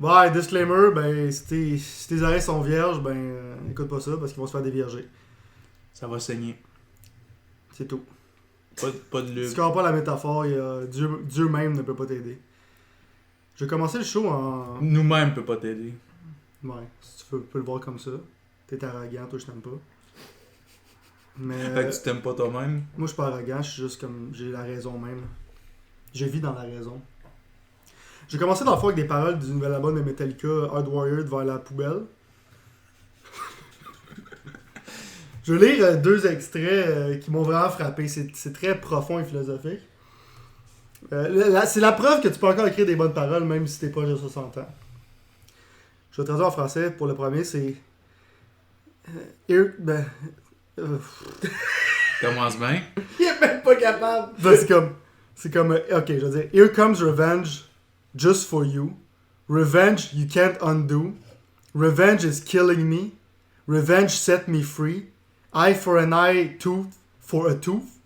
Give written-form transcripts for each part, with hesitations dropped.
Ouais, disclaimer, ben, si tes oreilles sont vierges, ben, écoute pas ça parce qu'ils vont se faire dévierger. Ça va saigner. C'est tout. Pas de Si lube. tu comprends pas la métaphore, Dieu même ne peut pas t'aider. Je vais commencer le show en... Nous-mêmes peut pas t'aider. Ouais, si tu peux le voir comme ça. T'es arrogant, toi je t'aime pas. Mais... Fait que tu t'aimes pas toi-même. Moi je suis pas arrogant, je suis juste comme... J'ai la raison même. Je vis dans la raison. J'ai commencé dans le fond avec des paroles du nouvel album de Metallica, Hardwired vers la poubelle. Je vais lire 2 extraits qui m'ont vraiment frappé. C'est très profond et philosophique. C'est la preuve que tu peux encore écrire des bonnes paroles même si t'es proche de 60 ans. Je vais traduire en français. Pour le premier, c'est... Commence bien. Il est même pas capable. Ben, c'est comme... Ok, je veux dire... Here comes revenge just for you. Revenge you can't undo. Revenge is killing me. Revenge set me free. Eye for an eye, tooth for a tooth.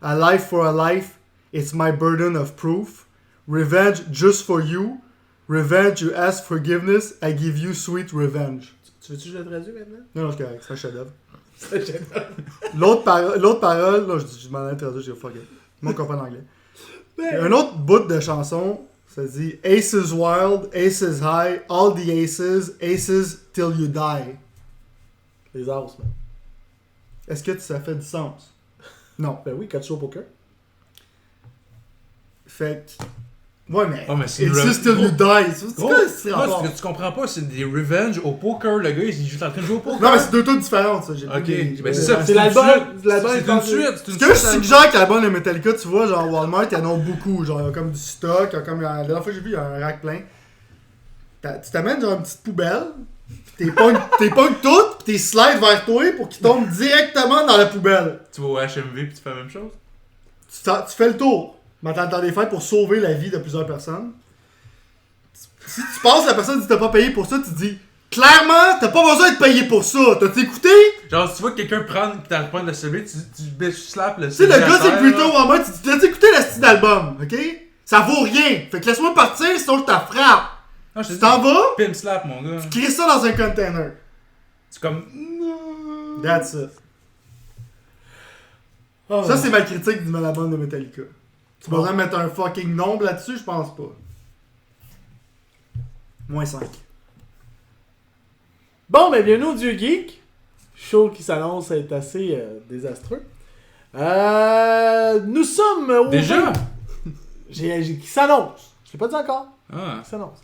A life for a life. It's my burden of proof. Revenge just for you. Revenge you ask forgiveness. I give you sweet revenge. Tu veux-tu que je le traduise maintenant? Non, c'est correct. C'est un chef-d'œuvre. C'est génial. L'autre parole, là, je m'en ai traduit, j'ai fuck it. Moi, je comprends l'anglais. Un autre bout de chanson, ça dit Aces wild, aces high, all the aces, aces till you die. Les as, man. Est-ce que ça fait du sens? Non. Ben oui, quand tu joues au poker. Fait que. Ouais, mais. Oh, mais c'est aces till you die. C'est quoi ce rapport? Ce que tu comprends pas, c'est des revenge au poker. Le gars, il est juste en train de jouer au poker. Non, mais c'est 2 trucs différents, ça. J'ai Ok, plus- ben c'est ça. C'est l'album. C'est une suite. Ce que je suggère que l'album de Metallica, tu vois, genre Walmart, ils en ont beaucoup. Genre, il y a comme du stock. La dernière fois que j'ai vu, il y a un rack plein. Tu t'amènes genre une petite poubelle. T'es pognes toutes, pis t'es slides vers toi pour qu'ils tombent directement dans la poubelle. Tu vas au HMV pis tu fais la même chose? Tu fais le tour. Mais t'entends des fêtes pour sauver la vie de plusieurs personnes. Si tu passes, la personne dit t'as pas payé pour ça, tu dis clairement, t'as pas besoin de payer pour ça. T'as écouté? Genre, si tu vois que quelqu'un prend pis t'arrives pas de le sauver, tu slaps le Tu sais, le gars, c'est le plutôt Walmart, tu dis t'as écouté le style d'album, ok? Ça vaut rien. Fait que laisse-moi partir, sinon je t'en frappe. Tu t'en vas? Pimp slap, mon gars. Tu cries ça dans un container. C'est comme. That's it. Oh, Ça, c'est ma critique du album de Metallica. Tu vas besoin de mettre un fucking nombre là-dessus? Je pense pas. -5. Bon, ben bienvenue au Dieu Geek. Show qui s'annonce être assez désastreux. Nous sommes au... Déjà? Qui s'annonce. Je l'ai pas dit encore. Ah. Qui s'annonce.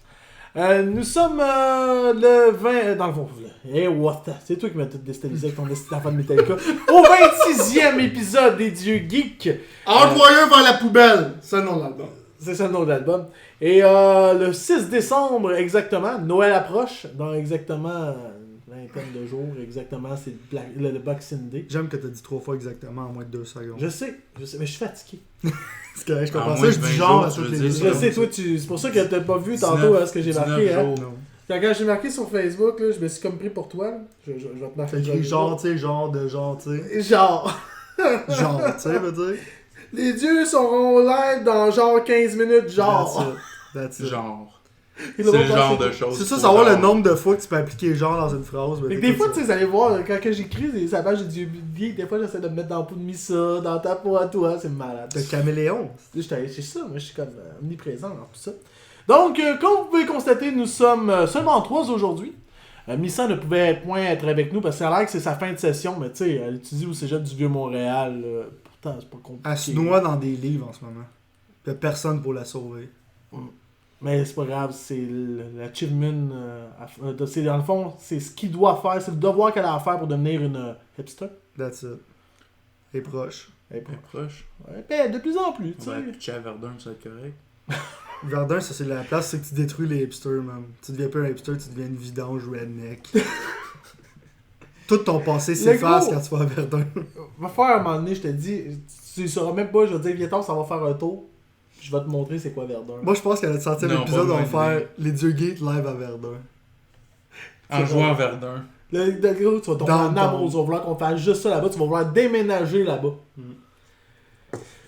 Nous sommes le 20... dans le fond, hey, what? C'est toi qui m'as tout déstabilisé avec ton enfant de Metallica. Au 26e épisode des Dieux Geeks. Hardwire vers la poubelle! C'est le nom de l'album. C'est ça le nom de l'album. Et le 6 décembre, exactement, Noël approche, dans exactement une vingtaine de jours, exactement, c'est le Boxing Day. J'aime que t'as dit 3 fois exactement en moins de 2 secondes. Je sais, mais je suis fatigué. C'est correct, je En comprends moins ça, de je dis 20 genre jours, à tu toutes veux les dire, deux c'est Je secondes. sais, toi, c'est pour ça que t'as pas vu 19 tantôt ce que j'ai marqué. Hein. jours. Quand j'ai marqué sur Facebook, là, je me suis comme pris pour toi. Là. Je vais te marquer. T'as écrit genre, tu sais, genre de genre, tu sais. Genre. Genre, tu sais, veut dire. Les dieux seront live dans genre 15 minutes, genre. That's it. Genre. Ils C'est vont le passer- genre de choses. C'est ça, faut savoir le genre. nombre de fois que tu peux appliquer genre dans une phrase. Fait que des fois, tu sais, vous allez voir, quand que j'écris des pages de Dieu Geek, des fois, j'essaie de me mettre dans la peau de Missa, dans ta peau à toi, c'est malade. T'as caméléon. C'est ça, moi, je suis comme omniprésent dans tout ça. Donc, comme vous pouvez constater, nous sommes seulement 3 aujourd'hui. Missa ne pouvait point être avec nous parce que ça a l'air que c'est sa fin de session, mais tu sais, elle étudie au cégep du Vieux-Montréal. Pourtant, c'est pas compliqué. Elle se noie dans des livres en ce moment. Y'a personne pour la sauver. Mais c'est pas grave, c'est l'achievement. C'est dans le fond, c'est ce qu'il doit faire, c'est le devoir qu'elle a à faire pour devenir une hipster. That's it. Et proche. Elle est pas- Proche. Ouais, ben, de plus en plus, tu On va sais. pitcher à Verdun, ça va être correct. Verdun, ça c'est la place, c'est que tu détruis les hipsters, man. Tu deviens pas un hipster, tu deviens une vidange redneck. Tout ton passé s'efface gros. quand tu vas à Verdun. Va faire un moment donné, je te dis, tu sauras même pas, je vais te dire, viens ça va faire un tour. Puis je vais te montrer c'est quoi Verdun. Moi, je pense qu'à notre 100e Non, épisode, pas on va une faire idée. les dieux gays live à Verdun. En C'est jouant bon. à Verdun. Le gros, tu vas tomber en Downtown. amour, tu vas vouloir qu'on fasse juste ça là-bas, tu vas vouloir déménager là-bas.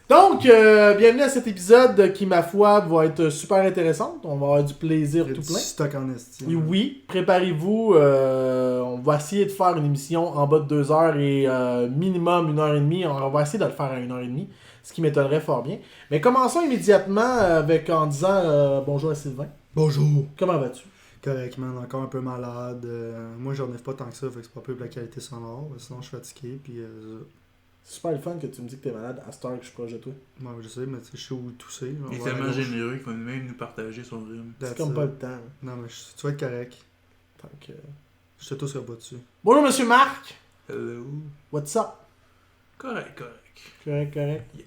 Donc, bienvenue à cet épisode qui, ma foi, va être super intéressant. On va avoir du plaisir tout plein. Stock en estime. Et oui, préparez-vous. On va essayer de faire une émission en bas de 2 heures et minimum 1h30. On va essayer de le faire à 1h30, ce qui m'étonnerait fort bien. Mais commençons immédiatement en disant bonjour à Sylvain. Bonjour. Comment vas-tu? Correct, man. Encore un peu malade. Moi, j'en ai pas tant que ça, fait que c'est pas peu pour la qualité sonore. Sinon, je suis fatigué, puis... C'est super le fun que tu me dis que t'es malade à cette heure que je suis proche de toi. Ouais, je sais, mais tu sais, je sais où tousser. Il est tellement généreux qu'il va même nous partager son rhume. C'est comme pas le temps. Non, mais tu vas être correct. Tant que... Je te tousserai pas dessus. Bonjour, monsieur Marc. Hello. What's up? Correct. Correct. Yeah,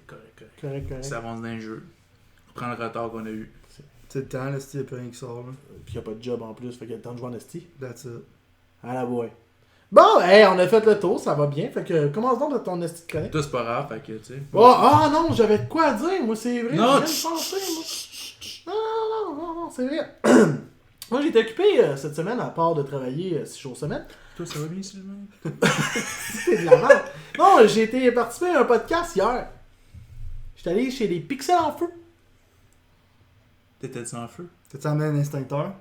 correct. Ça avance dans le jeu. On prend le retard qu'on a eu. C'est le temps, là, il n'y a plus rien qui sort, là. Puis y a pas de job en plus, fait qu'il y a le temps de jouer en esti. That's it. À la boy. Bon, hey, on a fait le tour, ça va bien. Fait que commence donc de ton esti de chronique. Toi, c'est pas grave, fait que, tu sais. Oh, ah non, j'avais de quoi à dire, moi, c'est vrai. Non, je viens de penser, moi. Non, c'est vrai. Moi, j'ai été occupé cette semaine, à part de travailler 6 jours semaine. Toi, ça va bien, Sylvain? C'est de la merde. Non, j'ai été participer à un podcast hier. J'étais allé chez les Pixels en feu. T'étais sans feu? T'as-tu amené un instincteur?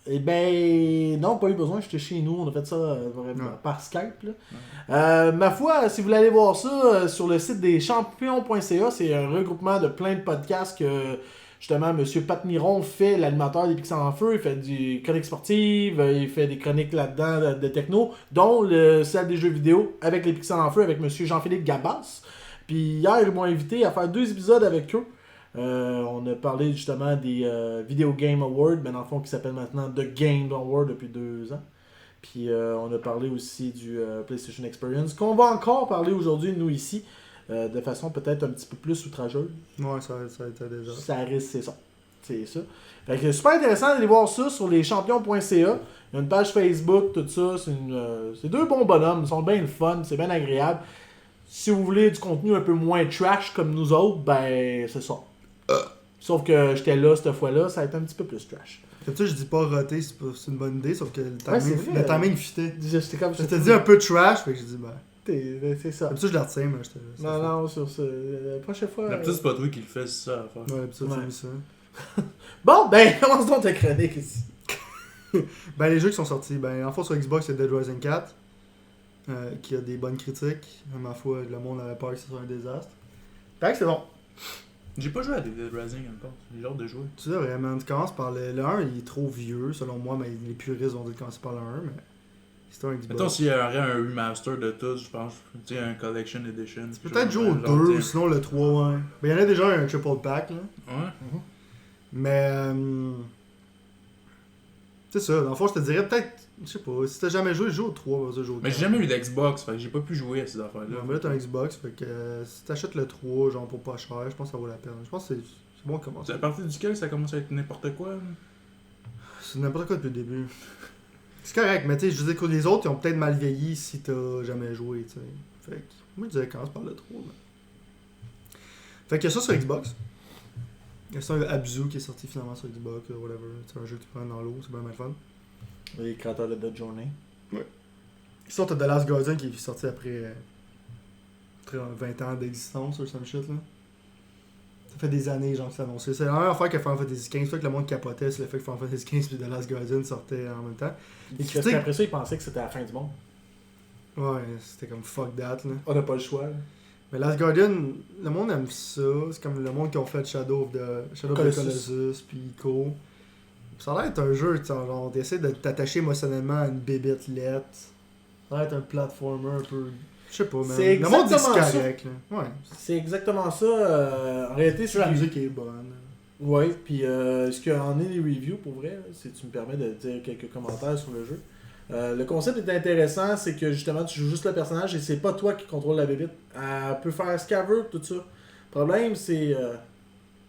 Eh ben, non, pas eu besoin, j'étais chez nous, on a fait ça vraiment par Skype. Là. Ma foi, si vous voulez aller voir ça sur le site des champions.ca, c'est un regroupement de plein de podcasts que justement M. Pat Miron fait, l'animateur des Pixels en feu. Il fait des chroniques sportives, il fait des chroniques là-dedans de techno, dont celle des jeux vidéo avec les Pixels en feu avec M. Jean-Philippe Gabas. Puis hier, ils m'ont invité à faire 2 épisodes avec eux. On a parlé justement des Video Game Awards, mais dans le fond qui s'appelle maintenant The Game Award depuis 2 ans. Puis on a parlé aussi du PlayStation Experience, qu'on va encore parler aujourd'hui, nous ici, de façon peut-être un petit peu plus outrageuse. Ouais, ça a été déjà. Ça risque, c'est ça. C'est ça. Fait que super intéressant d'aller voir ça sur leschampions.ca. Il y a une page Facebook, tout ça. C'est 2 bons bonhommes, ils sont bien le fun, c'est bien agréable. Si vous voulez du contenu un peu moins trash comme nous autres, ben c'est ça. Sauf que j'étais là cette fois-là, ça a été un petit peu plus trash. Comme ça, je dis pas roter, c'est une bonne idée, sauf que le Ouais, timing fitait. J'étais comme Je t'ai dit un peu trash, fait que j'ai dit, c'est ça. Comme ça, je la retiens, mais Non, sur ce. La prochaine fois. D'habitude, c'est pas toi qui le fais, c'est ça à faire. Ouais, ça, Ouais. j'ai vu ça. Bon, ben, commence donc ta chronique ici. Ben, les jeux qui sont sortis, ben, en fait, sur Xbox, c'est Dead Rising 4, qui a des bonnes critiques. Ma foi, le monde avait peur que ce soit un désastre. Fait que c'est bon. J'ai pas joué à Dead Rising encore. J'ai hâte de jouer. Tu sais, vraiment, tu commences par le 1, il est trop vieux, selon moi, mais les puristes vont dire de commencer par le 1, mais c'est un Xbox. Mettons, s'il y aurait un remaster de tout, je pense, tu sais, un Collection Edition. Peut-être jouer au 2 ou sinon le 3, ouais. Ben, il y en a déjà un triple pack, là. Ouais. Mais, c'est ça, dans le fond, je te dirais peut-être, je sais pas, si t'as jamais joué, joue au 3, vas-y, joue au 4. Mais j'ai jamais eu d'Xbox, fait que j'ai pas pu jouer à ces affaires-là. Ouais, mais là, t'as un Xbox, fait que si t'achètes le 3, genre pour pas cher, je pense que ça vaut la peine. Je pense que c'est bon de commencer. C'est à partir duquel ça commence à être n'importe quoi. Là. C'est n'importe quoi depuis le début. C'est correct, mais tu sais, je veux dire que les autres, ils ont peut-être mal vieilli si t'as jamais joué, tu sais. Fait que, moi, je dirais commence par le 3, mais... Fait que ça sur Xbox. Il y a ça un Abzu qui est sorti finalement sur Xbox, whatever. C'est un jeu que tu prends dans l'eau, c'est bien mal fun. Les créateurs de Dead Journey. Sinon, t'as The Last Guardian qui est sorti après 20 ans d'existence sur some shit, là. Ça fait des années, genre, que c'est annoncé. C'est la même affaire que Final Fantasy XV. Fait que le monde capotait sur le fait que Final Fantasy XV et The Last Guardian sortaient en même temps. Et parce qu'après ça, ils pensaient que c'était la fin du monde. Ouais, c'était comme fuck that, là. On n'a pas le choix, là. Mais Last Guardian, le monde aime ça. C'est comme le monde qui ont fait Shadow of the Colossus, puis Ico. Ça a l'air d'être un jeu, genre, t'essaies de t'attacher émotionnellement à une bébête lettre. Ça a l'air d'être un platformer un peu. Je sais pas, man. C'est Le monde dit que exactement c'est ça. correct, là. Ouais. C'est exactement ça. En réalité, c'est La musique est bonne. Ouais, puis ce qu'il y en est les reviews, pour vrai, si tu me permets de dire quelques commentaires sur le jeu. Le concept est intéressant, c'est que justement tu joues juste le personnage et c'est pas toi qui contrôle la bébite. Elle peut faire ce qu'elle veut, tout ça. Le problème, c'est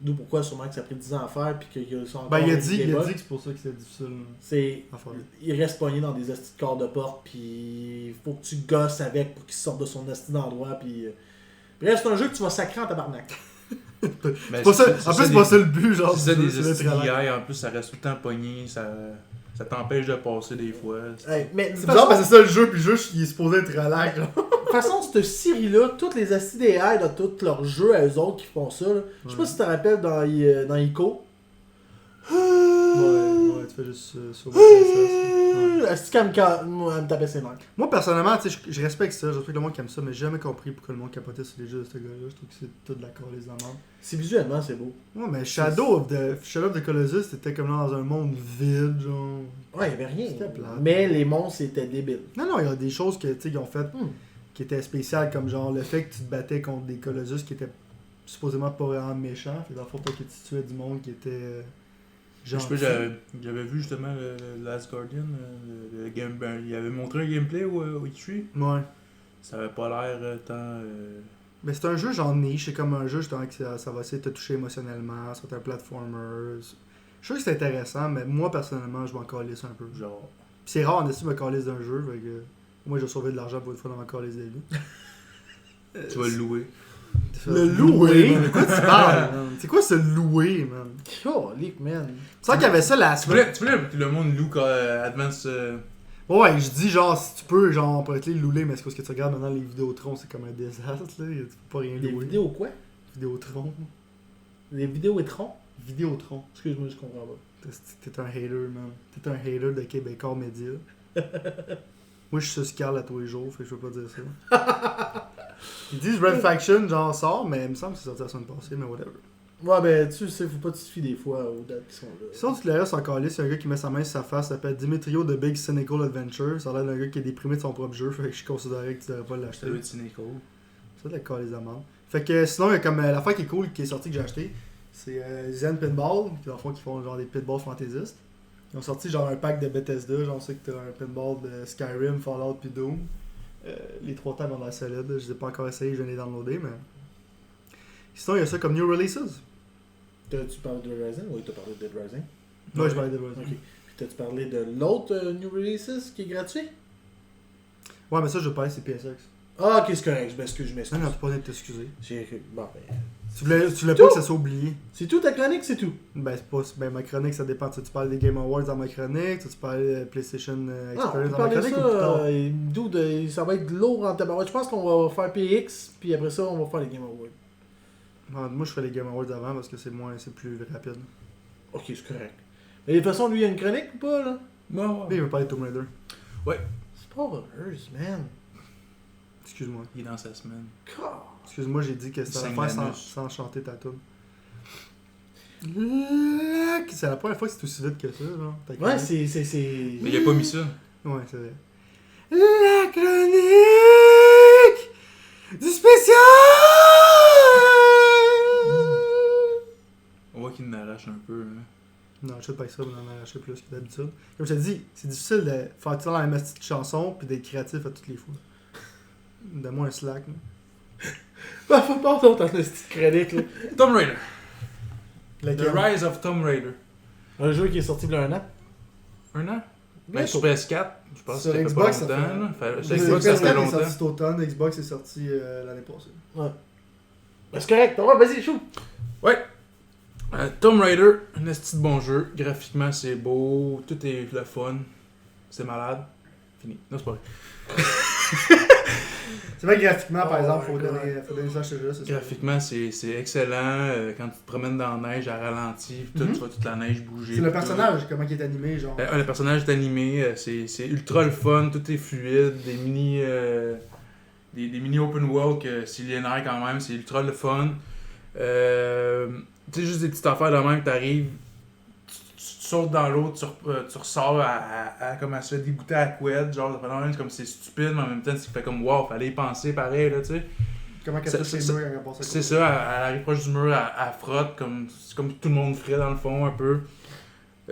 d'où pourquoi sûrement que ça a pris 10 ans à faire puis qu'ils sont encore Ben, il a avec dit des bugs. que c'est pour ça que c'est difficile C'est à faire. il reste pogné dans des astis de corps de porte puis il faut que tu gosses avec pour qu'il sorte de son asti d'endroit puis bref, c'est un jeu que tu vas sacrer en tabarnak. Ben, C'est pas ça, en plus, c'est pas ça le but, genre. C'est ça, des c'est le travail. STI, en plus, ça reste tout le temps pogné, ça t'empêche de passer des fois. Hey, mais C'est bizarre parce que c'est ça le jeu, puis juste il est supposé être relax. Genre. toute façon, cette série-là, toutes les acides AI dans tous leurs jeux à eux autres qui font ça, là. Je sais pas si tu te rappelles dans Ico. Ouais, tu fais juste sauver ça. Est-ce qu'elle me tapait ses nerfs? Moi, personnellement, tu sais, je respecte ça. Je respecte le monde qui aime ça, mais j'ai jamais compris pourquoi le monde capotait sur les jeux de ce gars-là. Je trouve que c'est tout de la les amandes. C'est visuellement, c'est beau. Ouais, mais Shadow of the Colossus, c'était comme là dans un monde vide, genre. Ouais, il y avait rien. C'était plat. Mais les monstres étaient débiles. Non, il y a des choses que, tu sais, qu'ils ont fait qui étaient spéciales, comme genre le fait que tu te battais contre des Colossus qui étaient supposément pas vraiment méchants. Fait dans le fond, toi, que tu tuais du monde qui était. Je sais pas, j'avais vu justement le Last Guardian, il avait montré un gameplay au E3. Ouais. Ça avait pas l'air tant... Mais c'est un jeu genre niche, c'est comme un jeu justement que ça va essayer de te toucher émotionnellement, c'est un platformer. Je suis sûr que c'est intéressant, mais moi personnellement, je m'en calisse un peu. Genre... Pis c'est rare en essayer de me calisser d'un jeu, fait que moi j'ai sauvé de l'argent pour une fois dans ma calice de vie. Tu vas le louer. Le louer? De quoi tu parles, man? C'est quoi ce louer, man? Calique, man. C'est vrai qu'il y avait ça la semaine. Tu voulais que le monde loue Advance... Ouais, je dis genre, si tu peux, genre, on peut être les louler, mais c'est parce que tu regardes maintenant les Vidéotron, c'est comme un désastre, là. Tu peux pas rien louer. Les vidéos quoi? Vidéotron. Les vidéos étron? Vidéotron. Excuse-moi, je comprends pas. T'es un hater, man. T'es un hater de Québécois Média. Moi, je suis sur Scarl à tous les jours, fait que je peux pas dire ça. Ils disent Red Faction, genre, sort, mais il me semble que c'est sorti la semaine passée, mais whatever. Ouais, ben, tu sais, faut pas te fier des fois aux dates qui sont là. Sinon, tu le restes encore là, c'est un gars qui met sa main sur sa face, ça s'appelle Dimitrio de Big Cynical Adventure. Ça a l'air d'un gars qui est déprimé de son propre jeu, fait que je considérais que tu devrais pas l'acheter. Ça doit être Cynical. Ça doit être les amendes. Fait que sinon, il y a comme l'affaire qui est cool, qui est sortie que j'ai acheté, c'est Zen Pinball, qui dans le fond qui font genre des pinballs fantaisistes. Ils ont sorti genre un pack de Bethesda, genre c'est que t'as un pinball de Skyrim, Fallout puis Doom. Les trois tables ont l'air solides, je les ai pas encore essayé, je viens de les downloader, mais... Sinon, il y a ça comme New Releases. T'as-tu parlé de Dead Rising ou t'as parlé de Dead Rising? Ouais, je parlais de Dead Rising. Ok. Puis t'as-tu parlé de l'autre New Releases qui est gratuit? Ouais, mais ça, je parlais, c'est PSX. Ah, ok, c'est correct, je m'excuse. Non, non, tu pas de t'excuser. Bon, ben... Tu voulais pas que ça soit oublié. C'est tout ta chronique, c'est tout? Ben, c'est pas... Ben, ma chronique, ça dépend. Tu parles des Game Awards dans ma chronique, tu parles de PlayStation Experience dans ma chronique ou plus tard? Ça va être lourd en tabarouette. Je pense qu'on va faire PX, puis après ça, on va faire les Game Awards. Moi, je ferais les Game Awards avant parce que c'est plus rapide. Ok, c'est correct. Mais de toute façon, lui, il y a une chronique ou pas, là? Non. Mais il veut parler de Tomb Raider. Ouais. Spoilers, man. Excuse-moi. Il est dans sa semaine. God. Excuse-moi, j'ai dit que c'était Cinq la faire minutes. sans chanter ta tune. C'est la première fois que c'est aussi vite que ça, genre. ta Ouais, chronique. c'est... Mais il a pas mis ça. Ouais, c'est vrai. La chronique du spécial! On voit qu'il n'arrache un peu. Hein. Non, je sais pas que ça, mais on en a arraché plus que d'habitude. Comme je te dis, c'est difficile de faire tout le temps la même petite chanson puis d'être créatif à toutes les fois. Donne-moi un slack. Bah, faut pas ton petite chronique, là. Tomb Raider. Là. The Rise of Tomb Raider. Un jeu qui est sorti il y a un an. Un an? Ben, Bientôt. sur PS4, je pense Sur que ça fait Xbox, pas ça longtemps. fait- là. Sur Le Xbox, ça PS4 fait est longtemps. sorti cet automne, Xbox est sorti l'année passée. Ouais. Ben, c'est correct, ouais, vas-y, chaud. Ouais. Tomb Raider, un esti de bon jeu. Graphiquement, c'est beau. Tout est le fun. C'est malade. Fini. Non, c'est pas vrai. C'est vrai que graphiquement, par Oh exemple, my faut God. donner ça à ce jeu-là. c'est ça. Graphiquement, c'est excellent. Quand tu te promènes dans la neige à ralenti, puis tout, Mhm. tu vois toute la neige bouger. C'est le puis tout. personnage, comment il est animé, genre. Le personnage est animé, c'est ultra le fun, tout est fluide, des mini open world que c'est linéaire quand même, c'est ultra le fun. Tu sais, juste des petites affaires de même, t'arrives, tu sautes dans l'eau, tu ressors comme à se fait dégoûter à la couette, genre, ça fait longtemps, c'est comme c'est stupide, mais en même temps, c'est fait comme wow, fallait y penser pareil, là, tu sais. Comment qu'elle c'est- touche les c'est- murs quand elle passe à C'est côté. ça, elle arrive proche du mur, elle frotte c'est comme tout le monde ferait dans le fond un peu.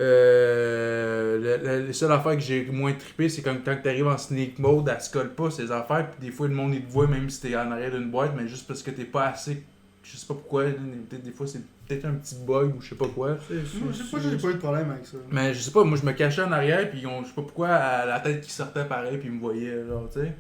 Les seules affaires que j'ai moins trippé, c'est quand t'arrives en sneak mode, elle se colle pas ces affaires, puis des fois le monde il te voit même si t'es en arrière d'une boîte, mais juste parce que t'es pas assez. Je sais pas pourquoi, peut-être des fois c'est peut-être un petit bug ou je sais pas quoi. Moi, je sais pas, j'ai pas eu de problème avec ça. Mais je sais pas, moi je me cachais en arrière, puis je sais pas pourquoi, la tête qui sortait pareil, puis ils me voyaient, genre, tu sais.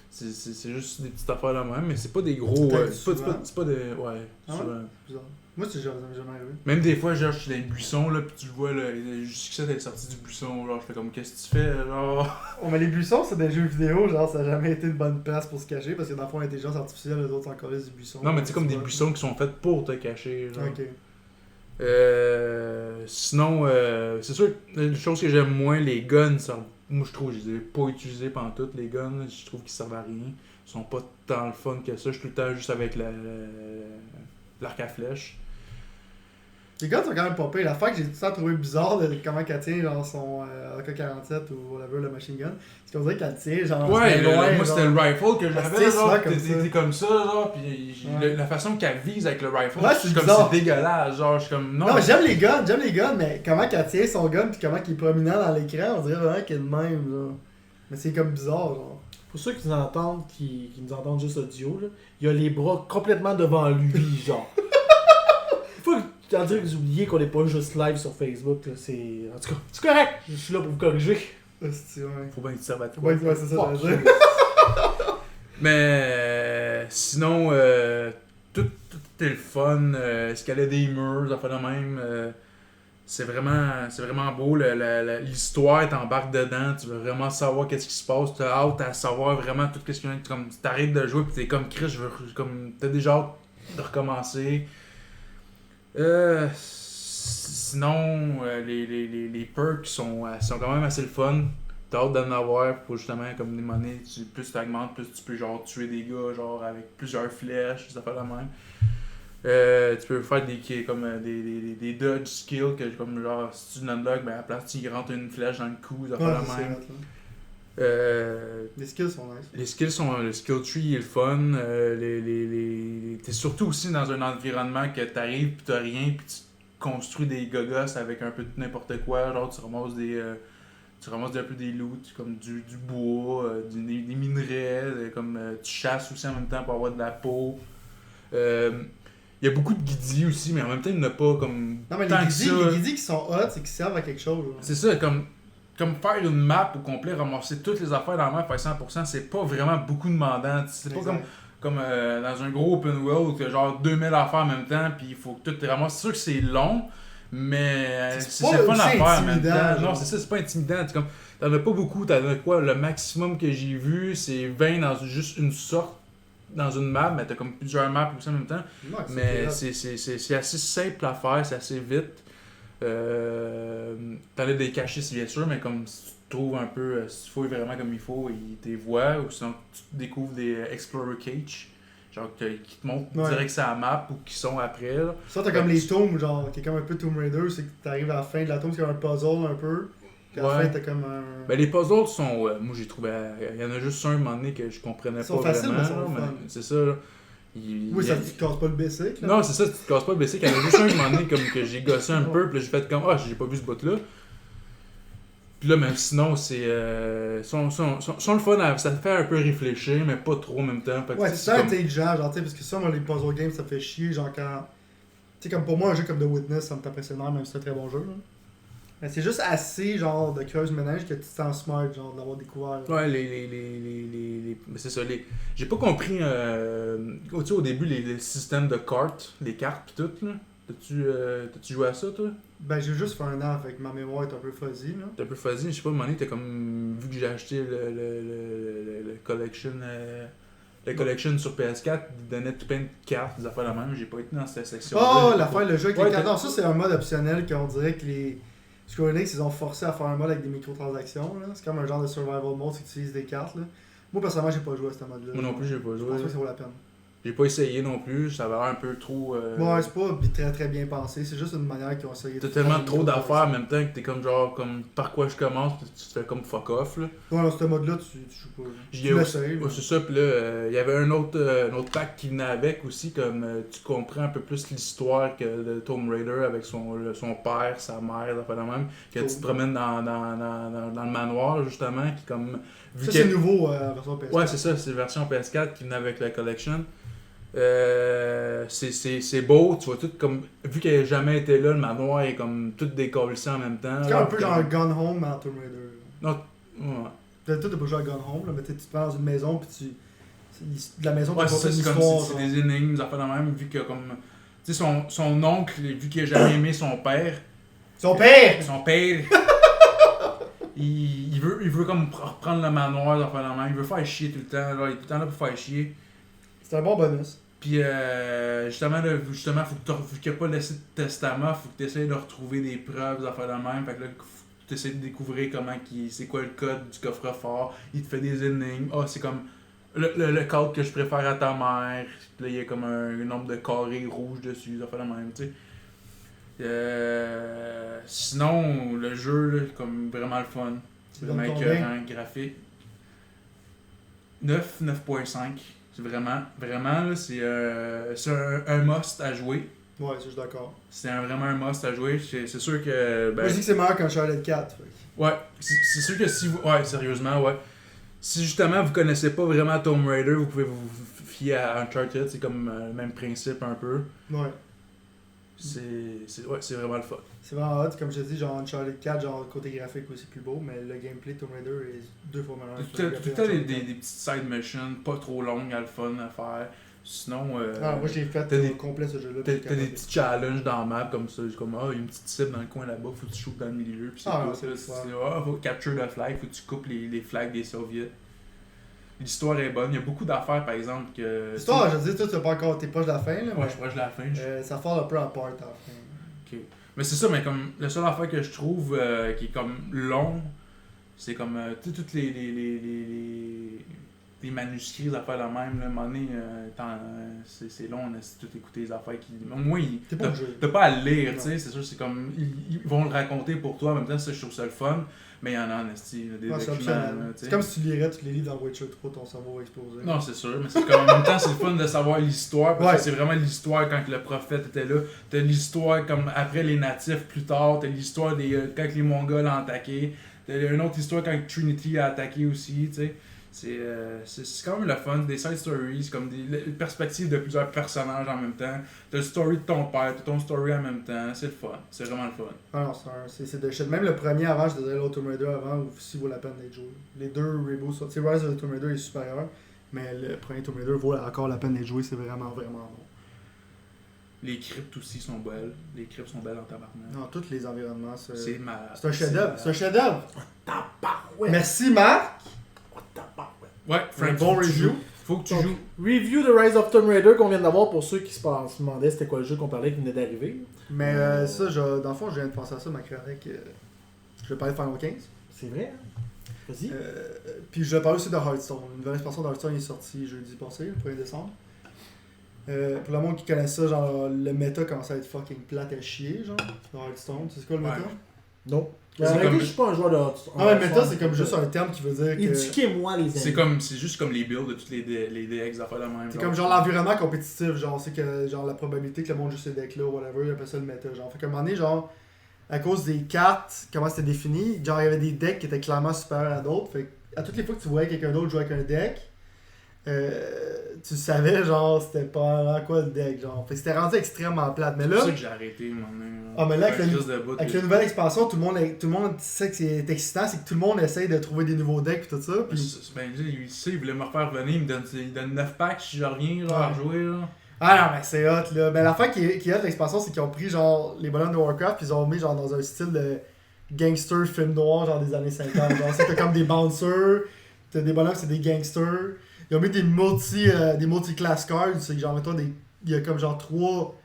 C'est juste des petites affaires là même, mais c'est pas des gros. Peut-être C'est pas souvent. des. Ouais, Ah ouais? souvent. Bizarre. Moi, c'est jamais arrivé. Même des fois, genre, je suis dans les buissons, là, pis tu le vois, là, jusqu'à ça, t'es sorti du buisson, genre, je fais comme, qu'est-ce que tu fais, genre. Oh, mais les buissons, c'est des jeux vidéo, genre, ça a jamais été une bonne place pour se cacher parce que dans le fond, l'intelligence artificielle, les autres encore du buisson. Non, mais tu sais, comme des buissons qui sont faits pour te cacher, genre. Ok. Sinon, c'est sûr, les choses que j'aime moins, les guns, moi je trouve que je les ai pas utilisés pendant toutes les guns, je trouve qu'ils servent à rien. Ils sont pas tant le fun que ça, je suis tout le temps juste avec l'arc à flèche. Les gars sont quand même pas pires. L'affaire que j'ai tout le temps trouvé bizarre de comment qu'elle tient genre son AK-47 ou whatever, le machine gun, c'est qu'on dirait qu'elle tient genre. Ouais, loin, moi c'était le genre. rifle que j'avais, tire genre, souvent comme t'es comme ça, genre, pis Ouais. la façon qu'elle vise avec le rifle, Ouais, je suis c'est comme bizarre. c'est dégueulasse, genre, je suis comme Non, mais j'aime les guns, mais comment qu'elle tient son gun pis comment qu'il est prominent dans l'écran, on dirait vraiment qu'il est de même, genre. Mais c'est comme bizarre, genre. Pour ceux qui nous entendent, qui nous entendent juste audio, là, il a les bras complètement devant lui, genre. Faut que dire que vous oubliez qu'on n'est pas juste live sur Facebook, là, c'est... En tout cas, c'est correct, je suis là pour vous corriger. C'est ouais. faut bien que tu serves à toi. Ouais, c'est ça, Fuck. j'allais dire. Mais sinon, tout est le fun. Escalader des murs, ça fait de même. C'est vraiment beau. L'histoire t'embarque dedans. Tu veux vraiment savoir qu'est-ce qui se passe. Tu as hâte à savoir vraiment tout ce qui vient. Comme t'arrêtes de jouer, puis t'es comme Chris, t'as déjà hâte de recommencer. Sinon, les perks sont quand même assez le fun. T'as hâte d'en avoir pour justement, comme des monnaies, plus tu augmentes, plus tu peux genre tuer des gars genre avec plusieurs flèches, ça fait la même. Tu peux faire des dodge skills que comme genre si tu l'unlock, ben à la place tu rentres une flèche dans le cou, ça fait Ouais, la c'est même. hot, là. Les skills sont nice. Les skills sont. Le skill tree est le fun. T'es surtout aussi dans un environnement que t'arrives pis t'as rien pis tu construis des gogos avec un peu de n'importe quoi. Genre tu ramasses un peu des loots comme du bois, des minerais, tu chasses aussi en même temps pour avoir de la peau. Il y a beaucoup de guidis aussi, mais en même temps il n'y en a pas comme. Non, mais tant les que ça. guidis qui sont hot, c'est qu'ils servent à quelque chose. Là. C'est ça, comme faire une map au complet, ramasser toutes les affaires dans la map, faire 100%, c'est pas vraiment beaucoup demandant. C'est pas comme dans un gros open world où tu as genre 2000 affaires en même temps, puis il faut que tout te ramasses. C'est sûr que c'est long, mais c'est pas le fun à aussi faire en même intimidant, temps. genre. Non, c'est ça, c'est pas intimidant. T'en as pas beaucoup, t'en as quoi? Le maximum que j'ai vu, c'est 20 dans juste une sorte. Dans une map, mais t'as comme plusieurs maps aussi en même temps. Ouais, Mais c'est assez simple à faire, c'est assez vite. T'en as des cachés, c'est bien sûr, mais comme si tu trouves un peu, si tu fouilles vraiment comme il faut, ils te voient, ou sinon tu découvres des Explorer Cage, genre qui te montrent direct sur la map ou qui sont après. Là. Ça, t'as comme les tombes, genre, qui est comme un peu Tomb Raider, c'est que t'arrives à la fin de la tombe, c'est comme un puzzle un peu. Puis à la fin, t'as comme un. Ben, les puzzles sont. Moi, j'ai trouvé. Il y en a juste un moment donné que je comprenais pas faciles, vraiment. mais ils sont Mais fun. c'est ça, là. Oui, ça te casse pas le basic. Là. Non, c'est ça, tu te casses pas le basic. Il y en a juste un moment donné comme que j'ai gossé un peu, puis là, j'ai fait comme j'ai pas vu ce bout-là. Puis là, même sinon, c'est. sont le fun, ça te fait un peu réfléchir, mais pas trop en même temps. Fait que, Ouais, tu sais, c'est intelligent, genre, tu sais, parce que ça, moi, les puzzle games, ça me fait chier, genre, quand. Tu sais, comme pour moi, un jeu comme The Witness, ça me tape impressionnant, même si c'est un très bon jeu, là. Mais c'est juste assez, genre, de creuse ménage que tu te sens smart, genre, de l'avoir découvert. Là. Ouais, mais c'est ça, j'ai pas compris, tu sais, au début, les systèmes de cartes, les cartes pis tout, là. T'as-tu joué à ça, toi? Ben, j'ai juste fait un an, fait que ma mémoire est un peu fuzzy, là. T'es un peu fuzzy, je sais pas, à un moment donné, t'as comme, vu que j'ai acheté le collection, la collection sur PS4, il donnait tout plein de cartes, des affaires la même, j'ai pas été dans cette section. Oh, l'affaire, le jeu avec Ouais, les cartes. Non, ça, c'est un mode optionnel qu'on dirait que les. Square Enix, ils ont forcé à faire un mode avec des microtransactions, là. C'est comme un genre de survival mode, c'est que tu utilises des cartes, là. Moi, personnellement, j'ai pas joué à ce mode-là. Moi non plus, j'ai pas Je joué. pense pas que ça vaut la peine. J'ai pas essayé non plus, ça avait l'air un peu trop. Ouais, c'est pas très très bien pensé, c'est juste une manière qu'ils ont essayé T'as de tellement faire trop une d'affaires en microtransaction. même temps que t'es comme genre, comme par quoi je commence, puis tu te fais comme fuck off là. Ouais, dans ce mode-là, tu joues pas. J'y ai Tu aussi- l'essayes, là. ouais, c'est ça, pis là, il y avait un autre pack qui venait avec aussi, comme tu comprends un peu plus l'histoire que de Tomb Raider avec son père, sa mère, ça fait la même, que tu te promènes dans le manoir justement, qui comme. Ça, c'est nouveau version PS4. Ouais, c'est ça, c'est la version PS4 qui venait avec la collection. C'est beau, tu vois tout comme. Vu qu'elle n'a jamais été là, le manoir est comme tout décollissé en même temps. C'est comme un peu genre un Gone Home dans Tomb Raider. Non, ouais. Peut-être t'as pas joué à Gone Home, là, mais tu te prends dans une maison, puis de la maison, Ouais, tu c'est ça, une c'est comme histoire. c'est genre. des énigmes, ça fait la même, vu que comme. Tu sais, son oncle, vu qu'il a jamais aimé son père, Son père! il veut comme reprendre le manoir, dans la main. Il veut faire chier tout le temps, là. Il est tout le temps là pour faire chier. C'est un bon bonus. Puis justement, faut que vu qu'il n'y a pas laissé de testament, faut que tu essaies de retrouver des preuves, des affaires de même. Fait que là, tu essaies de découvrir c'est quoi le code du coffre-fort. Il te fait des énigmes. Ah, c'est comme le code que je préfère à ta mère. Puis là, il y a comme un nombre de carrés rouges dessus, des affaires de même, tu sais. Sinon, le jeu, là, comme vraiment le fun. C'est vraiment écœurant, graphique. 9.5. C'est vraiment, là, c'est un must à jouer. Ouais, ça, je suis d'accord. C'est vraiment un must à jouer. C'est sûr que. Moi, je dis que c'est meilleur qu'un Uncharted 4. Ouais, c'est sûr que si vous. Ouais, sérieusement, ouais. Si justement vous connaissez pas vraiment Tomb Raider, vous pouvez vous fier à Uncharted. C'est comme le même principe un peu. Ouais. C'est vraiment le fun. C'est vraiment hot, comme je te dis, genre Uncharted 4, genre le côté graphique aussi plus beau, mais le gameplay de Tomb Raider est 2 fois meilleur. Tout le temps des petites side missions, pas trop longues, à le fun à faire. Sinon, moi j'ai fait des, au complet ce jeu-là. T'as des petits challenges dans la map comme ça, comme il y a une petite cible dans le coin là-bas, faut que tu shootes dans le milieu, puis c'est faut capture the flag, faut que tu coupes les flags des soviets. L'histoire est bonne, il y a beaucoup d'affaires par exemple que. L'histoire, je veux dire, toi t'es pas encore, t'es proche de la fin là. Ouais, je suis proche de la fin. Ça fall un peu apart à la fin. Ok. Mais c'est ça, mais comme la seule affaire que je trouve qui est comme long, c'est comme toutes les manuscrits, les affaires la même, là, à un moment donné, c'est long, si tout écouter les affaires qui. Au moins, t'as pas à le lire, tu sais, c'est sûr, c'est comme. Ils vont le raconter pour toi, en même temps, ça, je trouve ça le fun, mais il y en a en esti, des documents. C'est comme si tu lirais tous les livres dans Witcher 3, ton cerveau va exploser. Non, c'est sûr, mais c'est comme en même temps, c'est le fun de savoir l'histoire, parce que c'est vraiment l'histoire quand le prophète était là. T'as l'histoire comme après les natifs plus tard, t'as l'histoire quand les Mongols ont attaqué, t'as une autre histoire quand Trinity a attaqué aussi, tu sais. C'est quand même le fun, des side stories, comme des perspectives de plusieurs personnages en même temps. T'as le story de ton père, t'as ton story en même temps, c'est le fun, c'est vraiment le fun. Ah non, c'est de shit. Même le premier avant, je te disais l'autre Tomb Raider avant, aussi vaut la peine d'être joué. Les deux reboots, Rise of the Tomb Raider est supérieur, mais le premier Tomb Raider vaut encore la peine d'être joué, c'est vraiment bon. Les cryptes aussi sont belles, les cryptes sont belles en tabarnak. Non, tous les environnements, c'est malade. C'est un chef-d'œuvre, c'est un chef-d'œuvre. Tabarouette. Merci Marc. Ouais, un bon review. Faut que tu joues. Review de Rise of Tomb Raider qu'on vient d'avoir pour ceux qui se demandaient c'était quoi le jeu qu'on parlait qui venait d'arriver. Mais ça, dans le fond, je viens de penser à ça, ma chronique. Je vais parler de Final 15. C'est vrai, hein? Vas-y. Puis je vais parler aussi de Hearthstone. Une nouvelle expansion de Hearthstone est sortie jeudi passé, le 1er décembre. Pour le monde qui connaît ça, genre le méta commence à être fucking plate à chier, genre, dans Hearthstone. Tu sais quoi le méta? Non. Comme... Je suis pas un joueur de Hearthstone. Ah ouais, méta, c'est comme juste un terme qui veut dire que... Éduquez-moi, les amis. C'est juste comme les builds de toutes les decks, affaires la même. C'est comme genre l'environnement compétitif, genre, c'est que genre la probabilité que le monde joue ces decks-là ou whatever, il appelle ça le méta, genre. Fait qu'à un moment donné, genre, à cause des cartes, comment c'était défini, genre, il y avait des decks qui étaient clairement supérieurs à d'autres, fait à toutes les fois que tu voyais quelqu'un d'autre jouer avec un deck, tu savais, genre, c'était pas quoi le deck, genre. Fait que c'était rendu extrêmement plate. Mais là. C'est ça que j'ai arrêté, mais là, avec la nouvelle expansion, tout le monde sait que c'est excitant, c'est que tout le monde essaye de trouver des nouveaux decks et tout ça. Puis... Ben, il voulait me refaire venir, il me donne 9 packs si je reviens, genre, à jouer, là. Ah non, mais c'est hot, là. Ben, l'affaire qui est hot de l'expansion, c'est qu'ils ont pris, genre, les bonhommes de Warcraft, puis ils ont mis, genre, dans un style de gangster film noir, genre, des années 50. Genre, c'est comme des bouncers, t'as des bonhommes, c'est des gangsters. Ils ont mis des multi-class cards, c'est genre, mettons, il y a comme genre 3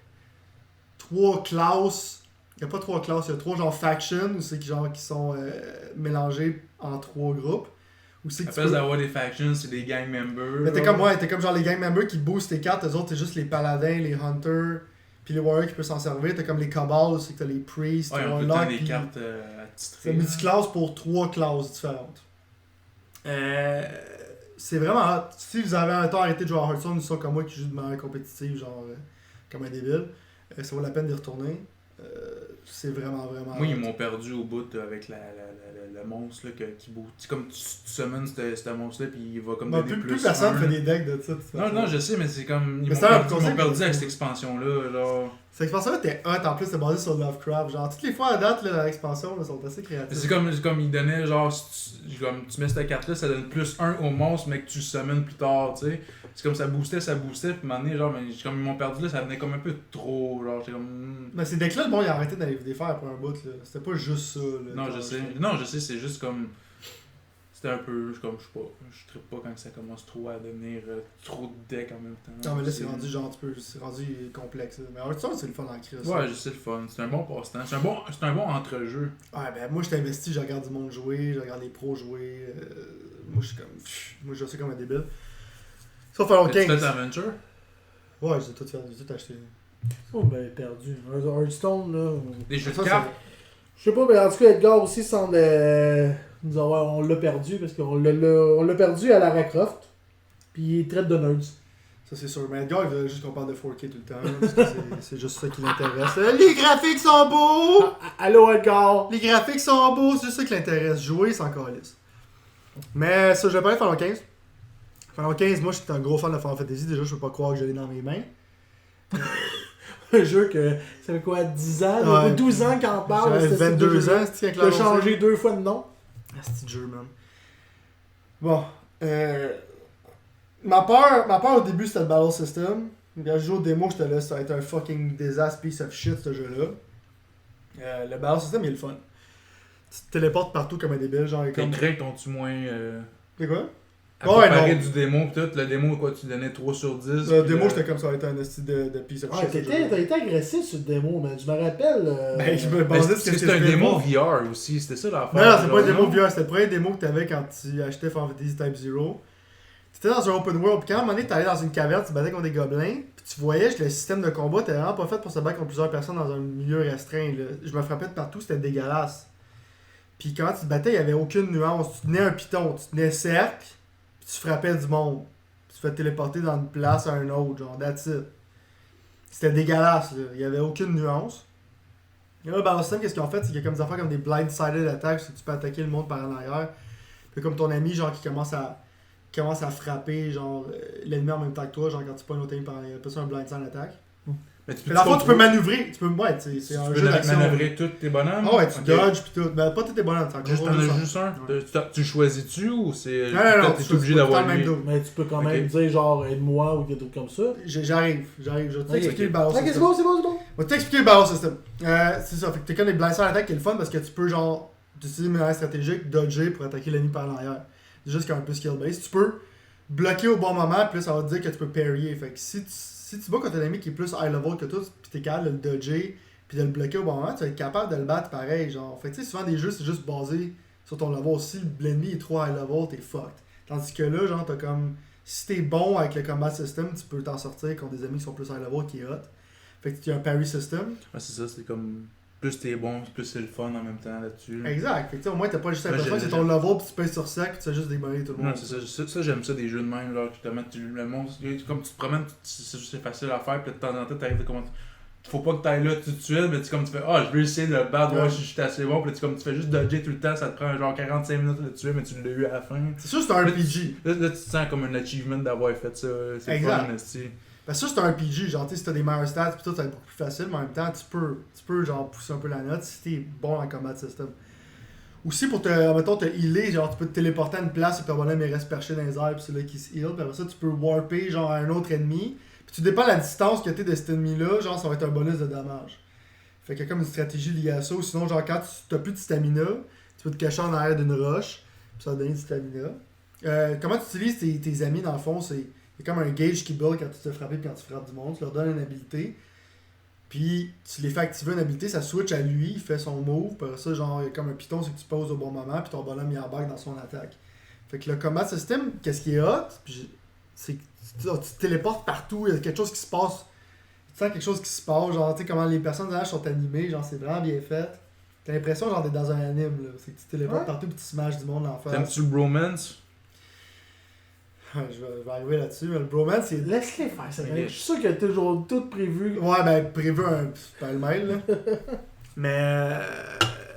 classes. Il n'y a pas 3 classes, il y a 3 genre factions, c'est genre qui sont mélangés en 3 groupes. À place d'avoir des factions, c'est des gang members. Mais t'es comme genre les gang members qui boostent tes cartes, eux autres, t'es juste les paladins, les hunters, puis les warriors qui peuvent s'en servir. T'as comme les cabals, c'est que t'as les priests, les warlocks, des cartes attitrées. C'est multi-classe pour 3 classes différentes. C'est vraiment hot. Si vous avez un temps arrêté de jouer à Hearthstone, ils sont comme moi qui joue de manière compétitive, genre comme un débile, ça vaut la peine d'y retourner. C'est vraiment Moi, ils m'ont perdu au bout avec le monstre là, qui bouge. C'est comme tu summons ce monstre-là, puis il va comme donner plus. Plus personne fait des decks de ça. Non, je sais, mais c'est comme. Ils m'ont perdu avec cette expansion-là. Cette expansion-là était hot, en plus, c'est basé sur Lovecraft. Genre, toutes les fois à date, là, l'expansion, là, sont assez créatives. C'est comme il donnait, genre, comme tu mets cette carte-là, ça donne plus 1 au monstre, mais que tu summons plus tard, tu sais. c'est comme ça boostait, puis à un moment donné, genre, mais comme ils m'ont perdu là, ça venait comme un peu trop, genre, j'étais comme... Mais ces decks-là, le monde, il a arrêté d'aller les faire pour un bout, là. C'était pas juste ça, là. Non, je sais, c'est juste comme... C'était un peu, comme, je sais pas, je trippe pas quand ça commence trop à devenir trop de decks en même temps. Non, mais là, c'est rendu genre, c'est rendu complexe, là. Mais Hearthstone, c'est le fun en crise. Ouais, je sais, le fun. C'est un bon passe-temps. C'est un bon entre-jeu. Ouais, ben moi, je suis investi, je regarde du monde jouer, je regarde les pros jouer. Moi, je suis comme. Moi, je sais comme un débile. Sauf Final Tu fais 15. ta aventure? Ouais, j'ai tout fait, j'ai tout acheté. Oh, ben, perdu. Hearthstone, là. Des jeux de Ça, cartes? Je sais pas, mais en tout cas, Edgar aussi semble nous avoir. On l'a perdu parce qu'on l'a perdu à Lara Croft. Puis il traite de nerds. Ça, c'est sûr. Mais Edgar, il veut juste qu'on parle de 4K tout le temps. Parce que c'est juste ça qui l'intéresse. Les graphiques sont beaux! Allô, Edgar! Les graphiques sont beaux, c'est juste ça qui l'intéresse. Jouer, c'est encore lisse. Mais ça, je vais parler de Final 15. Final 15, moi, je suis un gros fan de Final Fantasy. Déjà, je peux pas croire que je l'ai dans mes mains. Un jeu que ça fait quoi, 10 ans? Ouais. Ou 12 ans qu'on parle? J'avais 22 ans, c'est avec la T'as changé 2 fois de nom? Ah, c'est jeu, man. Bon, ma peur au début, c'était le Battle System. Quand je joue au démo, j'étais là, ça va être un fucking disaster piece of shit, ce jeu-là. Le Battle System, il est le fun. Tu te téléportes partout comme un débile, genre Tes comme... craintes ont-tu moins... C'est quoi? à Ouais, comparer non. du démo pis tout? Le démo, quoi, tu donnais 3 sur 10? Le puis démo, j'étais comme ça, va être un style de piece of Ouais, shit. ce jeu-là. t'as été agressif sur le démo, man. Je me rappelle. Ben, je me Mais basais sur c'est ce que un je démo faisais. VR aussi, c'était ça l'affaire. Non, c'est pas un genre, démo non? VR, c'était le premier démo que t'avais quand tu achetais Final Fantasy Type 0. T'étais dans un open world, puis quand à un moment donné, t'allais dans une caverne, tu battais contre des gobelins, puis tu voyais que le système de combat était vraiment pas fait pour se battre contre plusieurs personnes dans un milieu restreint. Là. Je me frappais de partout, c'était dégueulasse. Puis quand tu te battais, il y avait aucune nuance. Tu tenais un piton, tu tenais cercle, puis tu frappais du monde. Puis tu te fais téléporter dans une place à un autre, genre, that's it. C'était dégueulasse, là. Il y avait aucune nuance. Et là, Battle System, qu'est-ce qu'ils ont fait? C'est qu'il y a comme des affaires comme des blindsided attacks, c'est que tu peux attaquer le monde par en arrière. Puis comme ton ami, genre, qui commence à frapper, genre, l'ennemi en même temps que toi, genre, quand tu pognes l'autre ennemi par en arrière. C'est un blindside attack. Mais tu Mais dans le fond, tu peux manœuvrer. Tu peux, ouais, c'est un tu jeu peux d'action. manœuvrer tous tes bonhommes? Ah ouais, tu Ok. dodges pis tout. Mais pas tous tes bonhommes, t'en Juste, t'en as juste un? Ouais. Tu choisis-tu ou c'est... Non, non, non, t'es obligé d'avoir lui? Mais tu peux quand même dire, genre, aide-moi ou des trucs comme ça. J'arrive. Je vais t'expliquer le Ok, Battle c'est System. bon, c'est bon, c'est bon. Je vais t'expliquer le Battle System. C'est ça, fait que t'as comme des blindside attack qui est le fun parce que tu peux, genre, utiliser une manière stratégique, dodger pour attaquer l'ennemi par l'arrière. C'est juste qu'il y a un peu skill base. Tu peux bloquer au bon moment, puis là, ça va te dire que tu peux parrier. Fait que si tu bats contre un ennemi qui est plus high level que toi, puis t'es capable de le dodger, puis de le bloquer au bon moment, tu vas être capable de le battre pareil. Genre. Fait que tu sais, souvent des jeux, c'est juste basé sur ton level. Si l'ennemi est trop high level, t'es fucked. Tandis que là, genre, t'as comme. Si t'es bon avec le combat system, tu peux t'en sortir contre des ennemis qui sont plus high level, qui est hot. Fait que tu as un parry system. Ouais, c'est ça, c'est comme... Plus t'es bon, plus c'est le fun en même temps là-dessus. Exact. Fait que tu sais, au moins, t'as pas juste Ouais, l'impression que c'est ton level, puis tu pèses sur sec, puis tu fais juste démolir tout le Non, monde. c'est ça, j'aime ça des jeux de même, genre, justement, le monstre, comme tu te promènes, c'est facile à faire, puis de temps en temps, t'arrives de comment. Faut pas que t'ailles là tout de suite, mais comme tu fais, je veux essayer de le battre, Ouais. ouais, je suis assez bon, puis tu fais juste dodger tout le temps, ça te prend genre 45 minutes de le tuer, mais tu l'as eu à la fin. C'est sûr que c'est un RPG. Là, tu te sens comme un achievement d'avoir fait ça, c'est Exact. fun, esti. Parce que ça, c'est un RPG. Genre, tu sais, si t'as des meilleurs stats, pis tout, ça va être beaucoup plus facile, mais en même temps, tu peux genre, pousser un peu la note si t'es bon en combat system. Aussi, pour mettons, te healer, genre, tu peux te téléporter à une place et ton bonhomme il reste perché dans les airs, pis c'est là qu'il se heal, pis après ça, tu peux warper, genre, à un autre ennemi. Puis tu dépends de la distance que t'es de cet ennemi-là, genre, ça va être un bonus de dommage. Fait qu'il y a comme une stratégie liée à ça, ou sinon, genre, quand tu t'as plus de stamina, tu peux te cacher en arrière d'une roche, pis ça va te donner du stamina. Comment tu utilises tes amis, dans le fond, c'est comme un gauge qui build quand tu te fais frapper et quand tu frappes du monde. Tu leur donnes une habilité. Puis tu les fais activer une habilité, ça switch à lui, il fait son move. Puis après ça, genre, il y a comme un piton, c'est que tu poses au bon moment. Puis ton bonhomme, il embarque dans son attaque. Fait que le combat system, qu'est-ce qui est hot, c'est que tu te téléportes partout. Il y a quelque chose qui se passe. Tu sens quelque chose qui se passe. Genre, tu sais, comment les personnages sont animés. Genre, c'est vraiment bien fait. T'as l'impression, genre, d'être dans un anime. Là. C'est que tu te téléportes partout et tu smashes du monde en face. T'aimes-tu le bromance? Ouais, je vais arriver là-dessus, mais le bromance, c'est. Laisse-les faire, ça. Ok. Je suis sûr qu'il y a toujours tout prévu. Ouais, ben, prévu un pêle-mêle, là. Mais.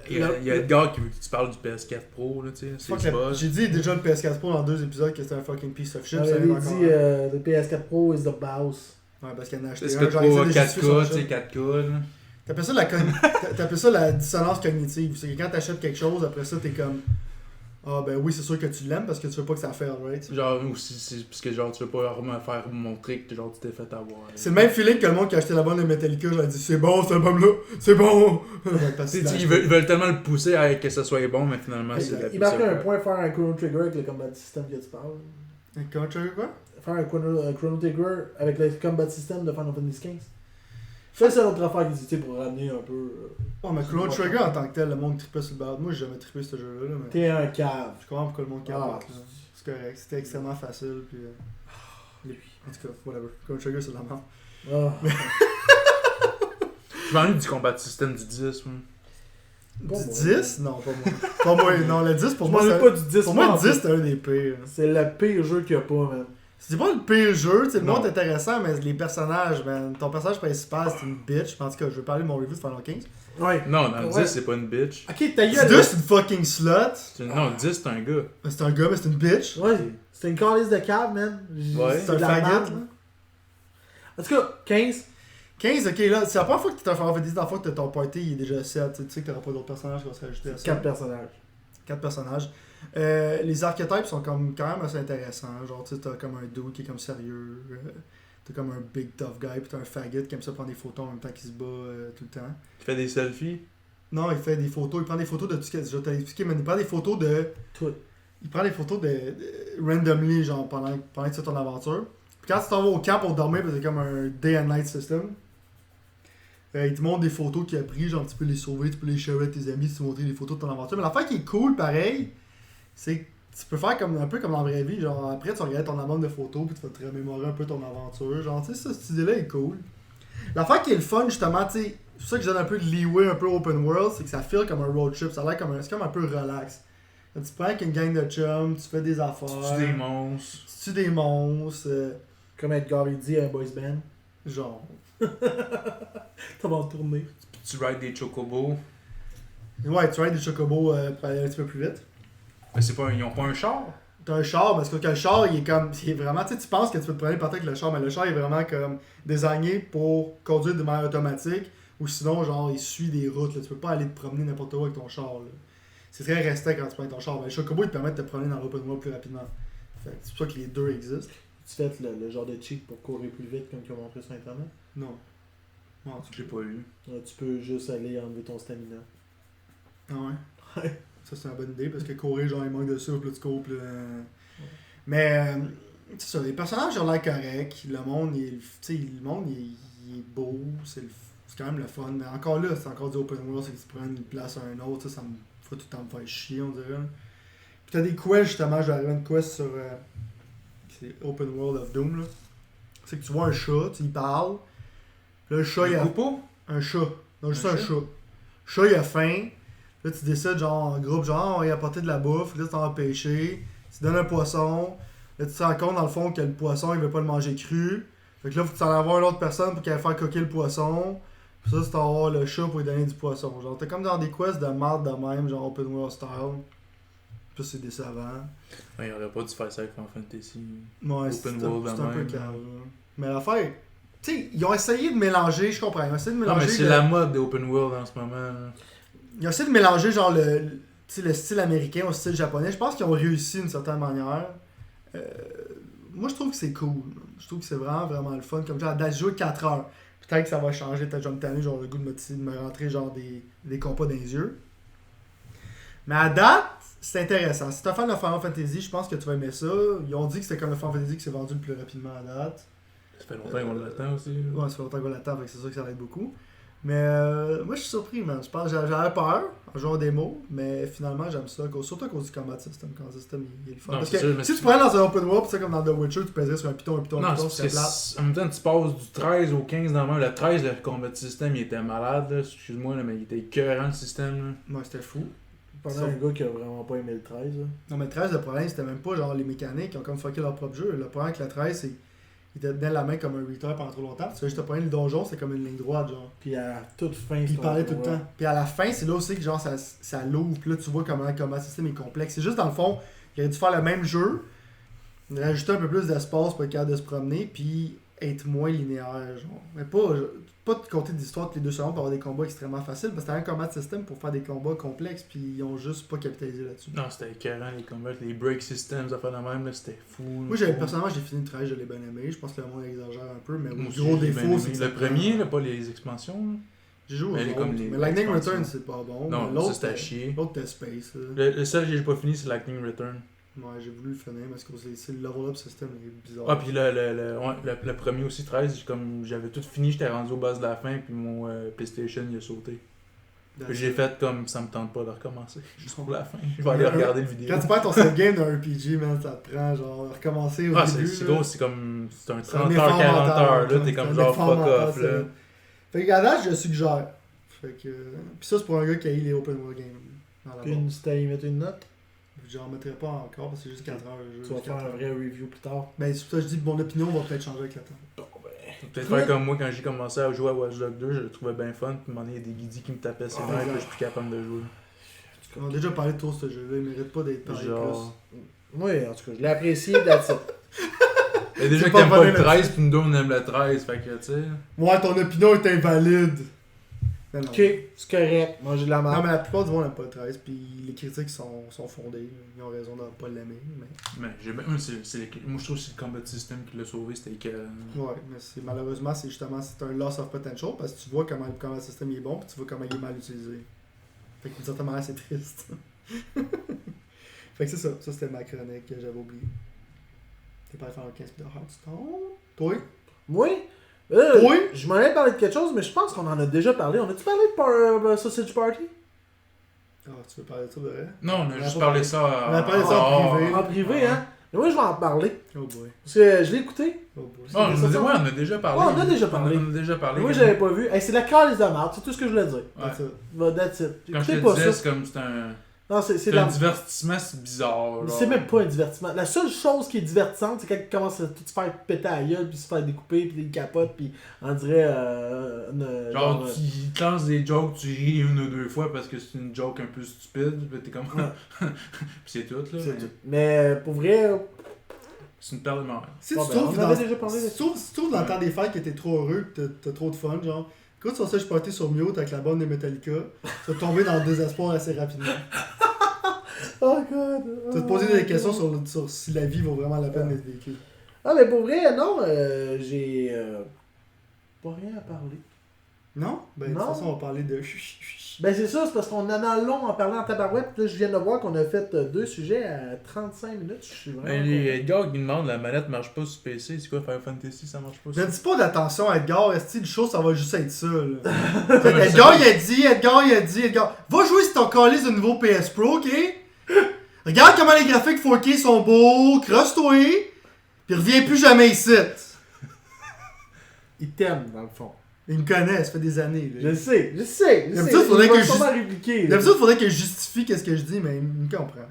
Il y a Edgar qui veut que tu parles du PS4 Pro, là, tu sais. fuck C'est la- pas. J'ai dit déjà le PS4 Pro dans 2 épisodes que c'était un fucking piece of shit. ça J'avais arrive dit encore. le PS4 Pro is the boss. Ouais, parce qu'elle en a acheté Est-ce un. que tu genre, essaie vois de justifier son 4K, achat. tu sais, 4K, là? T'appelles ça, t'appelles ça la dissonance cognitive. C'est que quand t'achètes quelque chose, après ça, t'es comme. Ah ben oui, c'est sûr que tu l'aimes parce que tu veux pas que ça fasse, right? Genre, ou si c'est parce que genre, tu veux pas me faire montrer que genre, tu t'es fait avoir. C'est le même feeling que le monde qui a acheté l'album de Metallica, genre dit c'est bon cet album-là, c'est bon! Parce Tu qu'il sais, l'a ils acheté. veulent tellement le pousser à que ça soit bon, mais finalement, c'est de la Il marque pizza, un quoi. point faire un Chrono Trigger avec le combat system que tu parles. Comment tu veux quoi? Faire un Chrono Trigger avec le combat system de Final Fantasy XV. Ça, c'est l'autre affaire qu'ils disaient pour ramener un peu. Ouais, mais Chrono Trigger en tant que tel, le monde trippait sur le bad. Moi, j'ai jamais trippé ce jeu-là, là, mais T'es un cave. je comprends pourquoi le monde capote, Ah, là. C'est correct, c'était extrêmement facile, puis... Lui. En tout cas, whatever. Chrono Trigger, c'est de la merde. Ah. Je m'ennuie du combat system du 10, moi. Bon, Du bon. 10? Non, pas moi. Pas moi, non, le 10 pour Je moi, m'en c'est... pas du 10. Pour moi, en le 10, fait. c'était un des pires. C'est le pire jeu qu'il y a pas, man. C'est pas le pire jeu, tu sais, le Non. monde est intéressant, mais les personnages, man. Ton personnage principal, c'est une bitch. En tout cas, je vais parler de mon review de Final 15. Ouais. Non, dans le Ouais. 10, c'est pas une bitch. Ok, ta Le gueule. 2, c'est une fucking slut. Non, le 10, c'est un gars. C'est un gars, mais c'est une bitch. Ouais, c'est une calice de cave, man. Ouais. C'est un de la faggot, merde, là. En tout cas, 15. 15, ok, là, c'est la première fois que t'es un Final Fantasy, dans la fois que ton party il est déjà 7. Tu sais que t'auras pas d'autres personnages qui vont se rajouter à ça. 4 personnages. 4 personnages. Les archétypes sont quand même assez intéressants. Genre, tu sais, t'as comme un dude qui est comme sérieux. T'as comme un big tough guy. Puis t'as un faggot qui aime ça prendre des photos en même temps qu'il se bat tout le temps. Tu fais des selfies. Non, il fait des photos. Il prend des photos de tout ce que je t'ai expliqué, mais il prend des photos de. Tout. Il prend des photos de randomly, genre pendant que tu fais ton aventure. Puis quand tu t'en vas au camp pour dormir, parce que c'est comme un day and night system. Il te montre des photos qu'il a pris, genre tu peux les sauver, tu peux les share avec tes amis, tu peux montrer des photos de ton aventure. Mais l'affaire qui est cool, pareil, c'est que tu peux faire comme un peu comme dans la vraie vie. Genre après, tu regardes ton album de photos, puis tu vas te remémorer un peu ton aventure. Genre, tu sais, ça, cette idée-là est cool. L'affaire qui est le fun, justement, tu sais, c'est pour ça que je donne un peu de leeway, un peu open world, c'est que ça feel comme un road trip. Ça a l'air comme c'est comme un peu relax. Quand tu prends avec une gang de chums, tu fais des affaires. Tu tues des monstres. Tu tues des monstres. Comme Edgar il dit, un boys band. Genre. Ça va en tourner. Tu rides des chocobos. Ouais, tu rides des chocobos pour aller un petit peu plus vite. Mais c'est pas, ils ont pas un char. T'as un char, parce que le char, il est comme. Il est vraiment. Tu sais, tu penses que tu peux te prendre partir avec le char, mais le char est vraiment comme désigné pour conduire de manière automatique. Ou sinon, genre, il suit des routes. Là. Tu peux pas aller te promener n'importe où avec ton char. Là. C'est très restant quand tu prends ton char. Mais le chocobo, il te permet de te promener dans l'open world plus rapidement. Fait que c'est pour ça que les deux existent. Tu fais le genre de cheat pour courir plus vite comme ils ont montré sur internet. Non. Non, Je l'ai pas eu. Tu peux juste aller enlever ton stamina. Ah ouais? Ouais. Ça, c'est une bonne idée parce que courir, genre, il manque de souffle, là, tu cours, puis là, Mais, c'est ça, les personnages ont l'air corrects. Le monde, il est beau, c'est quand même le fun. Mais encore là, c'est encore du open world, c'est que tu prends une place à un autre, ça me fait tout le temps me faire chier, on dirait. Puis t'as des quests, justement, je vais arriver à une quest sur. C'est Open World of Doom, là. C'est que tu vois un chat, tu y parles. Là, le chat, il a. Coupeau? Un chat. Non, juste Un un chat? chat. Le chat, il a faim. Là, tu décides, genre, en groupe, genre, on va y apporter de la bouffe. Là, tu t'en vas pêcher. Tu donnes un poisson. Là, tu te rends compte, dans le fond, que le poisson, il veut pas le manger cru. Fait que là, faut que tu en avoir une autre personne pour qu'elle fasse coquer le poisson. Puis ça, c'est avoir le chat pour lui donner du poisson. Genre, t'es comme dans des quests de marde de même, genre Open World style. Puis c'est décevant. Ouais, il aurait pas dû faire ça avec Final Fantasy. Ouais, Open c'est world un de peu même, calme. là. Mais l'affaire, tu sais, ils ont essayé de mélanger, je comprends, ils ont essayé de Non, mélanger. mais c'est la mode des open world en ce moment. Là. Ils ont essayé de mélanger genre tu sais, le style américain au style japonais. Je pense qu'ils ont réussi d'une certaine manière. Moi, je trouve que c'est cool. Je trouve que c'est vraiment, vraiment le fun. Comme genre, d'aller jouer 4 heures. Peut-être que ça va changer, peut-être que je vais me tanner, genre le goût de me rentrer genre des compas dans les yeux. Mais à date, c'est intéressant. Si t'es un fan de Final Fantasy, je pense que tu vas aimer ça. Ils ont dit que c'était comme le Final Fantasy qui s'est vendu le plus rapidement à date. Ça fait longtemps qu'on l'attend aussi. là. Ouais, ça fait longtemps qu'on l'attend, fait que c'est sûr que ça va être beaucoup. Mais moi, je suis surpris, man. Je pense j'avais peur en jouant des mots, mais finalement, j'aime ça. Surtout à cause du combat system. Quand le système, il est le fun. Non, Parce c'est que sûr, mais si c'est- tu pourrais dans un open world, pis ça comme dans The Witcher, tu pèserais sur un piton, Non, c'est parce c'est plat. que en même temps, tu passes du 13 au 15 dans le même. Le 13, le combat system, il était malade. Là. Excuse-moi, là, mais il était écœurant le système. Là. Ouais, c'était fou. Pendant Ça- un gars qui a vraiment pas aimé le 13. Là. Non, mais le 13, le problème, c'était même pas genre les mécaniques qui ont comme fucké leur propre jeu. Le problème avec le 13, c'est qu'il te tenait la main comme un retard pendant trop longtemps. Tu fais juste te prendre le donjon, c'est comme une ligne droite, genre. Puis à toute fin, Puis c'est il parlait un tout le joueur. temps. Puis à la fin, c'est là aussi que genre ça l'ouvre. Puis là, tu vois comment le combat system est complexe. C'est juste dans le fond, il aurait dû faire le même jeu, rajouter un peu plus d'espace pour être capable de se promener. Puis être moins linéaire, genre. Mais pas de compter d'histoire toutes les 2 secondes pour avoir des combats extrêmement faciles, parce que t'as un combat system pour faire des combats complexes, puis ils ont juste pas capitalisé là-dessus. Non, c'était écœurant les combats, les break systems, ça fait de même, là, c'était fou. Moi, personnellement, j'ai fini le 13, je l'ai bien aimé. Je pense que le monde exagère un peu, mais Moi le aussi, gros j'ai bien défaut, aimé. c'est que Le premier, là, pas les expansions. Là. J'ai joué Mais au comme autres, les mais Lightning expansions. Return, c'est pas bon. Non, mais l'autre, ça c'était à chier. L'autre, c'était Space. Là. Le seul que j'ai pas fini, c'est Lightning Return. Ouais, j'ai voulu le finir, parce que c'est le level up system est bizarre. Ah, puis le premier aussi, 13, comme j'avais tout fini, j'étais rendu au bas de la fin, puis mon PlayStation il a sauté. Puis j'ai fait comme ça me tente pas de recommencer, juste pour la fin. Je vais aller regarder le vidéo. Quand tu perds ton save game d'un RPG, man, ça te prend genre recommencer au début. C'est gros, c'est comme. C'est un C'est 30 effort heures, 40 mental, heures, là, ouais. t'es comme C'est un genre effort fuck mental, off, ça. là. Fait qu'à date, je le suggère. Fait que. Pis ça, c'est pour un gars qui a eu les open world games. Dans la Puis si t'as y mettre une note, J'en mettrai pas encore parce que c'est juste 4 heures. tu vas faire un vrai review plus tard. Ben, c'est pour ça que je dis que mon opinion va peut-être changer avec le temps. Bon, ben. Peut-être faire comme moi quand j'ai commencé à jouer à Watch Dogs 2, je le trouvais bien fun, puis à un moment donné, il y a des guidis qui me tapaient ses nerfs, puis je suis plus capable de jouer. On a déjà parlé de tout ce jeu-là, il mérite pas d'être parlé Genre. Oui, en tout cas, je l'ai apprécié, that's it. Et déjà C'est que pas t'aimes pas bonne le 13, puis nous deux on aime le 13, fait que tu sais. plus. Ouais, ton opinion est invalide. Mais non. Ok, c'est correct. Moi, j'ai de la Non, marque. mais la plupart du monde n'aime pas le 13, puis les critiques sont fondées. Ils ont raison de ne pas l'aimer. Mais... Moi, moi je trouve que c'est le combat system qui l'a sauvé, c'était que. Ouais, mais malheureusement, c'est un loss of potential parce que tu vois comment le combat system est bon, puis tu vois comment il est mal utilisé. Fait que d'une certaine manière, c'est triste. Fait que c'est ça. Ça, c'était ma chronique que j'avais oublié. T'es pas allé faire un 15 minutes de Hearthstone? Toi? Moi, Oui. je m'en allais parler de quelque chose, mais je pense qu'on en a déjà parlé. On a-tu parlé de Sausage Party? Ah, tu veux parler de ça de vrai? Non, on a On juste a parlé pas- ça. on a parlé de ça en privé. En privé, hein? Mais moi, je vais en parler. Oh boy. Parce que je l'ai écouté. Oh boy. Oh, on a déjà parlé. Ouais, on a déjà parlé. On a déjà parlé. Mais moi, j'avais pas vu. Hey, c'est la calice de marde, c'est tout ce que je voulais dire. Ouais. That's it. Bah, that's it. Comme je Écoutez te pas disais, ça. c'est comme c'est un. Non, c'est C'est de un la... divertissement, c'est bizarre. genre. C'est même pas un divertissement. La seule chose qui est divertissante, c'est quand il commence à tout se faire péter à la gueule, puis se faire découper, puis des capotes, puis on dirait. Genre, tu te lances des jokes, tu ris une ou deux fois parce que c'est une joke un peu stupide, puis t'es comme. Ouais. Puis c'est tout, là. C'est Mais tout. Mais pour vrai, c'est une perle de mort. Si Bon, tu ben, trouves on avait déjà parlé de si tu trouves dans le temps des fêtes que t'es trop heureux, que t'as trop de fun, genre, écoute sur ça, je suis parti sur Mute avec la bande de Metallica, tu vas tomber dans le désespoir assez rapidement. oh god. Tu vas te poser des questions sur si la vie vaut vraiment la peine d'être vécue. Ah, mais pour vrai, non, j'ai pas rien à parler. Non? Ben, de toute Non. façon, on va parler de. Ben, c'est ça, c'est parce qu'on en a long en parlant en tabarouette. Puis là, je viens de voir qu'on a fait 2 sujets à 35 minutes. Je suis vraiment. Edgar qui demande la manette marche pas sur PC, c'est quoi Final Fantasy, ça marche pas Ne dis pas d'attention à Edgar, esti, le show, ça va juste être ça, là. mais Edgar, ça- il a dit, Edgar, va jouer si ton calice de nouveau PS Pro, ok? Regarde comment les graphiques 4K sont beaux, crosse-toi, pis reviens plus jamais ici. Il t'aime, dans le fond. Il me connaît, ça fait des années, là. Je sais. D'habitude, faudrait Il va que je- sûrement répliquer. là. D'habitude, il faudrait que je justifie qu'est-ce que je dis, mais il me comprend.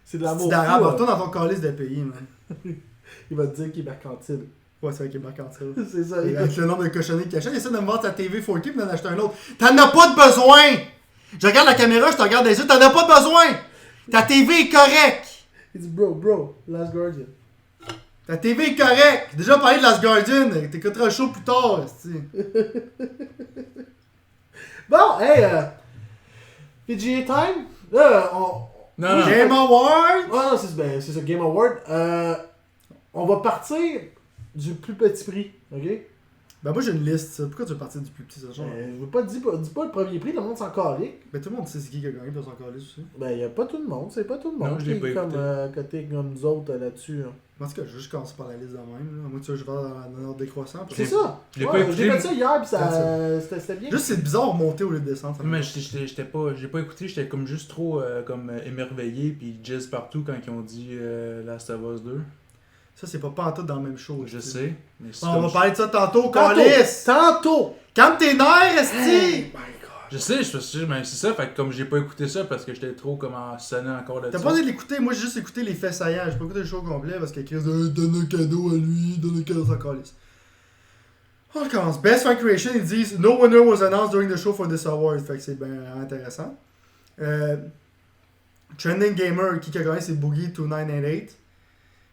C'est de l'amour C'est d'arabe, fou, retourne dans ton calice de pays, man. Il va te dire qu'il est mercantile. Ouais, c'est vrai qu'il est mercantile. C'est ça. Et avec le nombre de cochonneries qu'il achète, il essaie de me vendre sa TV 4K puis d'en acheter un autre. T'en as pas de besoin! Je regarde la caméra, je te regarde les yeux, t'en as pas de besoin! Ta TV est correcte! Il dit bro, Last Guardian. Ta TV est correcte! J'ai déjà parlé de Last Guardian, t'écouteras le show plus tard, esti. Bon, hey, PGA Time. Là, Non, non. Game Award! Ouais, non, c'est ça, Game Award. On va partir du plus petit prix, ok? Ben moi j'ai une liste, ça. Pourquoi tu veux partir du plus petit, ça genre? Je veux pas dis pas le premier prix, le monde s'en calait. Ben tout le monde sait c'est qui a gagné pour son calice aussi. Ben, y a pas tout le monde, c'est pas tout le monde Non, je l'ai qui est pas comme écouté. côté comme nous autres là-dessus. Hein. En tout cas, je vais juste commencer par la liste de même, là. Moi tu veux, je vais dans l'ordre décroissant. parce que- C'est ça. je l'ai Ouais, pas écouté, j'ai fait mais- ça hier, pis Comme c'était bien. Juste c'est bizarre de monter au lieu de descendre. ça me Mais dérange. j'ai pas écouté, j'étais comme juste trop comme émerveillé puis jazz partout quand ils ont dit Last of Us 2. Ça c'est pas pantoute dans le même show. Je esti. sais, mais c'est On comme va parler de ça tantôt, Tantôt! calice! Tantôt! Calme tes nerfs, esti! Je sais, mais c'est ça, fait que comme j'ai pas écouté ça parce que j'étais trop comme en sonné encore là-dessus. T'as pas envie de l'écouter, moi j'ai juste écouté les faits saillants, j'ai pas écouté le show complet parce que Chris donne un cadeau à lui, donne un cadeau à sa calice. On recommence. Best Fan Creation, ils disent No winner was announced during the show for this award, fait que c'est bien intéressant. Trending Gamer, qui a gagné c'est Boogie2988.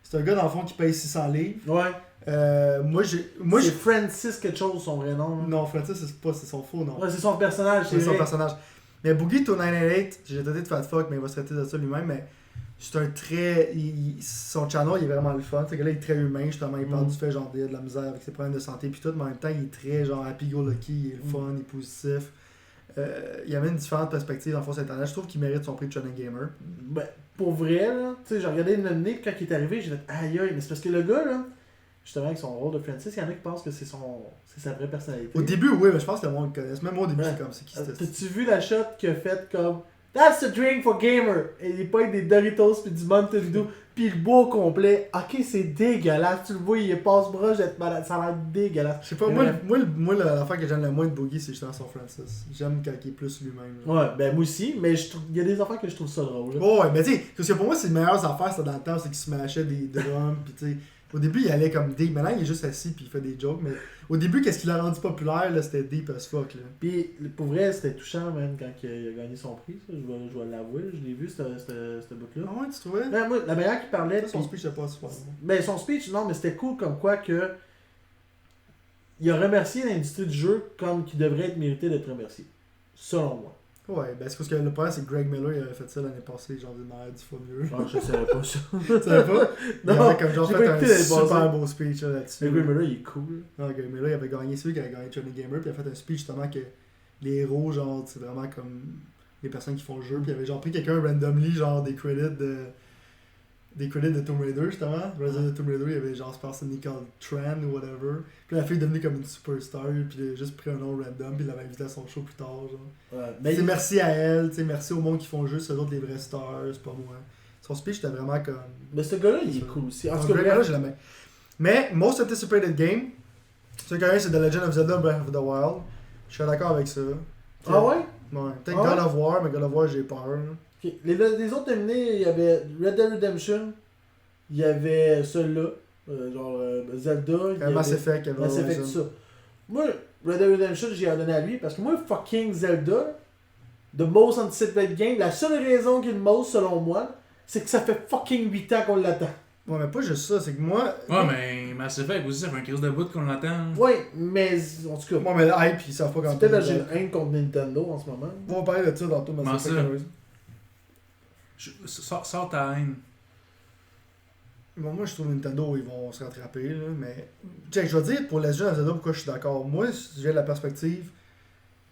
C'est un gars, dans le fond, qui paye 600 livres. Ouais. Moi, c'est Francis quelque chose, son vrai nom. Non, Francis, c'est son faux nom. Ouais, c'est son personnage, c'est son personnage. Mais Boogie 298, j'ai tenté de faire fuck, mais il va se traiter de ça lui-même, mais c'est un très... son channel, il est vraiment le fun. Ce gars-là, il est très humain, justement, il parle du fait, genre, de la misère avec ses problèmes de santé, puis tout, mais en même temps, il est très, genre, happy-go-lucky, il est le fun, il est positif. Il amène différentes perspectives dans le fond sur Internet. Je trouve qu'il mérite son prix de Shonen Gamer. Ben, pour vrai, là, tu sais, j'ai regardé le Nick quand il est arrivé, j'ai fait aïe aïe, mais c'est parce que le gars, là, justement, avec son rôle de Francis, il y en a qui pensent que c'est sa vraie personnalité. Au début, oui, mais je pense que le monde le connaisse. Même moi, au début, c'est comme, c'est qui c'était. T'as-tu vu la shot qu'il a faite comme That's a drink for gamer? Et il pointe des Doritos puis du Mountain Dew, puis le bois au complet. Ok, c'est dégueulasse. Tu le vois, il est passe-bras, d'être malade. Ça a l'air dégueulasse. Je sais pas, moi l'affaire que j'aime le moins de Boogie, c'est justement son Francis. J'aime quand il est plus lui-même. Ouais, ben moi aussi, mais il y a des affaires que je trouve ça drôle. Ouais, mais tu sais, parce que pour moi, c'est les meilleures affaires, c'était dans le temps, c'est qu'il se mâchait des drums, pis tu sais. Au début, il allait comme deep. Maintenant, il est juste assis puis il fait des jokes. Mais au début, qu'est-ce qui l'a rendu populaire, là, c'était deep as fuck. Là. Puis pour vrai, c'était touchant, même, quand il a gagné son prix. Ça. Je vais l'avouer. Je l'ai vu, ce bout-là. Ah ouais, tu trouvais? Ben, moi, la manière qu'il parlait. Son speech, c'était pas super. Ben, son speech, non, mais c'était cool comme quoi que. Il a remercié l'industrie du jeu comme qui devrait être mérité d'être remercié. Selon moi. Ouais, ben c'est parce que le problème, c'est que Greg Miller, il avait fait ça l'année passée, genre d'une manière 10 fois mieux. Non, je savais pas ça. Tu savais pas? Il avait comme genre fait un super passé. beau speech là-dessus. Mais Greg Miller, il est cool. Non, Greg Miller, il avait gagné celui qui avait gagné Johnny Gamer, puis il a fait un speech justement que les héros, genre, c'est vraiment comme les personnes qui font le jeu, puis il avait genre pris quelqu'un randomly, genre des credits de Tomb Raider, justement. Resident Tomb Raider, il y avait genre, je pense, Nicole Tran ou whatever. Puis la fille est devenue comme une superstar, puis il a juste pris un nom random, puis il l'avait invité à son show plus tard, genre. Ouais, mais merci à elle, merci au monde qui font le jeu, c'est eux autres les vrais stars, c'est pas moi. Son speech était vraiment comme... Mais ce gars-là, il est cool aussi. En tout cas, là, je l'aimais. Mais, Most Anticipated Game, c'est The Legend of Zelda Breath of the Wild. Je suis d'accord avec ça. Ah ouais? Ouais. Peut-être God of War, mais God of War, j'ai peur. Okay. Les autres nominés, il y avait Red Dead Redemption, il y avait celui-là, Zelda, Mass Effect, il y avait Mass Effect, ça. Moi, Red Dead Redemption, j'ai donné à lui parce que moi, fucking Zelda, The Most Anticipated Game, la seule raison qu'il est le most, selon moi, c'est que ça fait fucking 8 ans qu'on l'attend. Ouais, mais pas juste ça, c'est que moi. Ouais, mais Mass Effect aussi, ça fait un crise de bout qu'on l'attend. Ouais, mais en tout cas. Moi, mais le hype, ils savent pas quand. Peut-être que j'ai une haine contre Nintendo en ce moment. On va parler de ça dans tout Mass Effect. Sors ta haine. Bon, moi, je trouve Nintendo, ils vont se rattraper, là, mais... Check, je vais dire, pour Legend of Zelda, pourquoi je suis d'accord. Moi, j'ai la perspective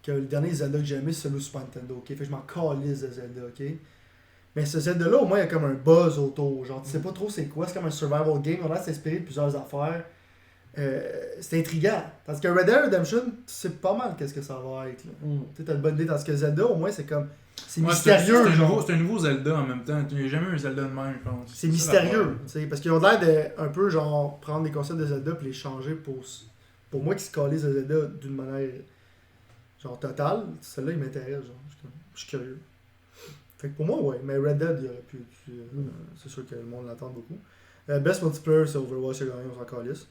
que le dernier Zelda que j'ai aimé, c'est celui de Super Nintendo, ok? Fait que je m'en calisse de Zelda, ok? Mais ce Zelda-là, au moins, il y a comme un buzz autour. Genre, tu sais pas trop c'est quoi, c'est comme un survival game, on a s'inspirer de plusieurs affaires. C'est intriguant. Tandis que Red Dead Redemption, tu sais pas mal qu'est-ce que ça va être, là. Tu sais, t'as une bonne idée. Tandis que Zelda, au moins, c'est comme... C'est mystérieux, c'est un nouveau Zelda en même temps. Il n'y a jamais eu un Zelda de même, je pense. C'est mystérieux, parce qu'ils ont l'air de un peu genre prendre les concepts de Zelda et les changer pour moi qui se calise de Zelda d'une manière genre totale. Celle-là, il m'intéresse, genre. Je suis curieux. Fait que pour moi, ouais, mais Red Dead, il aurait pu c'est sûr que le monde l'attend beaucoup. Best Multiplayer, c'est Overwatch qui a gagné, on s'en calisse.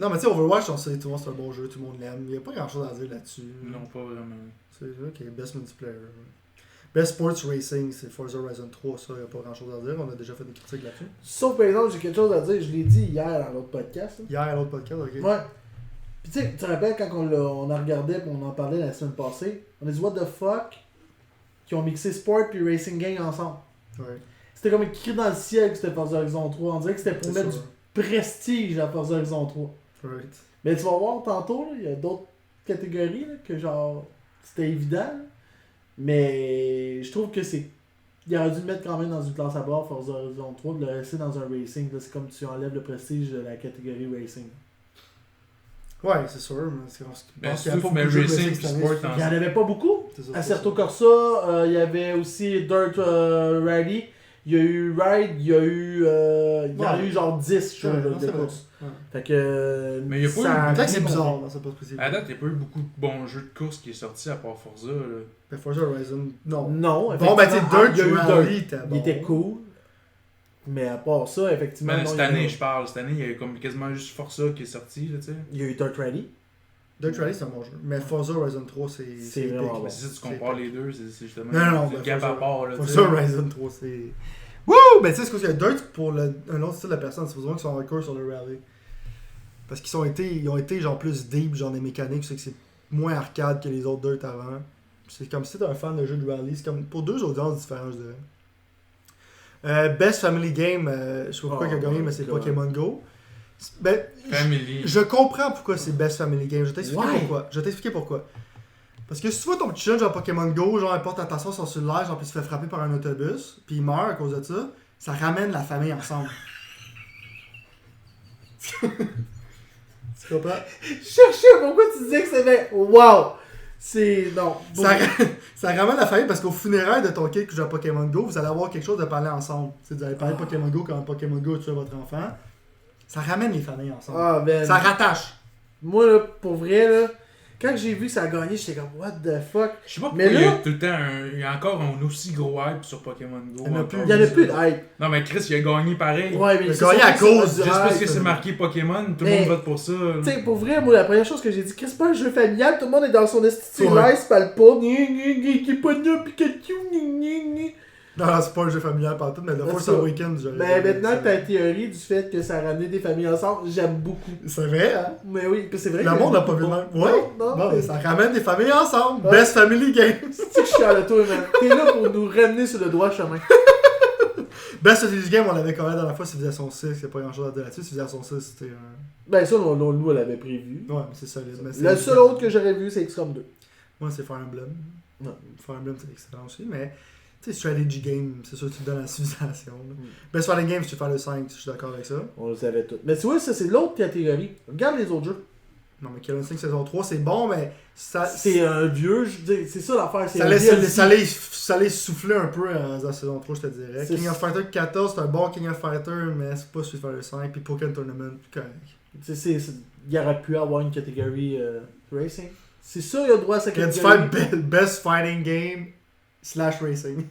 Non, mais tu sais, Overwatch, on sait, tout le monde c'est un bon jeu, tout le monde l'aime. Il n'y a pas grand-chose à dire là-dessus. Non, pas vraiment. C'est ok, Best Multiplayer. Best Sports Racing, c'est Forza Horizon 3, ça, il n'y a pas grand-chose à dire. On a déjà fait des critiques là-dessus. Sauf, par exemple, j'ai quelque chose à dire. Je l'ai dit hier dans l'autre podcast. Là. Hier, à l'autre podcast, ok. Ouais. Puis tu sais, tu te rappelles quand on a regardé et on en parlait la semaine passée, on a dit what the fuck qui ont mixé sport et racing game ensemble. Ouais. C'était comme écrit dans le ciel que c'était Forza Horizon 3. On dirait que c'était pour mettre du prestige à Forza Horizon 3. Right. Mais tu vas voir tantôt, il y a d'autres catégories là, que genre c'était évident. Là. Mais je trouve que c'est. Il aurait dû le mettre quand même dans une classe à bord Forza Horizon 3, de le laisser dans un racing. Là, c'est comme tu enlèves le prestige de la catégorie racing. Ouais, c'est sûr, mais c'est Ben, qu'il y a pas beaucoup de racing sport. Il n'y en avait pas beaucoup. Ça, Assetto Corsa, il y avait aussi Dirt Rally, il y a eu Ride, il y a eu. Il y en a eu genre 10 jeux de course. Ouais. Fait que. Mais il y a pas eu. Peut-être que c'est bizarre, ça pas possible. À date, il n'y a pas eu beaucoup de bons jeux de course qui est sorti à part Forza. Là. Mais Forza Horizon, non. Non, bon, ben tu sais, Dirt Rally, il était cool. Mais à part ça, effectivement. Mais cette année, je parle. Cette année, il y a comme quasiment juste Forza qui est sorti. Là, tu sais. Il y a eu Dirt Rally. Dirt Rally, c'est un bon jeu. Mais Forza Horizon 3, c'est vraiment épique. bon. C'est ça, tu compares les deux, c'est justement non, le gap à part. Là, Forza Horizon 3, c'est. Wouh! Ben, tu sais, c'est parce qu'il y a Dirt pour un autre style de personne. C'est souvent qu'ils sont hardcore sur le rally. Parce qu'ils ils ont été genre plus deep, genre des mécaniques, c'est que c'est moins arcade que les autres Dirt avant. C'est comme si t'es un fan de jeu de rally. C'est comme pour deux audiences différentes, je dirais. Best Family Game, je sais pas pourquoi il a gagné, mais c'est Pokémon Go. Ben, Family. je comprends pourquoi c'est Best Family Game. Je vais t'expliquer Ouais. pourquoi. Je vais t'expliquer pourquoi. Parce que si tu vois ton petit jeune genre Pokémon Go, genre il porte attention sur son cellulaire, genre puis il se fait frapper par un autobus, puis il meurt à cause de ça, ça ramène la famille ensemble. Tu comprends? Je cherchais pourquoi tu disais que c'était. Wow! C'est. Non. Ça ramène la famille parce qu'au funérailles de ton kid qui joue à Pokémon Go, vous allez avoir quelque chose de parler ensemble. Tu sais, vous allez parler de Pokémon Go quand Pokémon Go tue votre enfant. Ça ramène les familles ensemble. Ah, ben. Ça rattache. Moi, là, pour vrai, là, quand j'ai vu que ça a gagné, j'étais comme, what the fuck? Je sais pas pourquoi Mais il y a là- tout le temps il y a encore un aussi gros hype sur Pokémon Go. Il y en a encore. plus. Il y en a plus de hype. Non, mais Chris, il a gagné pareil. Ouais, mais Il a c'est gagné ça, à c'est cause, du Juste parce hype. que c'est marqué Pokémon, tout le Mais- monde vote pour ça. là. Tu sais, pour vrai, moi, la première chose que j'ai dit, Chris, c'est pas un jeu familial, tout le monde est dans son esti de Ouais. cellulaire, se parle pas, qui est pas de Pikachu, ni. Non, c'est pas un jeu familial partout, mais le C'est Force ça. Awakens, j'aurais Ben, aimé maintenant ça. que ta théorie du fait que ça a ramené des familles ensemble, j'aime beaucoup. C'est vrai, hein? Mais oui, puis c'est vrai Le que monde n'a j'aime pas vu le beaucoup. même. Ouais, Non, bon, mais- ça ramène des familles ensemble. Ouais. Best Family Game. C'est que je suis à toi, man. T'es là pour nous ramener sur le droit chemin. Best Strategy Game, on l'avait quand même dans la fois, Civilization 6, il n'y a pas grand chose à dire là-dessus. Civilization 6, c'était un. Ben, ça, nous, on l'avait prévu. Ouais, mais c'est solide. Mais Le seul autre que j'aurais vu, c'est XCOM 2. Moi, c'est Fire Emblem. Ouais. Fire Emblem, c'est excellent aussi, mais. Tu sais, Strategy Game, c'est sûr que tu te donnes la civilisation. là. Mm. Best Fighting Game, si tu fais le 5, je suis d'accord avec ça. On le savait tout. Mais tu vois, ça, c'est l'autre catégorie. Regarde les autres jeux. Non, mais Killer Instinct saison 3, c'est bon, mais ça. C'est un vieux jeu. C'est ça l'affaire. C'est Ça un laisse, DLC. ça laisse souffler un peu dans la saison 3, je te dirais. C'est- King of Fighter 14, c'est un bon King of Fighter, mais c'est pas Street Fighter 5. Puis Pokémon Tournament, correct. Il y aurait pu avoir une catégorie racing. C'est ça, il y a droit à sa Il a dû catégorie. faire Best Fighting Game / Racing.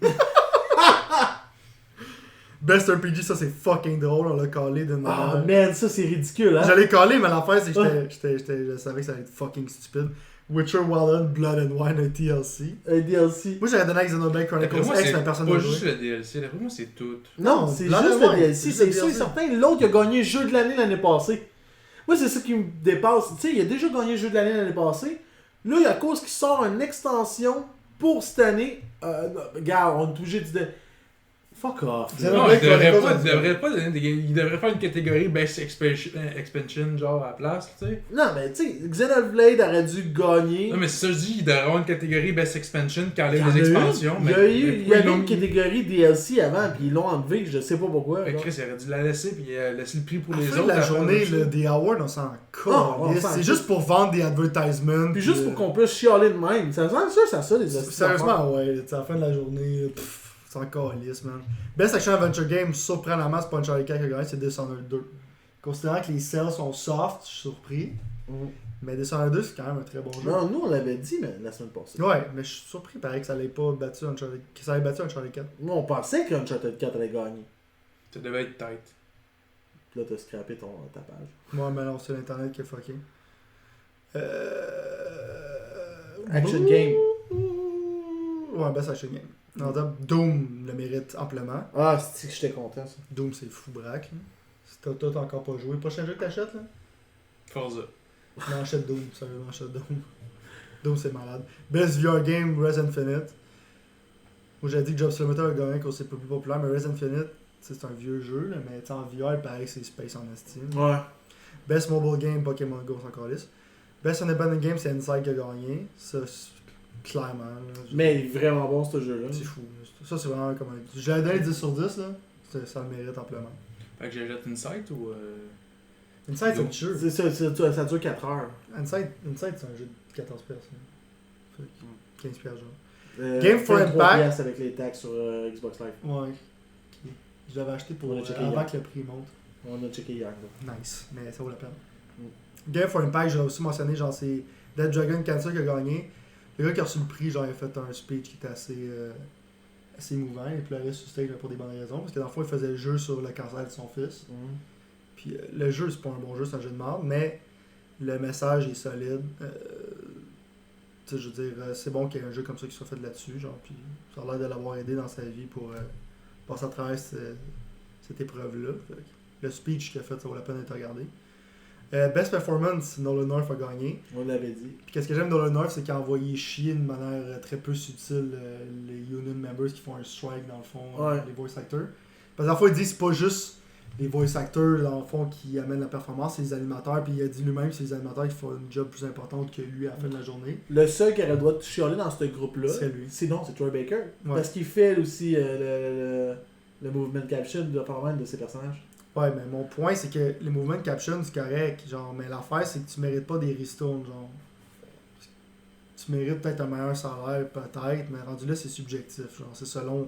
Best RPG, ça c'est fucking drôle, on l'a collé d'une Ah, manière. man, ça, c'est ridicule, hein. J'allais coller, mais l'affaire c'est que je savais que ça allait être fucking stupide. Witcher Wild Blood and Wine, un TLC. Un DLC. Moi j'aurais donné à Xenoblade Chronicles D'après moi, X, c'est mais personne pas n'a juste joué. le DLC. D'après moi, c'est tout. Non, Non, c'est Blood juste and le Wine, DLC. c'est C'est le sûr et DLC. certain. L'autre, il a gagné jeu de l'année l'année passée. Moi, c'est ça qui me dépasse. Tu sais, il a déjà gagné jeu de l'année l'année passée. Là, à cause qu'il sort une extension pour cette année, regarde, on est obligé de dire. Fuck off. C'est là. Non, vrai il devrait qu'on pas, est il devrait pas donner des. Il devrait faire une catégorie Best Expansion, genre à la place, tu sais. Non, mais tu sais, Xenoblade aurait dû gagner. Non, mais c'est ça, je dis, il devrait avoir une catégorie Best Expansion qui enlève Il y en les a une. expansions. Il y mais- a eu, mais il y pourquoi avait ils une l'ont- catégorie DLC avant, puis ils l'ont enlevé, je sais pas pourquoi. Fait que genre. Chris, il aurait dû la laisser, puis laisser le prix pour À la les fin de autres. la après, journée, ça. le The Hour, on s'en Non, on calisse. s'en C'est fout. juste pour vendre des advertisements. Puis juste pour qu'on puisse chialer de même. Ça sent ça, les hosties d'affaires. Sérieusement, ouais, tu sais, à la fin de la journée, c'est encore lisse, man. Best Action Adventure Game, surprend la masse, pas Uncharted 4 qui a gagné, c'est Dishonored 2. Considérant que les sales sont soft, je suis surpris. Mhm. Mais Dishonored 2, c'est quand même un très bon jeu. Non, nous on l'avait dit mais la semaine passée. Ouais, mais je suis surpris pareil que ça l'ait pas battu Uncharted, que ça ait battu Uncharted 4. Nous on pensait qu'Uncharted 4 allait gagner. Ça devait être tight. Puis là t'as scrappé ta page. Ouais, mais non, c'est l'internet qui a fucké. Action Game. Ouais, Best Action Game. Non, Doom le mérite amplement. Ah, c'est que j'étais content ça. Doom, c'est fou braque. Là. Si t'as encore pas joué, prochain jeu que t'achètes, là? Forza. Non, achète Doom, sérieusement, achète Doom. Doom, c'est malade. Best VR Game, Res Infinite. Moi, j'ai dit que Job Simulator a gagné quand c'est pas plus populaire, mais Res Infinite, c'est un vieux jeu, là, mais en VR, pareil, c'est Space on Steam. Ouais. Best Mobile Game, Pokémon Go, c'est encore lisse. Best Independent Game, c'est Inside qui a gagné. Ça, clairement. Là, Mais il est vraiment bon ce jeu-là. c'est fou. Ça, c'est vraiment comme un. Je l'avais donné 10 sur 10, là. Ça le mérite amplement. Fait que j'achète Insight ou. Inside, c'est un petit jeu. Ça dure 4 heures. Inside, c'est un jeu de 14 personnes. 15 piastres, genre. Game for Impact. piastres avec les taxes sur Xbox Live. Ouais. Ok. Je l'avais acheté pour On a checké avant hier. que le prix monte. On a checké hier. là. Nice, mais ça vaut la peine. Game for Impact, j'ai aussi mentionné, genre c'est Dead Dragon Cancer qui a gagné. Le gars qui a reçu le prix, genre il a fait un speech qui était assez émouvant. Il pleurait sur stage pour des bonnes raisons. Parce que dans le fond, il faisait le jeu sur le cancer de son fils. Puis le jeu, c'est pas un bon jeu, c'est un jeu de merde, mais le message est solide. Tu sais, je veux dire, c'est bon qu'il y ait un jeu comme ça qui soit fait là-dessus, genre, puis ça a l'air de l'avoir aidé dans sa vie pour passer à travers cette épreuve-là. Fait que le speech qu'il a fait, ça vaut la peine d'être regardé. Best Performance, Nolan North a gagné. On l'avait dit. Puis qu'est-ce que j'aime de Nolan North, c'est qu'il a envoyé chier de manière très peu subtile les union members qui font un strike dans le fond, les voice actors. Parce que la fois il dit c'est pas juste les voice actors dans le fond qui amènent la performance, c'est les animateurs. Puis il a dit lui-même que c'est les animateurs qui font une job plus importante que lui à la fin de la journée. Le seul qui aurait droit de chialer dans ce groupe-là, c'est lui. Sinon, c'est Troy Baker. Ouais. Parce qu'il fait aussi le movement caption de ses personnages. Ouais, mais mon point, c'est que les movement captions, c'est correct. Genre, mais l'affaire, c'est que tu mérites pas des ristournes. Genre, tu mérites peut-être un meilleur salaire, peut-être, mais rendu là, c'est subjectif. Genre, c'est selon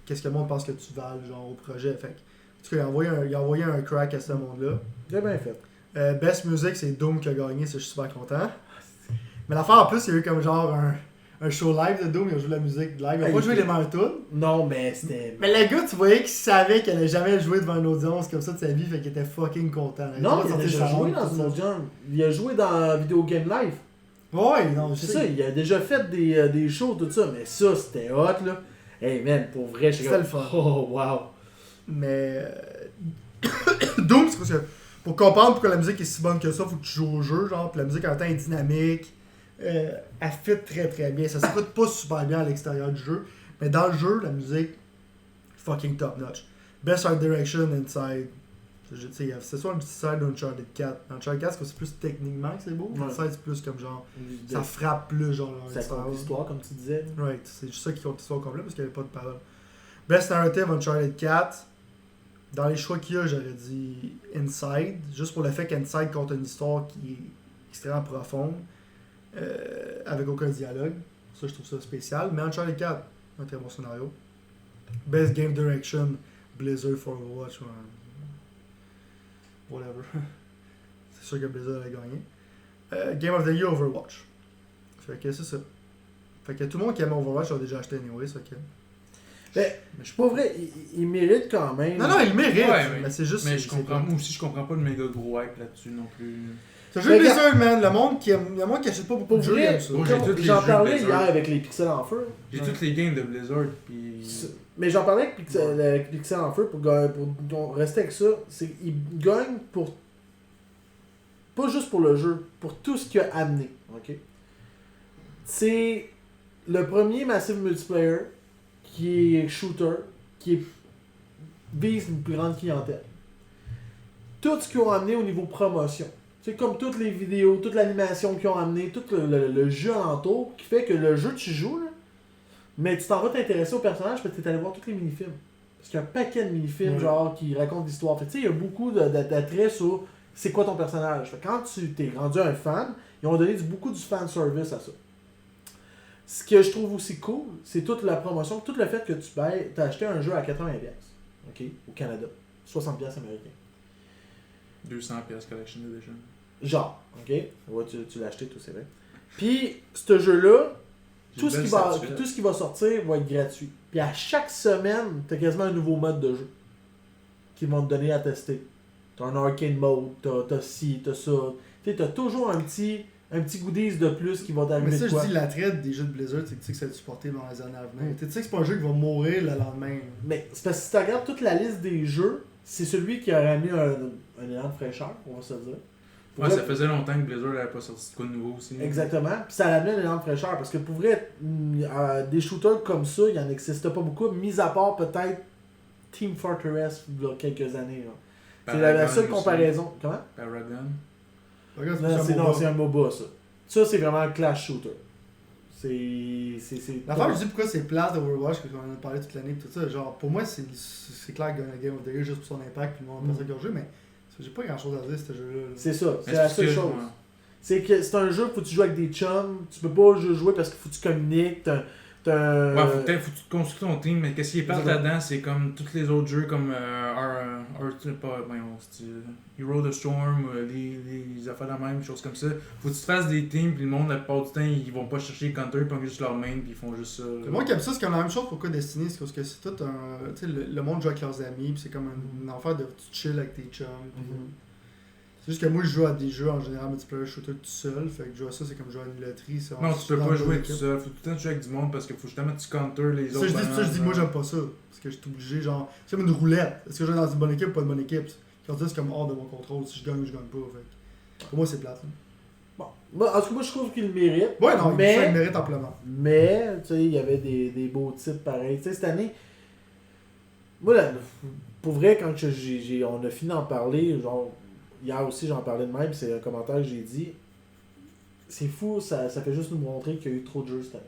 qu'est-ce que le monde pense que tu vales, genre, au projet. Fait que, en tout cas, il a envoyé un crack à ce monde-là. J'ai bien fait. Best Music, c'est Doom qui a gagné, ça, je suis super content. Mais l'affaire, en plus, il y a eu comme genre un show live de Doom, ils ont joué de la musique live. Ils ont pas joué les meilleurs tunes. Non, mais c'était. Mais le gars, tu voyais qu'il savait qu'elle allait jamais jouer devant une audience comme ça de sa vie, fait qu'il était fucking content. Non, il a déjà joué dans une audience. Il a joué dans Video Game Live. Ouais, non, c'est ça, il a déjà fait des shows, tout ça, mais ça, c'était hot, là. Hey man, pour vrai, je suis c'était le fun. Oh, wow. Mais. Doom, c'est parce que pour comprendre pourquoi la musique est si bonne que ça, faut que tu joues au jeu, genre, puis la musique en même temps est dynamique. Elle fit très très bien. Ça s'écoute pas super bien à l'extérieur du jeu, mais dans le jeu, la musique fucking top notch. Best Art Direction Inside. C'est soit un petit side d'Uncharted 4. Uncharted 4, c'est plus techniquement que c'est beau. Ouais. Inside, c'est plus comme genre. Ça frappe plus, genre. Ça compte l'histoire, comme tu disais. Right, c'est juste ça qui compte l'histoire complète parce qu'il n'y avait pas de parole. Best Narrative Uncharted 4. Dans les choix qu'il y a, j'aurais dit Inside. Juste pour le fait qu'Inside compte une histoire qui est extrêmement profonde. Avec aucun dialogue. Ça, je trouve ça spécial. Mais Uncharted 4, un très bon scénario. Best Game Direction, Blizzard for Overwatch. Whatever. C'est sûr que Blizzard a gagné. Game of the Year, Overwatch. Fait que c'est ça. Fait que tout le monde qui aime Overwatch a déjà acheté anyway, ça que... Mais je suis pas vrai, il mérite quand même. Non, il mérite. Ouais, mais c'est juste... Mais moi aussi, je comprends pas le méga gros hype là-dessus non plus. C'est juste Blizzard, man. Le monde qui achète pas beaucoup de jeux, aime ça. Moi, j'ai tous les J'en jeux parlais Blizzard. hier avec les Pixels en feu. J'ai toutes les games de Blizzard, puis... Mais j'en parlais avec Pixels en feu pour rester avec ça. C'est qu'il gagne pour... Pas juste pour le jeu, pour tout ce qu'il a amené. Ok. C'est le premier Massive Multiplayer qui est shooter, vise une plus grande clientèle. Tout ce qu'ils ont amené au niveau promotion. C'est comme toutes les vidéos, toute l'animation qu'ils ont amené, tout le jeu alentour, qui fait que le jeu tu joues, là, mais tu t'en vas t'intéresser au personnage parce que tu es allé voir tous les mini-films. Parce qu'il y a un paquet de mini-films genre qui racontent l'histoire. Fait tu sais, il y a beaucoup d'attrait sur c'est quoi ton personnage. Fait, quand tu t'es rendu un fan, ils ont donné beaucoup du fan service à ça. Ce que je trouve aussi cool, c'est toute la promotion, tout le fait que tu as acheté un jeu à 80$, ok, au Canada, 60$ américains. 200$ Collection Edition. Genre, ok, ouais, tu l'as acheté, tout c'est vrai. Puis, ce jeu-là, tout ce qui va sortir va être gratuit. Puis à chaque semaine, t'as quasiment un nouveau mode de jeu qu'ils vont te donner à tester. T'as un arcade mode, t'as ci, t'as ça. Tu t'as toujours un petit goodies de plus qui va t'arriver. Mais ça, de quoi. je dis, l'attrait des jeux de Blizzard, c'est que tu sais que ça va être supporté dans les années à venir. Tu sais que c'est pas un jeu qui va mourir le lendemain. Mais c'est parce que si tu regardes toute la liste des jeux, c'est celui qui a ramené un élan de fraîcheur, on va se dire. Ouais, ça faisait longtemps que Blizzard n'avait pas sorti de quoi de nouveau aussi. Exactement. Puis ça a amené un élan de fraîcheur. Parce que pour vrai, des shooters comme ça, il n'y en existe pas beaucoup, mis à part peut-être Team Fortress il y a quelques années. C'est la seule comparaison. Comment? Paragon. Non, c'est un MOBA ça. Ça, c'est vraiment un clash shooter. L'affaire, je dis pourquoi c'est plate d'Overwatch, parce qu'on en a parlé toute l'année et tout ça. Genre, pour moi, c'est clair qu'il y a un Game of the Year juste pour son impact, puis le monde pense qu'il a joué, mais j'ai pas grand chose à dire ce jeu-là. C'est ça, c'est la seule chose. C'est que c'est un jeu, faut que tu joues avec des chums, tu peux pas jouer parce qu'il faut que tu communiques, Ouais, faut que tu construis ton team, mais qu'est-ce qui est plate là-dedans, c'est comme tous les autres jeux comme Hero the Storm, les affaires de la même, choses comme ça. Faut que tu te fasses des teams, puis le monde, la plupart du temps, ils vont pas chercher les counters, ils prennent juste leur main, puis ils font juste ça. Le monde qui aime ça, c'est comme la même chose pourquoi Destiny, c'est parce que c'est tout un. Tu sais, le monde joue avec leurs amis, puis c'est comme une affaire de tu chill avec tes chums. C'est juste que moi, je joue à des jeux en général multiplayer shooter tout seul. Fait que jouer à ça, c'est comme jouer à une loterie. Non, tu peux pas jouer tout seul. Faut tout le temps jouer avec du monde parce qu'il faut justement que tu counter les autres. Ça, je dis, moi, j'aime pas ça. Parce que je suis obligé, genre. C'est comme une roulette. Est-ce que je joue dans une bonne équipe ou pas une bonne équipe? Quand ça, c'est comme hors de mon contrôle. Si je gagne ou je gagne pas. Fait. Pour moi, c'est plate. Là. Bon. Moi, en tout cas, moi, je trouve qu'il le mérite. Ouais, non, mais... il le mérite amplement. Mais, tu sais, il y avait des beaux titres pareils. Tu sais, cette année, moi, là, pour vrai, quand on a fini d'en parler, genre, hier aussi, j'en parlais de même, c'est un commentaire que j'ai dit. C'est fou, ça fait juste nous montrer qu'il y a eu trop de jeux cette année.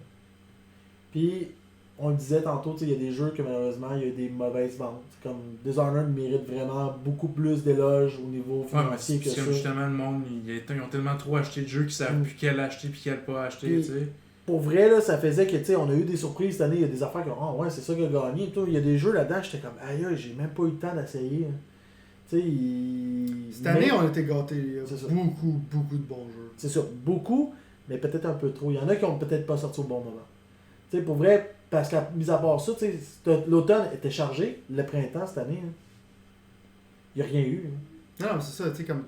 Puis, on le disait tantôt, tu sais, il y a des jeux que malheureusement, il y a eu des mauvaises ventes. Comme Dishonored mérite vraiment beaucoup plus d'éloges au niveau financier que ça. Comme justement, le monde, ils ont tellement trop acheté de jeux qu'ils savent plus quel acheter puis quel pas acheter, tu sais. Pour vrai, là, ça faisait que, tu sais, on a eu des surprises cette année, il y a des affaires comme, ah ouais, c'est ça qui a gagné. Il y a des jeux là-dedans, j'étais comme, aïe, j'ai même pas eu le temps d'essayer. Tu sais, cette année, on a été gâtés. Il y a beaucoup de bons jeux. C'est ça, beaucoup, mais peut-être un peu trop. Il y en a qui ont peut-être pas sorti au bon moment. Tu sais, pour vrai, parce que, mis à part ça, tu sais, l'automne était chargé, le printemps cette année, hein, il n'y a rien eu. Hein. Non, c'est ça, tu sais, comme.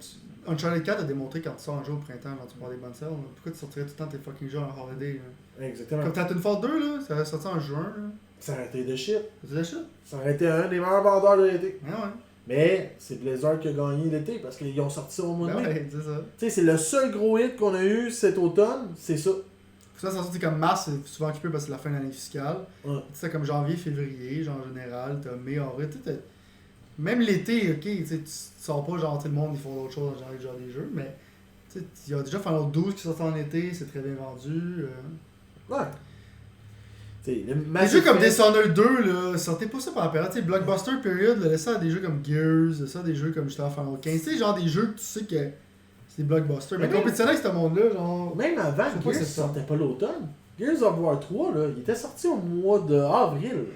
Uncharted 4 a démontré quand tu sors un jeu au printemps, quand tu prends des bonnes sales, pourquoi tu sortirais tout le temps tes fucking jeux en holiday? Là? Exactement. Comme Titanfall 2, là, ça a sorti en juin. Là. Ça aurait été de shit. C'est de shit? Ça aurait été un des meilleurs vendeurs de l'été. Ah ouais. Mais c'est Blizzard qui a gagné l'été parce qu'ils ont sorti ça au mois de mai. Ouais, c'est ça. Tu sais, c'est le seul gros hit qu'on a eu cet automne, c'est ça. Ça sorti comme mars, c'est souvent occupé parce que c'est la fin de l'année fiscale. Ouais. C'est comme janvier, février, genre en général, t'as mai, avril, même l'été, ok, tu sors pas, genre, le monde, ils font d'autres choses, genre des jeux, mais il y a déjà Final 12 qui sort en été, c'est très bien vendu. Ouais. Les jeux comme Dishonored 2, là, sortez pas ça par la période. T'sais, Blockbuster Period, laissez ça à des jeux comme Gears, ça des jeux comme justement Final 15. Tu sais, genre des jeux que tu sais que c'est des blockbusters. Mais compétitionner avec ce monde-là, genre. Même avant, Gears sortait pas l'automne. Gears of War 3, là, il était sorti au mois d'avril.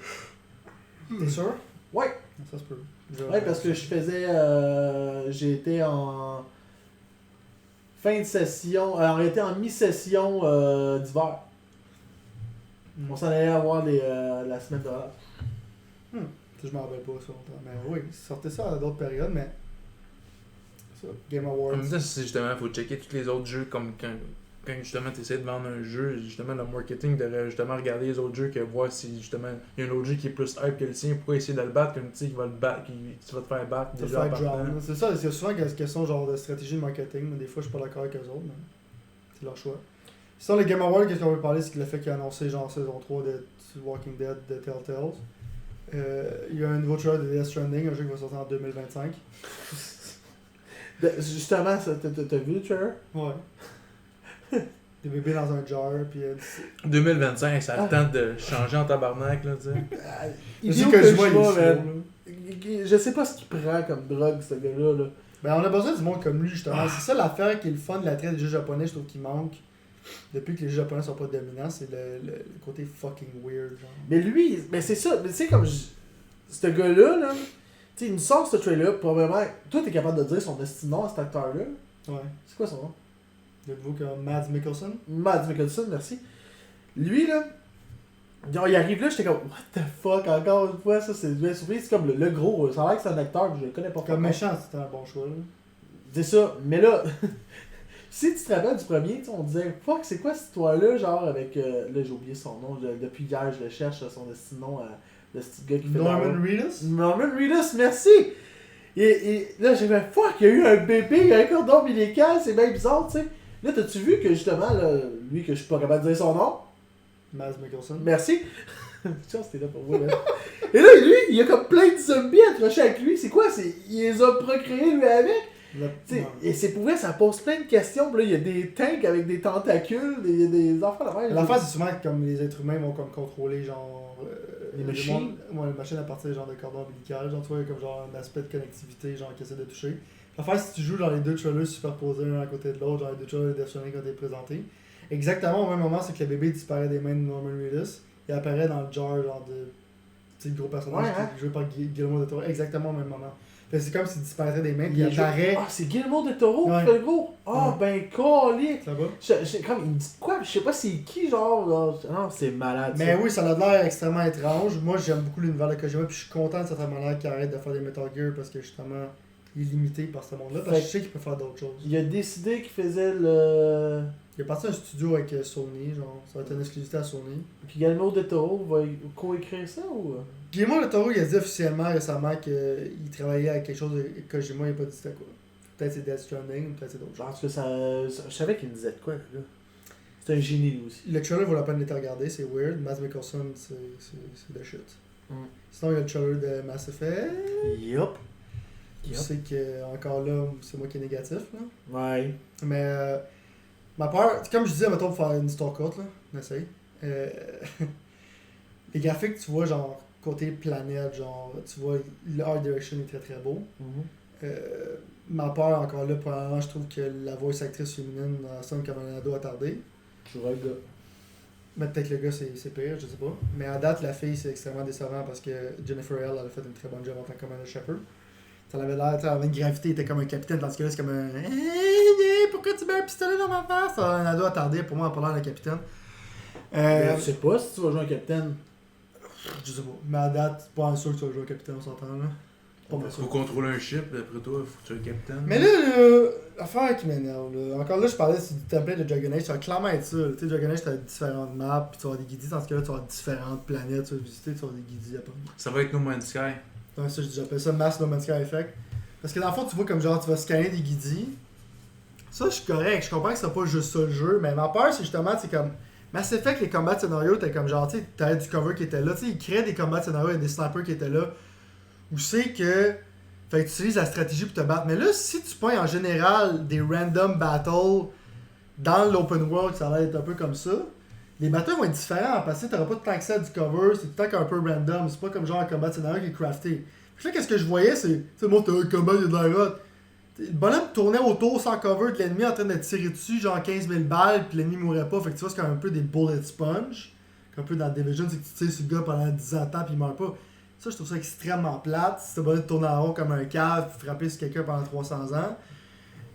T'es sûr? Ouais. Ça se peut. Ouais, parce que je faisais. J'ai été en. Fin de session. On était en mi-session d'hiver. On s'en allait avoir la semaine de relâche. Je m'en rappelle pas ça longtemps. Mais oui, sortez ça à d'autres périodes, mais. Ça, Game Awards. En même temps, c'est justement, faut checker tous les autres jeux comme quand justement tu essaies de vendre un jeu, justement le marketing devrait justement regarder les autres jeux que voir si justement il y a un autre jeu qui est plus hype que le sien, pourquoi essayer de le battre comme tu sais qui va le battre, tu vas te faire battre déjà c'est ça, c'est souvent une question genre de stratégie de marketing, mais des fois je suis pas d'accord avec eux autres, mais c'est leur choix. Sinon les Game Awards, qu'est-ce qu'on veut parler, c'est le fait qu'il a annoncé genre saison 3 de Walking Dead de Telltale. Il y a un nouveau trailer de Death Stranding, un jeu qui va sortir en 2025. Justement, t'as vu le trailer? Ouais. Des bébés dans un jar, puis 2025, ça a le temps de changer en tabarnak, là, tu sais. Il dit que je vois, je sais pas ce qu'il prend comme drogue, ce gars-là, là. Ben, on a besoin du monde comme lui, justement. C'est ça l'affaire qui est le fun de la traite des jeux japonais, je trouve qu'il manque. Depuis que les jeux japonais sont pas dominants, c'est le côté fucking weird, genre. Mais lui, mais c'est ça, mais tu sais, comme ce gars-là, là, tu sais, il nous sort ce trailer, probablement. Toi, t'es capable de dire son nom à cet acteur-là? Ouais. C'est quoi son nom? De nouveau comme Mads Mikkelsen? Mads Mikkelsen, merci. Lui, là, genre, il arrive là, j'étais comme, what the fuck, encore une fois, ça, c'est bien surpris. C'est comme le gros, ça a l'air que c'est un acteur que je connais pas. Comme méchant, c'était un bon choix, là. C'est ça, mais là, si tu te rappelles du premier, on disait, fuck, c'est quoi cette histoire-là, genre, avec, là, j'ai oublié son nom, depuis hier, je le cherche, son nom, le petit gars qui fait Norman Reedus? Norman Reedus, merci! Et là, j'ai fait, fuck, il y a eu un bébé, il y a un cordon ombilical, c'est bien bizarre, tu sais. Là, t'as-tu vu que justement, là, lui, que je suis pas capable de dire son nom? Mads Mikkelsen. Merci. Tiens, c'était là pour vous, là. Et là, lui, il y a comme plein de zombies accrochés avec lui. C'est quoi? Il les a procréés, lui, avec? Et c'est pour vrai, ça pose plein de questions. Puis là, il y a des tanks avec des tentacules, des enfants là-bas. L'affaire, c'est souvent comme les êtres humains vont comme contrôler, genre. les machines? Ouais, les machines à partir genre de cordon ombilical. Genre, tu vois, comme genre un aspect de connectivité, genre, qui essaie de toucher. L'affaire, si tu joues dans les deux trailers superposés l'un à côté de l'autre, genre les deux trailers de Death Stranding quand t'es présenté, exactement au même moment, c'est que le bébé disparaît des mains de Norman Reedus, il apparaît dans le jar, genre de. Tu sais, le gros personnage qui est joué par Guillermo del Toro, exactement au même moment. Fait que c'est comme s'il disparaîtrait des mains, puis il apparaît. Ah, c'est Guillermo del Toro qui fait le gros! Ah, ben, colique! Ça va? Comme, il me dit quoi? Je sais pas c'est qui, genre. Non, c'est malade. Mais oui, ça a l'air extrêmement étrange. Moi, j'aime beaucoup l'univers de Kojima, puis je suis content de cette manière qu'il arrête de faire des Metal Gear, parce que justement. Il est limité par ce monde-là, parce que je sais qu'il peut faire d'autres choses. Il a décidé qu'il faisait le... Il est parti à un studio avec Sony, genre, ça va être une exclusivité à Sony. Puis Guillermo del Toro va co-écrire ça ou... Guillermo del Toro, il a dit officiellement récemment qu'il travaillait à quelque chose de Kojima, il a pas dit c'était quoi. Peut-être c'est Death Stranding, ou peut-être c'est d'autres choses. Parce que je savais qu'il me disait de quoi, le gars. C'est un génie, lui aussi. Le trailer vaut la peine d'être regardé, c'est weird. Matt Mickelson, c'est de shit. Sinon, il y a le trailer de Mass Effect. Yup. Je sais que, encore là, c'est moi qui est négatif, là. Ouais. Mais, ma peur, comme je disais, mettons, pour faire une histoire courte, là, on essaye. Les graphiques, tu vois, genre, côté planète, genre, tu vois, le art direction est très très beau. Ma peur, encore là, probablement, je trouve que la voix actrice féminine sonne comme un ado attardé. Je vois le gars. Mais peut-être le gars, c'est pire, je sais pas. Mais à date, la fille, c'est extrêmement décevant parce que Jennifer Hale, elle a fait une très bonne job en tant que Commander Shepard. Ça avait l'air, tu sais, elle avait une gravité, il était comme un capitaine, tandis que là, c'est comme un pourquoi tu mets un pistolet dans ma face? Un ado attardé, pour moi, en parlant de capitaine. Je sais pas si tu vas jouer un capitaine. Je sais pas. Mais à date, pas sûr que tu vas jouer un capitaine, on s'entend là. Pas mal sûr. Faut contrôler un ship, d'après toi, faut que tu sois le capitaine. Mais là, l'affaire qui m'énerve, là. Encore là, je parlais du template de Dragon Age, ça va clairement être ça. Tu sais, Dragon Age, t'as différentes maps, puis tu vas avoir des guidis, dans ce cas-là, tu vas avoir différentes planètes, tu vas visiter, tu vas avoir des guidis après. Ça va être No Man's Sky. Ouais, ça, j'appelle ça Mass No Man's Sky Effect. Parce que dans le fond, tu vois comme genre, tu vas scanner des guidis. Ça, je suis correct, je comprends que c'est pas juste ça le jeu, mais ma peur, c'est justement, c'est comme. Mass Effect, les combats de scénario, t'es comme genre, tu sais, t'avais du cover qui était là, tu sais, ils créaient des combats de scénario, il y a des snipers qui étaient là. Où c'est que. Fait que tu utilises la stratégie pour te battre. Mais là, si tu pognes en général des random battles dans l'open world, ça va être un peu comme ça, les battles vont être différents parce que t'auras pas tant que ça du cover, c'est tout le temps un peu random, c'est pas comme genre un combat de scénario qui est crafté. Fait que là, qu'est-ce que je voyais, c'est. Tu sais, moi, t'as un combat, il y a de la route. Le bonhomme tournait autour sans cover de l'ennemi en train de tirer dessus, genre 15 000 balles, puis l'ennemi mourait pas. Fait que tu vois, c'est comme un peu des bullet sponge. Un peu dans Division, c'est que tu tires sur le gars pendant 10 ans de temps, puis il meurt pas. Ça, je trouve ça extrêmement plate. Si t'as besoin de tourner en rond comme un cave, puis frapper sur quelqu'un pendant 300 ans.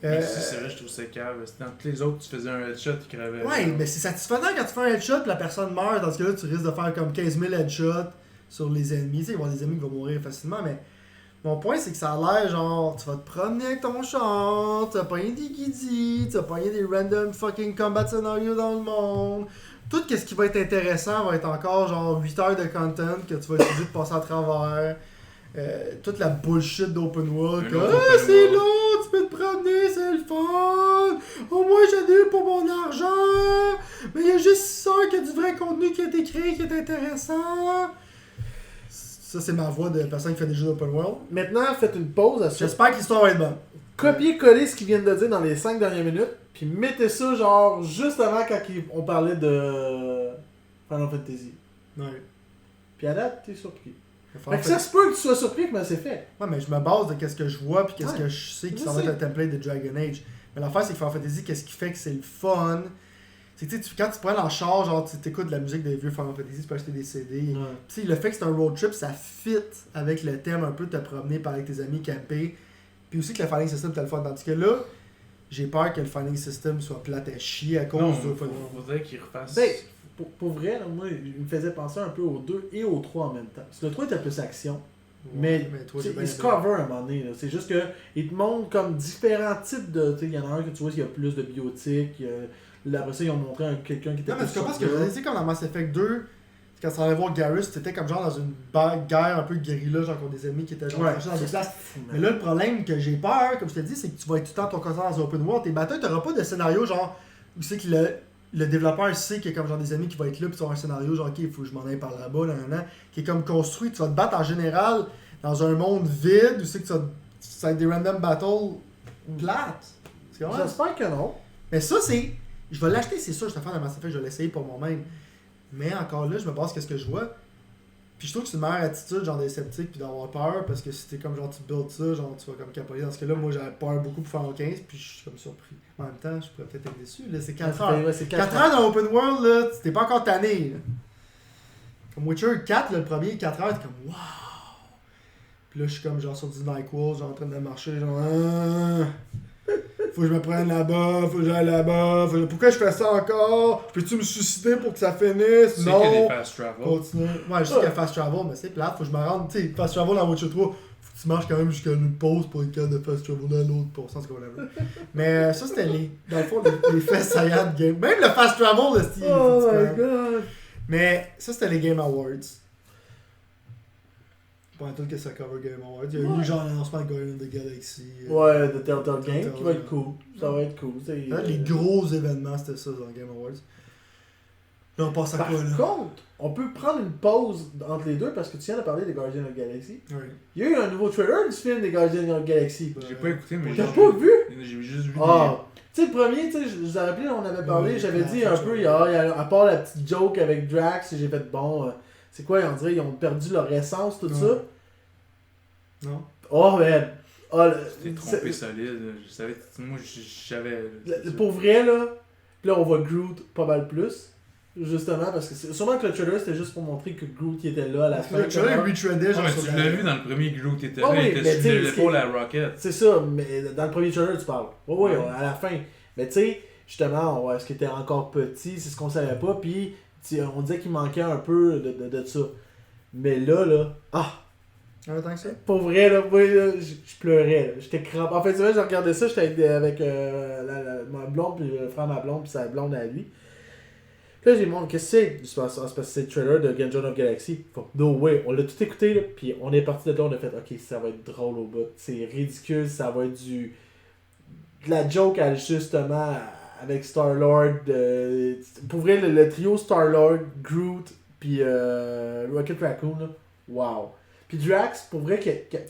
Mais si, c'est vrai, je trouve ça cave. Dans tous les autres, tu faisais un headshot, tu crevais. Ouais, mais c'est satisfaisant quand tu fais un headshot, puis la personne meurt. Dans ce cas-là, tu risques de faire comme 15 000 headshots sur les ennemis. Tu sais, il va y avoir des ennemis qui vont mourir facilement, mais mon point, c'est que ça a l'air genre, tu vas te promener avec ton char, tu vas pogner des guidis, tu vas pogner des random fucking combat scénarios dans le monde. Tout ce qui va être intéressant va être encore genre 8 heures de content que tu vas être obligé de passer à travers. Toute la bullshit d'open world. C'est long, tu peux te promener, c'est le fun. Au moins j'en ai eu pour mon argent. Mais il y a juste ça qu'il y a du vrai contenu qui est écrit, qui est intéressant. Ça, c'est ma voix de personne qui fait des jeux d'open world. Maintenant, faites une pause à ça. J'espère que l'histoire va être bonne. Copiez-coller ce qu'ils viennent de dire dans les 5 dernières minutes, puis mettez ça genre juste avant quand on parlait de Final Fantasy. Ouais. Puis à date, t'es surpris. Fait que ça se peut que tu sois surpris comment c'est fait. Ouais, mais je me base de qu'est-ce que je vois, puis qu'est-ce que je sais qui je s'en va sais. être un template de Dragon Age. Mais l'affaire, c'est que Final Fantasy, qu'est-ce qui fait que c'est le fun? C'est que quand tu prends en charge, genre tu écoutes de la musique des vieux Final Fantasy, tu peux acheter des CD. Ouais. Puis le fait que c'est un road trip, ça fit avec le thème un peu de te promener, parler avec tes amis, camper. Puis aussi que le fighting system t'as le fun. Tandis que là, j'ai peur que le fighting system soit plate à chier à cause Non, du open world. faudrait qu'il refasse. Ben, pour vrai, là, moi, il me faisait penser un peu aux 2 et aux 3 en même temps. Parce que le 3 était plus action. Mais toi, j'ai bien il se aimé. cover à un moment donné. là. C'est juste qu'il te montre comme différents types de. Il y en a un que tu vois qu'il y a plus de biotiques. Après ça, ils ont montré quelqu'un qui était Non, mais plus tu comprends ce que sur je veux le- dire? C'est comme dans Mass Effect 2, quand tu allais voir Garrus, t'étais comme genre dans une guerre un peu guérilla, genre contre des ennemis qui étaient genre Ouais. cachés dans des places. Fou, man. Mais là, le problème que j'ai peur, comme je te dis, c'est que tu vas être tout le temps ton concert dans un open world. Tes batailles, t'auras pas de scénario genre où c'est que le développeur sait qu'il y a comme genre des ennemis qui vont être là, puis tu vas avoir un scénario genre, ok, il faut que je m'en aille par là-bas, qui est comme construit. Tu vas te battre en général dans un monde vide où c'est que ça va être des random battles plates. Tu comprends? J'espère que non. Mais ça, c'est. Je vais l'acheter, c'est sûr, je vais faire dans Mass Effect, je vais l'essayer pour moi-même. Mais encore là, je me base qu'est-ce que je vois. Puis je trouve que c'est une meilleure attitude, genre des sceptiques, puis d'avoir peur, parce que si t'es comme genre tu builds ça, genre tu vas comme capoter. Dans ce cas-là, moi j'avais peur beaucoup pour faire en 15, puis je suis comme surpris. En même temps, je pourrais peut-être être déçu. Là, c'est 4 heures. Ouais, c'est 4 heures dans l'open world, là, t'es pas encore tanné. Là. Comme Witcher 4, là, le premier 4 heures, t'es comme waouh! Puis là, je suis comme genre sur du NyQuil, genre en train de marcher, genre. Faut que je me prenne là-bas, faut que j'aille là-bas, pourquoi je fais ça encore? Peux-tu me suicider pour que ça finisse? Tu sais qu'il y a Non! des fast travel. Continue. Ouais, je sais qu'il y a fast travel, mais c'est plate, faut que je me rende, tu sais, fast travel dans Witcher 3, faut que tu marches quand même jusqu'à une pause pour être capable de fast travel dans l'autre pour sens qu'on avait. Mais ça, c'était dans le fond, les faits saillants de game. Même le fast travel, le style. Oh my god. Mais ça, c'était les Game Awards. Pas tout que ça cover Game Awards. Il y a eu genre l'annoncement de Guardians of the Galaxy. Ouais, de Telltale Game qui va être cool. Ça va être cool. Les gros événements, c'était ça dans Game Awards. Là, on passe à Par quoi, là? contre, on peut prendre une pause entre les deux parce que tu viens de parler des Guardians of the Galaxy. Oui. Il y a eu un nouveau trailer du film des Guardians of the Galaxy. J'ai pas écouté, mais T'as pas vu? J'ai juste vu Ah! Tu sais, le premier, tu sais, je vous ai rappelé, on avait parlé, Ouais, j'avais dit ouais, un peu, à part la petite joke avec Drax, j'ai fait bon, c'est quoi, on dirait, ils ont perdu leur essence, tout ça. Non? Oh, man! Oh, T'es trompé solide. Je savais, moi, j'avais. pour vrai, là on voit Groot pas mal plus. Justement, parce que sûrement que le trailer c'était juste pour montrer que Groot il était là à la fin. Le trailer retrendait, Non, genre mais sur tu la- l'as vu dans le premier Groot, t'étais Ah là, oui, il mais était sur tu sais, l'épaule à Rocket. C'est ça, mais dans le premier trailer tu parles. Oui, Ouais. à la fin. Mais tu sais, justement, on voit ce qui était encore petit, c'est ce qu'on savait pas, puis on disait qu'il manquait un peu de ça. Mais là, Ah, tant que ça? pour vrai, là, moi, là, je pleurais, là. J'étais crampé. En fait, c'est vrai, j'ai regardé ça, j'étais avec ma blonde, puis le frère de ma blonde, puis sa blonde à lui. Puis là, j'ai demandé, qu'est-ce que c'est? C'est parce que c'est le trailer de Guardians of the Galaxy. Faut, no way, on l'a tout écouté, là, puis on est parti de là, on a fait, ok, ça va être drôle au bout. C'est ridicule, ça va être de la joke justement avec Star-Lord. Pour vrai, le trio Star-Lord, Groot, puis Rocket Raccoon, là, wow. Puis Drax, pour vrai,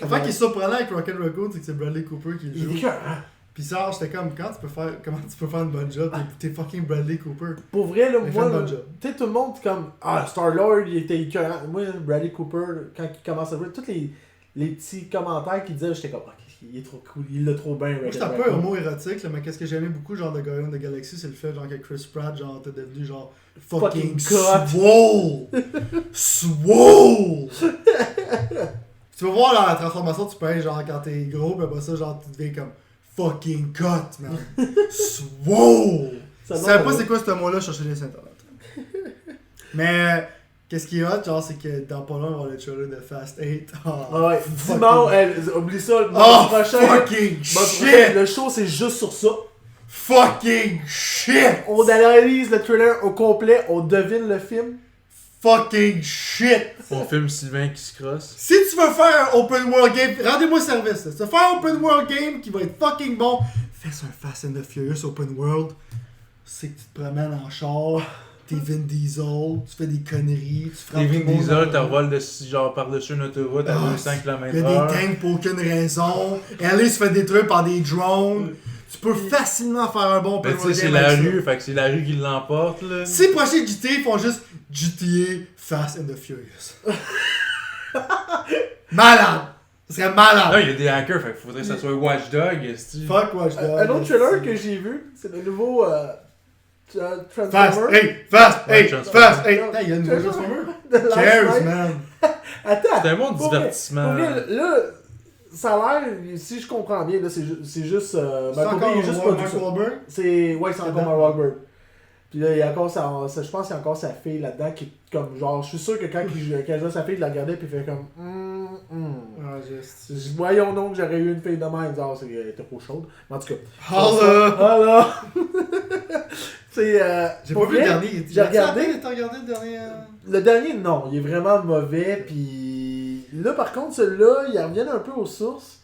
L'affaire qui est surprenant avec Rocket Raccoon, c'est que c'est Bradley Cooper qui le il est joue. écœurant. Pis ça, j'étais comme, comment tu peux faire une bonne job? T'es fucking Bradley Cooper. Pour vrai, là, Mais moi, fais une là, bonne job. tu sais, tout le monde, c'est comme, Star-Lord, il était écœurant. Moi, Bradley Cooper, quand il commence à jouer, tous les petits commentaires qu'il disait, j'étais comme, ok, il est trop cool, il l'a trop bien. Moi, c'est un peu un mot érotique, là, mais qu'est-ce que j'aimais beaucoup, genre, de Guardians of the Galaxy, c'est le fait, genre, que Chris Pratt, genre, t'es devenu, genre, fucking cut. swole! Swole! Tu vas voir, là, la transformation, tu peux être, genre, quand t'es gros, pis après ça, genre, tu deviens comme fucking cut, man. Swole! Je savais pas c'est quoi ce mot-là, je cherchais les internet. Mais, qu'est-ce qui est hot, genre, c'est que dans pas long, on va avoir le trailer de Fast 8. Ah ouais, dimanche, oublie ça, le Oh, mois prochain. fucking Prochain, shit! le show, c'est juste sur ça. Fucking shit! On analyse le trailer au complet, on devine le film. Fucking shit! On filme Sylvain qui se crosse. Si tu veux faire un open world game, rendez-moi service. Là. Si tu veux faire un open world game qui va être fucking bon, fais un Fast and the Furious open world. C'est que tu te promènes en char, t'es Vin Diesel, tu fais des conneries, tu frappes T'es tout Vin le monde Diesel, dans- t'as revole de genre par-dessus une autoroute à 200 Il y a des km/h. tanks pour aucune raison. Ellie se fait détruire par des drones. Tu peux facilement faire un bon Mais open tu sais, world c'est game la avec ça. rue, fait que c'est la rue qui l'emporte, là. Si prochains GTA font juste GTA Fast and the Furious. Malade! Ce serait Non, malade! il y a des hackers, fait qu'il faudrait que ça soit Watch Dog, esti. Fuck Watch Dogs. Un autre trailer que j'ai vu, c'est le nouveau Fast, Transformer. hey, fast, Ouais, hey, Transformer. fast, hey. Hey, il y a une nouvelle Transformer. de Last Cares, Night. man. Attends. C'est un bon pour vrai, divertissement. pour vrai, là, ça a l'air, si je comprends bien, là, c'est juste. C'est Michael Bay, encore il est juste Mark producer. Wahlberg? Ouais, c'est encore Là-dedans. Mark Wahlberg. Puis là, il y a encore je pense qu'il y a encore sa fille là-dedans qui est comme genre, je suis sûr que quand il joue sa fille, il la regardait puis il fait comme Ah, juste. voyons donc que j'aurais eu une fille de même, genre elle était trop chaude. Mais en tout cas. Holla! Voilà! C'est J'ai pour pas vu le vrai, dernier. j'ai regardé. T'as regardé le dernier? Le dernier, non, il est vraiment mauvais. Puis là, par contre, celui-là, il revient un peu aux sources.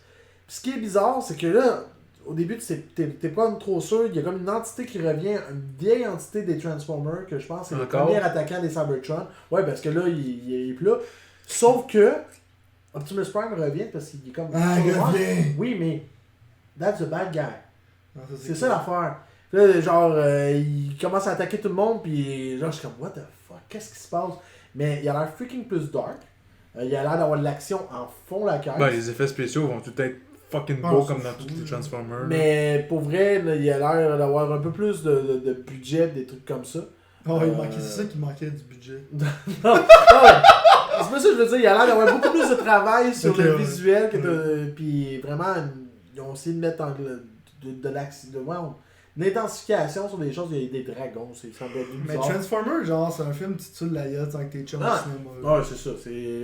Puis ce qui est bizarre, c'est que là, au début, t'es pas trop sûr. Il y a comme une entité qui revient, une vieille entité des Transformers, que je pense c'est le Encore? premier attaquant des Cybertron. Ouais, parce que là, il est plus là. Sauf que Optimus Prime revient parce qu'il est comme. Ah, il revient. Oui, mais that's a bad guy. Non, C'est ça l'affaire. Là, genre, il commence à attaquer tout le monde, puis genre, je suis comme, what the fuck, qu'est-ce qui se passe? Mais il a l'air freaking plus dark. Il a l'air d'avoir de l'action en fond la caisse. Ben, les effets spéciaux vont tout être fucking Ah, beaux c'est comme dans fou. tous les Transformers. Mais pour vrai, là, il a l'air d'avoir un peu plus de budget, des trucs comme ça. Oh, il manquait, c'est ça qui manquait du budget. C'est pas ça que je veux dire, il a l'air d'avoir beaucoup plus de travail sur Ok, le ouais. visuel, puis vraiment, ils ont essayé de mettre de l'action, une intensification sur des choses, il y a des dragons, ça doit être Mais bizarre. Transformers, genre, c'est un film, tu te saoules la gueule avec tes chums au Ah. cinéma. Ouais, c'est ça.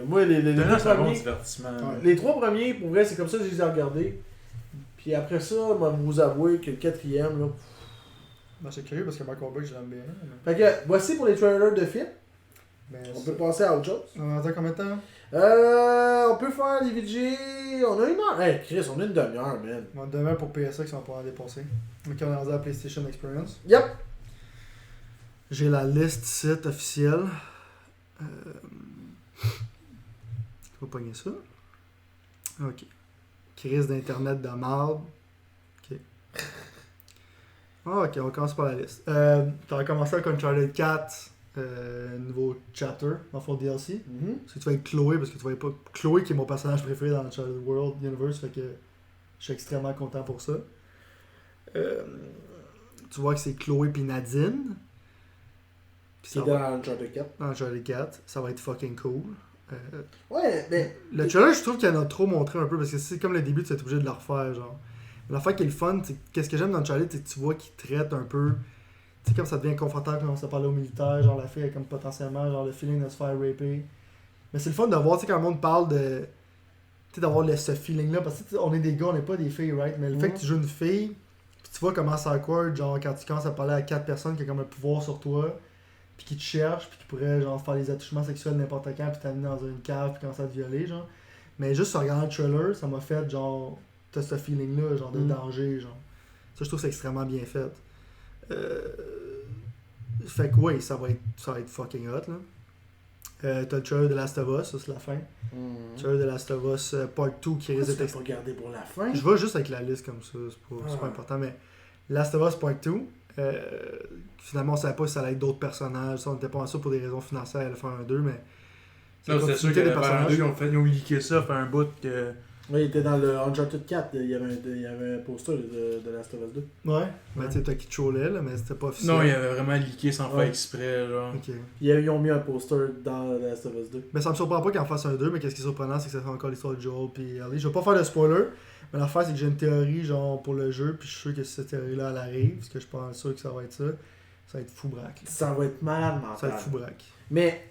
Moi, les deux C'est un bon premiers. divertissement. Ouais. Les 3 premiers, pour vrai, c'est comme ça que je les ai regardés. Puis après ça, moi, vous avouer que le 4e, là. Ben, c'est curieux parce que Mark Wahlberg, je l'aime bien. Fait que, voici pour les trailers de films. Mais On peut passer à autre chose. On attend combien de temps? On peut faire des VG. On a une heure. Hey, Chris, on a une demi-heure, man. On a demain pour PSA qui sont pas en dépenser. Donc on est rendu à la PlayStation Experience. Yep. J'ai la liste site officielle. Je vais pogner ça. Ok. Crise d'internet de marde. Ok. Ok, on commence par la liste. T'as commencé avec Uncharted 4, nouveau chapter, dans le fond DLC. Parce que tu vas être Chloé, parce que tu vas être pas. Chloé qui est mon personnage préféré dans Uncharted World Universe, fait que je suis extrêmement content pour ça. Tu vois que c'est Chloé puis Nadine. Puis C'est ça va- dans Uncharted 4. dans Uncharted 4, ça va être fucking cool. Ouais, mais. Le trailer, je trouve qu'il en a trop montré un peu parce que c'est comme le début, tu es obligé de le refaire. Genre. L'affaire qui est le fun, c'est qu'est-ce que j'aime dans Uncharted, c'est que tu vois qu'il traite un peu. Tu sais, comme ça devient confortable quand on se parle aux militaires, genre la fille a comme potentiellement genre le feeling de se faire raper. Mais c'est le fun de voir, tu sais, quand le monde parle de. Tu sais, d'avoir ce feeling-là, parce que tu sais, on est des gars, on n'est pas des filles, right? Mais le fait que tu joues une fille, puis tu vois comment c'est awkward, genre quand tu commences à parler à 4 personnes qui ont comme un pouvoir sur toi, puis qui te cherchent, puis qui pourraient genre faire des attouchements sexuels n'importe quand, puis t'amener dans une cave, puis commencer à te violer, genre. Mais juste en regardant le trailer, ça m'a fait genre. T'as ce feeling-là, genre de danger, genre. Ça, je trouve que c'est extrêmement bien fait. Fait que oui, ça va être fucking hot, là. T'as le trailer de Last of Us, ça c'est la fin. Le trailer de Last of Us Part 2 qui risque Tu d'être pas garder pour la fin. je vais juste avec la liste comme ça, c'est pas important, mais Last of Us Part 2, finalement on savait pas si ça allait être d'autres personnages, ça, on était pas sûr pour des raisons financières, elle allait faire un 2, mais Non, c'est sûr continuité qu'il y avait un 2, ils ont leaké ça, fait un bout que. Oui, il était dans le Uncharted 4, il y avait un poster de Last of Us 2. Ouais, mais tu sais, t'as qui trollait, là, mais c'était pas officiel. Non, il avait vraiment leaké sans faire Ouais. exprès, genre. Ok. Ils ont mis un poster dans Last of Us 2. Mais ça me surprend pas qu'ils en fassent un 2, mais qu'est-ce qui est surprenant, c'est que ça fait encore l'histoire de Joel puis Ellie. Je vais pas faire de spoiler, mais l'affaire c'est que j'ai une théorie genre pour le jeu, puis je suis sûr que si cette théorie-là elle arrive, parce que je pense sûr que ça va être ça va être fou braque. Ça va être malade mental. Ça va être fou braque. Mais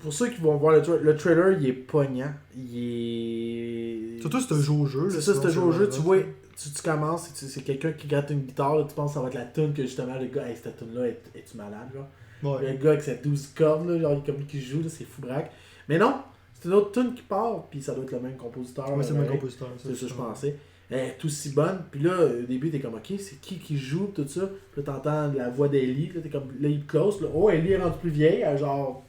pour ceux qui vont voir le trailer, il est pognant. Il est. Surtout si tu joues au jeu. C'est là, ça, sinon si tu joues au jeu, vraiment tu vois, tu commences, c'est quelqu'un qui gratte une guitare, là, tu penses que ça va être la tune que justement le gars, hey, cette tune là es-tu malade, là? Ouais. Le gars avec ses 12 cordes, là, genre, comme qui joue, là, c'est fou braque. Mais non, c'est une autre tune qui part, puis ça doit être le même compositeur. Ouais, c'est le même pareil. compositeur. C'est ça, je pensais. Elle est aussi bonne. Puis là, au début, t'es comme, ok, c'est qui joue, tout ça. Puis là, t'entends la voix d'Ellie. Là, t'es comme, là, il close. Là. Oh, Ellie est rendue plus vieille, à genre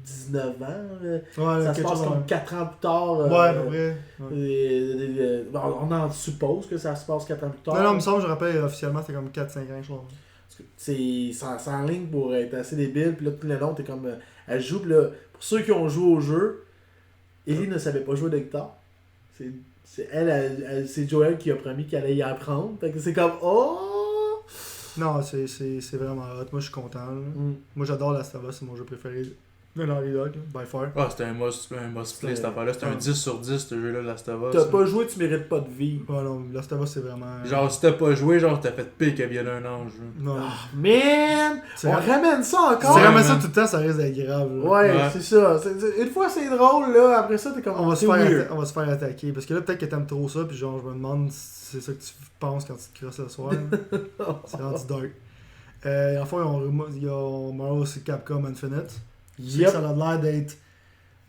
19 ans. Là. Ouais, Ça se quelque passe chose comme de 4 ans plus tard. même. Ouais, à peu près. Ouais. On en suppose que ça se passe 4 ans plus tard. Non, il me semble, je rappelle, officiellement, c'était comme 4-5 ans, je crois. Parce que c'est en ligne pour être assez débile. Puis là, tout le long, t'es comme. Elle joue. Puis là, pour ceux qui ont joué au jeu, Ellie ne savait pas jouer de guitare. C'est Joel qui a promis qu'elle allait y apprendre. Fait que c'est comme. Oh! Non, c'est vraiment hot. Moi, je suis content. Là. Moi, j'adore Last of Us, c'est mon jeu préféré de Naughty Dog, là, by far. Ah, c'était un must play cette affaire-là. C'était un 10 sur 10 ce jeu-là, Last of Us. T'as pas joué, tu mérites pas de vie. Ouais, non, Last of Us, c'est vraiment. Genre, si t'as pas joué, genre, t'as fait pire que violer un ange. Non. Man! C'est On vrai- ramène ça encore! C'est Ouais, vraiment ça man. tout le temps, ça risque d'être grave. là. Ouais, Ouais. c'est ça. Une fois c'est drôle, là, après ça, t'es comme. On va, se c'est faire weird. on va se faire attaquer. Parce que là, peut-être que t'aimes trop ça, puis genre, je me demande si c'est ça que tu penses quand tu te crosses le soir. C'est rendu dark. Enfin, il y a Marvel vs Capcom Infinite. Je sais que Yep. ça a l'air d'être.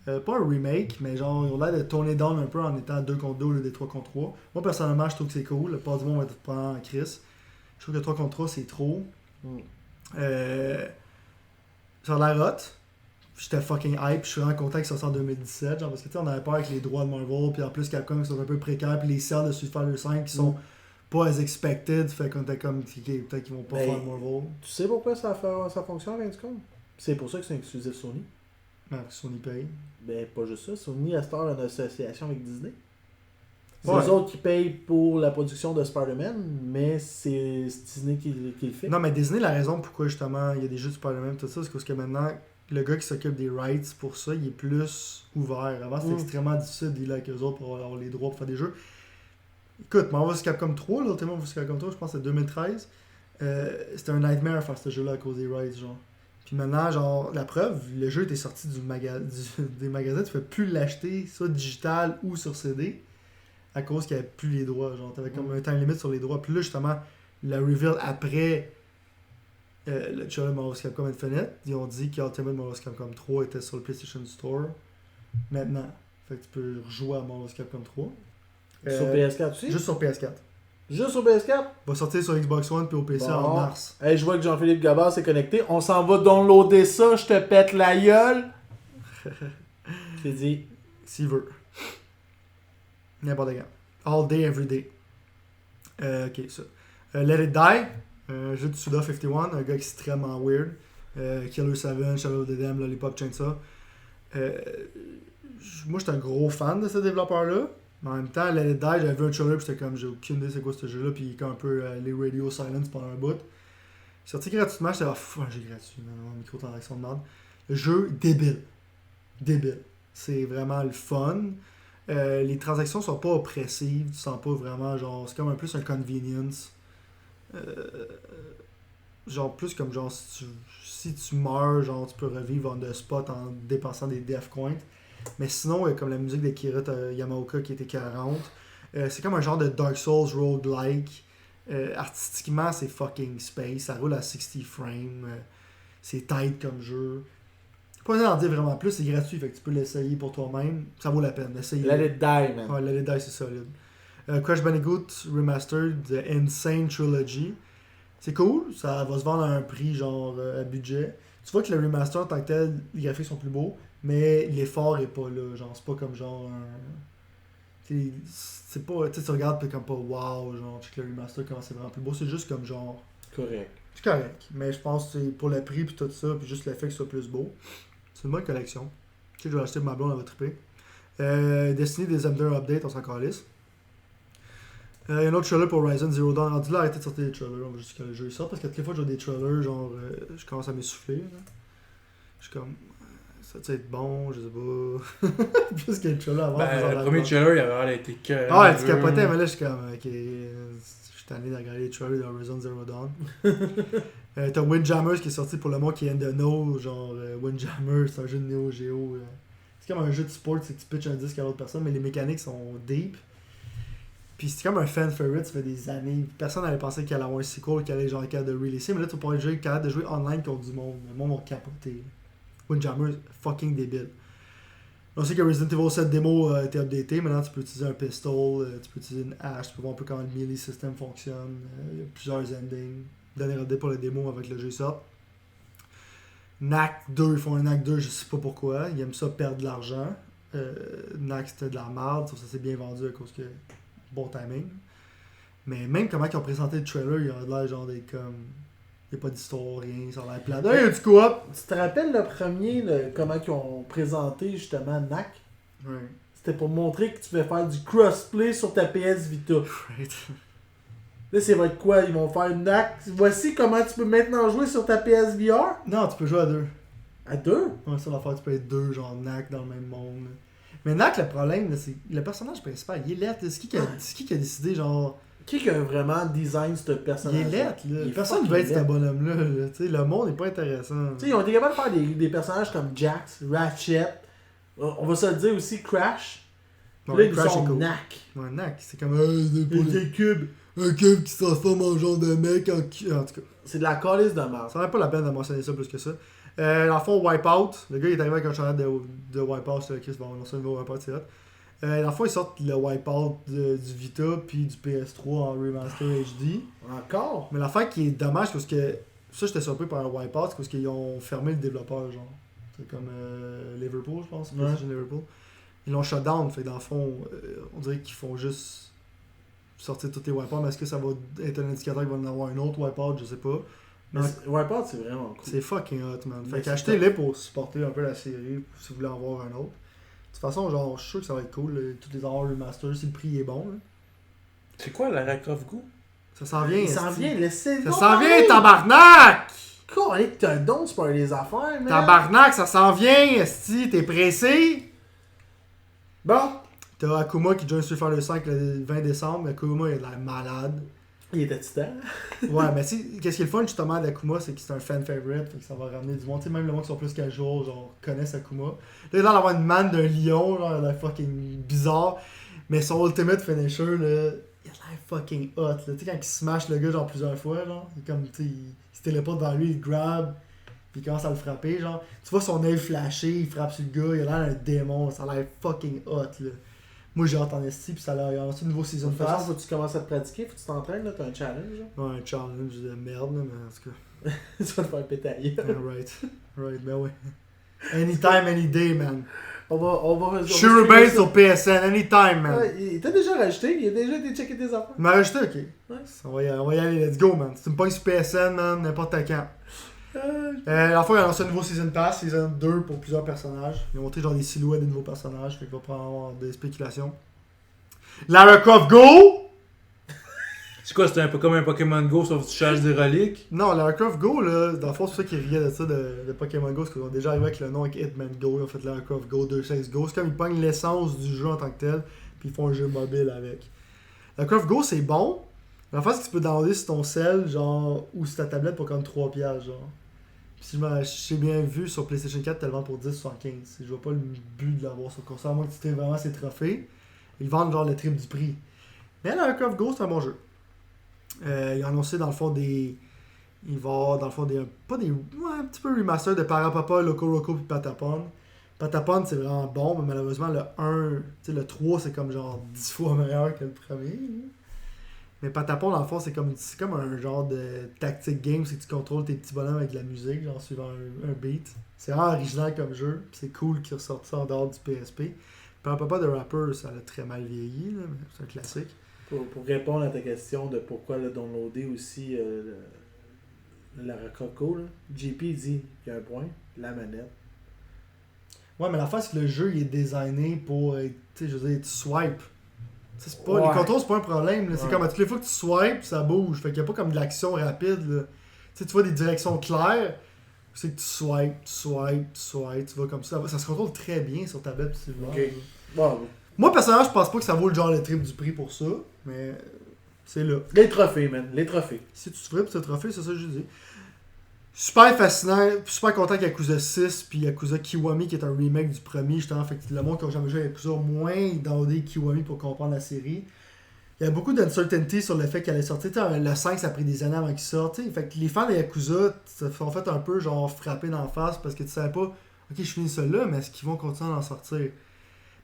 Pas un remake, mais genre, ils ont l'air de tourner down un peu en étant 2 contre 2 au lieu des 3 contre 3. Moi, personnellement, je trouve que c'est cool. Le pas du monde va être prendre en crise. Je trouve que 3 contre 3, c'est trop. Ça a l'air hot. J'étais fucking hype, je suis vraiment content que ça sorte en 2017, genre parce que tu sais, on avait peur avec les droits de Marvel, puis en plus Capcom qui sont un peu précaires, puis les sales de Street Fighter 5 qui sont pas as expected, fait qu'on était comme, ok, peut-être qu'ils vont pas Ben, faire Marvel. Tu sais pourquoi ça fonctionne avec du compte? C'est pour ça que c'est exclusif Sony. Non, Sony paye. Ben, pas juste ça. Sony, à cette heure, a une association avec Disney. C'est Ouais. eux autres qui payent pour la production de Spider-Man, mais c'est Disney qui le fait. Non, mais Disney, la raison pourquoi justement il y a des jeux de Spider-Man, tout ça, c'est parce que maintenant, le gars qui s'occupe des rights pour ça, il est plus ouvert. Avant, c'était extrêmement difficile de dealer avec eux autres pour avoir les droits pour faire des jeux. Écoute, Marvel vs Capcom 3, l'ultime Marvel vs Capcom 3, je pense que c'est 2013. C'était un nightmare faire ce jeu-là à cause des rights, genre. Puis maintenant, genre, la preuve, le jeu était sorti des magasins, tu pouvais plus l'acheter, soit digital ou sur CD, à cause qu'il n'y avait plus les droits, genre. T'avais comme un time limit sur les droits. Puis là, justement, le reveal après le trailer de Marvel vs. Capcom Infinite, ils ont dit qu'Ultimate Marvel vs. Capcom 3 était sur le PlayStation Store maintenant. Fait que tu peux rejouer à Marvel vs. Capcom 3. Sur PS4 aussi? Juste sur PS4. Juste sur PS4? Va sortir sur Xbox One puis au PC Bon. en mars. Hey, je vois que Jean-Philippe Gabard s'est connecté. On s'en va downloader ça, je te pète la gueule. C'est dit. S'il veut. N'importe quand. All day, every day. Ok, ça. Let It Die. Un jeu de Suda 51, un gars extrêmement weird. Killer 7, Shadow of the Dam, Lollipop Chainsaw. Moi, j'étais un gros fan de ce développeur-là. Mais en même temps, Let It Die, j'avais vu un trailer puis j'étais comme, j'ai aucune idée c'est quoi ce jeu-là. Puis il y a un peu les radio silence pendant un bout. Sorti gratuitement, j'étais un jeu gratuit, microtransaction de merde. Le jeu, débile. Débile. C'est vraiment le fun. Les transactions sont pas oppressives, tu sens pas vraiment, genre, c'est comme un plus un convenience. Genre, plus comme, genre, si tu meurs, genre, tu peux revivre on the spot en dépensant des death coins. Mais sinon, il y a comme la musique d'Akira Yamaoka qui était 40. C'est comme un genre de Dark Souls roguelike. Artistiquement, c'est fucking space. Ça roule à 60 frames. C'est tight comme jeu. Pas besoin d'en dire vraiment plus, c'est gratuit, fait que tu peux l'essayer pour toi-même. Ça vaut la peine, essayer. Let It Die, man. Ouais, Let It Die, c'est solide. Crash Bandicoot Remastered, The Insane Trilogy. C'est cool, ça va se vendre à un prix genre à budget. Tu vois que le remaster en tant que tel, les graphiques sont plus beaux, mais l'effort est pas là. Genre, c'est pas comme genre un. C'est pas. Tu regardes puis comme pas wow, genre, check le remaster comment c'est vraiment plus beau. C'est juste comme genre. Correct. C'est correct, mais je pense que c'est pour le prix puis tout ça, puis juste l'effet que ce soit plus beau. C'est une bonne collection. Tu sais, je vais l'acheter pour ma blonde, elle va triper. Destiny des Zelda Update, on s'en calisse. Il y a un autre trailer pour Horizon Zero Dawn. On dit là, arrêtez de sortir des trailers, on va juste que le jeu sort. Parce que toutes les fois que je vois des trailers, genre, je commence à m'essouffler. Là. Je suis comme, ça va être bon, je sais pas. Plus que le trailer avant. Le premier trailer, il avait été que. Ah, tu capotais, mais là, je suis comme, ok, je suis tanné de regarder les trailers de Horizon Zero Dawn. T'as Windjammers qui est sorti pour le monde qui est in the know, genre Windjammers, c'est un jeu de Neo Geo. C'est comme un jeu de sport, c'est que tu pitches un disque à l'autre personne, mais les mécaniques sont deep. Puis c'est comme un fan favorite, ça fait des années. Personne n'avait pensé qu'il allait avoir un sequel, qu'il allait genre être capable de releaser, mais là tu vas pouvoir être capable de jouer online contre du monde. Le monde va capoter. Windjammers, fucking débile. On sait que Resident Evil 7 démo a été updaté, maintenant tu peux utiliser un pistol, tu peux utiliser une hache, tu peux voir un peu comment le melee system fonctionne. Il y a plusieurs endings. Dernier update pour la démo avec le jeu sort. Knack 2, ils font un Knack 2, je sais pas pourquoi. Ils aiment ça perdre de l'argent. Knack c'était de la merde, ça s'est bien vendu à cause que bon timing. Mais même comment ils ont présenté le trailer, il a l'air genre d'être comme. Il n'y a pas d'histoire, rien, ça a l'air plat. Hey, il y a du co-op! Tu te rappelles le premier, comment ils ont présenté justement Knack? Ouais. C'était pour montrer que tu pouvais faire du crossplay sur ta PS Vita. Right. Là, c'est vrai quoi? Ils vont faire Knack. Voici comment tu peux maintenant jouer sur ta PSVR? Non, tu peux jouer à deux. À deux? Ouais, ça l'affaire, tu peux être deux, genre Knack dans le même monde. Mais Knack, le problème, là, c'est le personnage principal, il est lettre. C'est qui qui a décidé, genre. Qui a vraiment design ce personnage? Il est lettre, là. Il est Personne ne veut être ce bonhomme-là. Là. Tu sais, le monde n'est pas intéressant. Tu sais, ils ont été capables de faire des personnages comme Jax, Ratchet. On va se le dire aussi, Crash. Ouais, là, ils Crash sont est cool. Knack. Ouais, Knack, c'est comme des cubes. Un cube qui se transforme en genre de mec en tout cas. C'est de la calice de merde. Ça n'aurait pas la peine de mentionner ça plus que ça. Dans le fond, Wipeout. Le gars il est arrivé avec un chandail de Wipeout. C'est Chris, bon, non, c'est un nouveau Wipeout, c'est hot. Dans le fond, ils sortent le Wipeout du Vita puis du PS3 en Remaster HD. Encore? Mais l'affaire qui est dommage, parce que ça, j'étais surpris par un Wipeout, c'est parce qu'ils ont fermé le développeur, genre. C'est comme Liverpool, je pense. PlayStation Liverpool. Ils l'ont shut down. Fait que dans le fond, on dirait qu'ils font juste sortir tous les wipeouts, mais est-ce que ça va être un indicateur qu'il va en avoir un autre wipeout, je sais pas. Mais Wipeout, c'est vraiment cool. C'est fucking hot, man. Mais Fait qu'achetez-les pour supporter un peu la série, si vous voulez en voir un autre. De toute façon, genre, je suis sûr que ça va être cool, là, tous les avoir remaster, si le prix est bon. Là. C'est quoi la Rack of Go? Ça s'en vient, Il s'en vient, laissez-le. Ça s'en vient, tabarnak! Quoi, t'as un don, c'est pas les affaires, man. Tabarnak, ça s'en vient, esti, t'es pressé? Bon. T'as Akuma qui joue Street Fighter 5 le 20 décembre. Akuma, il a de l'air malade. Il était titan. Ouais, mais qu'est-ce qui est le fun justement d'Akuma, c'est que c'est un fan favorite, fait que ça va ramener du monde. Tu sais, même le monde qui sont plus casual, genre, connaissent Akuma. Là, il a l'air d'avoir une manne d'un lion, genre, il a l'air fucking bizarre. Mais son ultimate finisher, là, il a l'air fucking hot, là. Tu sais, quand il smash le gars, genre, plusieurs fois, genre, il, comme, tu sais, il se téléporte dans lui, il le grab, puis il commence à le frapper, genre. Tu vois son œil flasher, il frappe sur le gars, il a l'air d'un démon, ça a l'air fucking hot, là. Moi, j'ai hâte en esti, puis ça a l'air, il y a un nouveau season De toute façon, pass. faut que tu commences à te pratiquer, faut que tu t'entraînes, là, t'as un challenge. Ouais, un challenge de merde, là, mais en tout cas. Tu vas te faire pétailler. Right, ben ouais. Anytime, any day, man. On va Shurubane sur PSN, anytime, man. Ouais, il t'a déjà rajouté, il a déjà été checker tes affaires. Il m'a rajouté, ok. Ouais. On va y aller, let's go, man. Tu me pognes sur PSN, man, n'importe quand. La fois, il a lancé un nouveau Season Pass, Season 2 pour plusieurs personnages. Ils ont montré genre des silhouettes de nouveaux personnages, fait qu'il va pas avoir des spéculations. Lara Croft Go! C'est quoi, c'était un peu comme un Pokémon Go sauf que tu charges des reliques? Non, Lara Croft Go, là, dans le fond, c'est ça qui riait de ça de Pokémon Go, parce qu'ils ont déjà arrivé avec le nom avec Hitman Go, ils ont fait Lara Croft Go 2.6 Go. C'est comme ils pognent l'essence du jeu en tant que tel, puis ils font un jeu mobile avec. Lara Croft Go, c'est bon. La face que tu peux downloader sur ton cell, genre, ou sur ta tablette pour comme 3$, genre. Puis si j'ai bien vu sur PlayStation 4, tu le vends pour 10,75$. Je vois pas le but de l'avoir sur console, à moins que tu aies vraiment ses trophées. Ils vendent genre le triple du prix. Mais Lara Croft Go, c'est un bon jeu. Ils ont annoncé dans le fond des. Il va y avoir dans le fond des. Pas des. Ouais, un petit peu remaster de Parapapa, Loco Roco puis Patapon. Patapon c'est vraiment bon, mais malheureusement le 1, tu sais, le 3 c'est comme genre 10 fois meilleur que le premier. Mais Patapon dans le fond c'est comme un genre de tactic game, c'est que tu contrôles tes petits bonhommes avec de la musique, genre suivant un beat. C'est vraiment original comme jeu, pis c'est cool qu'ils ressortent ça en dehors du PSP. Parapapa de Rapper, ça a très mal vieilli, là, mais c'est un classique. Pour répondre à ta question de pourquoi le downloader aussi la Rococo, là, JP dit qu'il y a un point, la manette. Ouais, mais la face c'est que le jeu il est designé pour être, tu sais, je veux dire, tu swipes. C'est pas, Ouais. Les contrôles, c'est pas un problème. Là. C'est Ouais. comme à toutes les fois que tu swipes, ça bouge. Fait qu'il y a pas comme de l'action rapide. Là. Tu sais, tu vois des directions claires. C'est que tu swipes, tu vas comme ça. Ça se contrôle très bien sur tablette et cellulaire. Ok. là. Bon, Moi, personnellement, je pense pas que ça vaut le genre le triple du prix pour ça. Mais c'est là. les trophées, man, les trophées. Si tu te ferais pour ce trophée, c'est ça que je dis. Super fascinant, super content qu'Yakuza 6 puis Yakuza Kiwami qui est un remake du premier justement, fait que le monde qui n'a jamais joué à Yakuza au moins downloadé Kiwami pour comprendre la série. Il y a beaucoup d'uncertainty sur le fait qu'elle est sortie. T'sais, le 5 ça a pris des années avant qu'il sorte. T'sais. Fait que les fans de Yakuza se sont fait un peu genre frapper d'en face parce que tu savais pas, ok je finis ça là, mais est-ce qu'ils vont continuer à en sortir?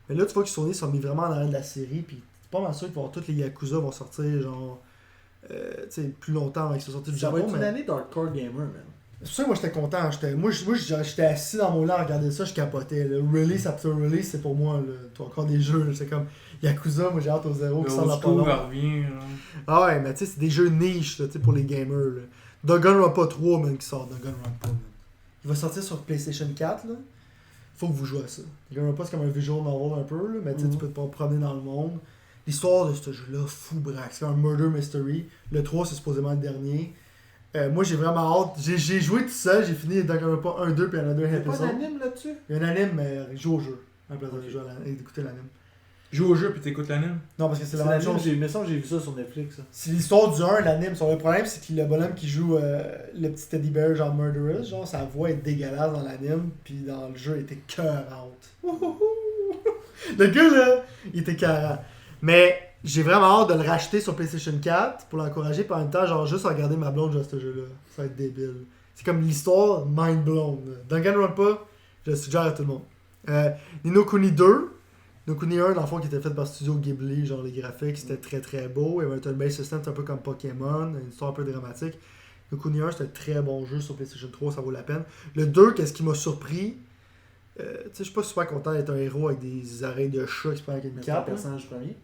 Mais là tu vois que Sony sont mis vraiment en arrière de la série, puis c'est pas mal sûr que tous les Yakuza vont sortir genre plus longtemps avec sa sortie du Ça va Japon. être une mais... année d'hardcore gamer, man. C'est pour ça que moi j'étais content. J'étais assis dans mon lit à regarder ça, je capotais. Le release après release, c'est pour moi. T'as encore des jeux. C'est comme Yakuza, moi j'ai hâte au 0 Le qui sort dans old pas school long. revient. Là. Ah ouais, mais tu sais, c'est des jeux niche là, pour les gamers. Là. Danganronpa 3, man, qui sort. Danganronpa, man. Il va sortir sur PlayStation 4. Là. Faut que vous jouez à ça. Danganronpa, c'est comme un visual novel un peu, là, mais tu peux te promener dans le monde. L'histoire de ce jeu-là, fou braque. C'est un murder mystery. Le 3, c'est supposément le dernier. Moi j'ai vraiment hâte. J'ai joué tout seul, j'ai fini Danganronpa 1, 2 puis un 2 Il y a pas épisode. d'anime là-dessus? Il y a un anime, mais joue au jeu. À la place de jouer d'écouter l'anime. Joue au jeu puis t'écoutes l'anime. Non, parce que c'est C'est la même l'anime, chose. j'ai vu ça sur Netflix. Ça. C'est l'histoire du 1, l'anime. Le problème, c'est que le bonhomme qui joue le petit teddy bear, genre Murderous, genre sa voix est dégueulasse dans l'anime, puis dans le jeu, il était cœurante. Le gars là, il était cœurant. Mais j'ai vraiment hâte de le racheter sur PlayStation 4 pour l'encourager, puis en même temps, genre juste regarder ma blonde jouer à ce jeu-là. Ça va être débile. C'est comme l'histoire mind blown. Danganronpa, je le suggère à tout le monde. Ni no Kuni 2. No Kuni 1, dans le fond, qui était fait par Studio Ghibli, genre les graphiques, c'était très très beau. Il y avait un turn-based system, c'est un peu comme Pokémon, une histoire un peu dramatique. No Kuni 1, c'était un très bon jeu sur PlayStation 3, ça vaut la peine. Le 2, qu'est-ce qui m'a surpris? Tu sais, je suis pas super content d'être un héros avec des oreilles de chat qui se prend avec une Mais c'est le cape. là. personnage premier.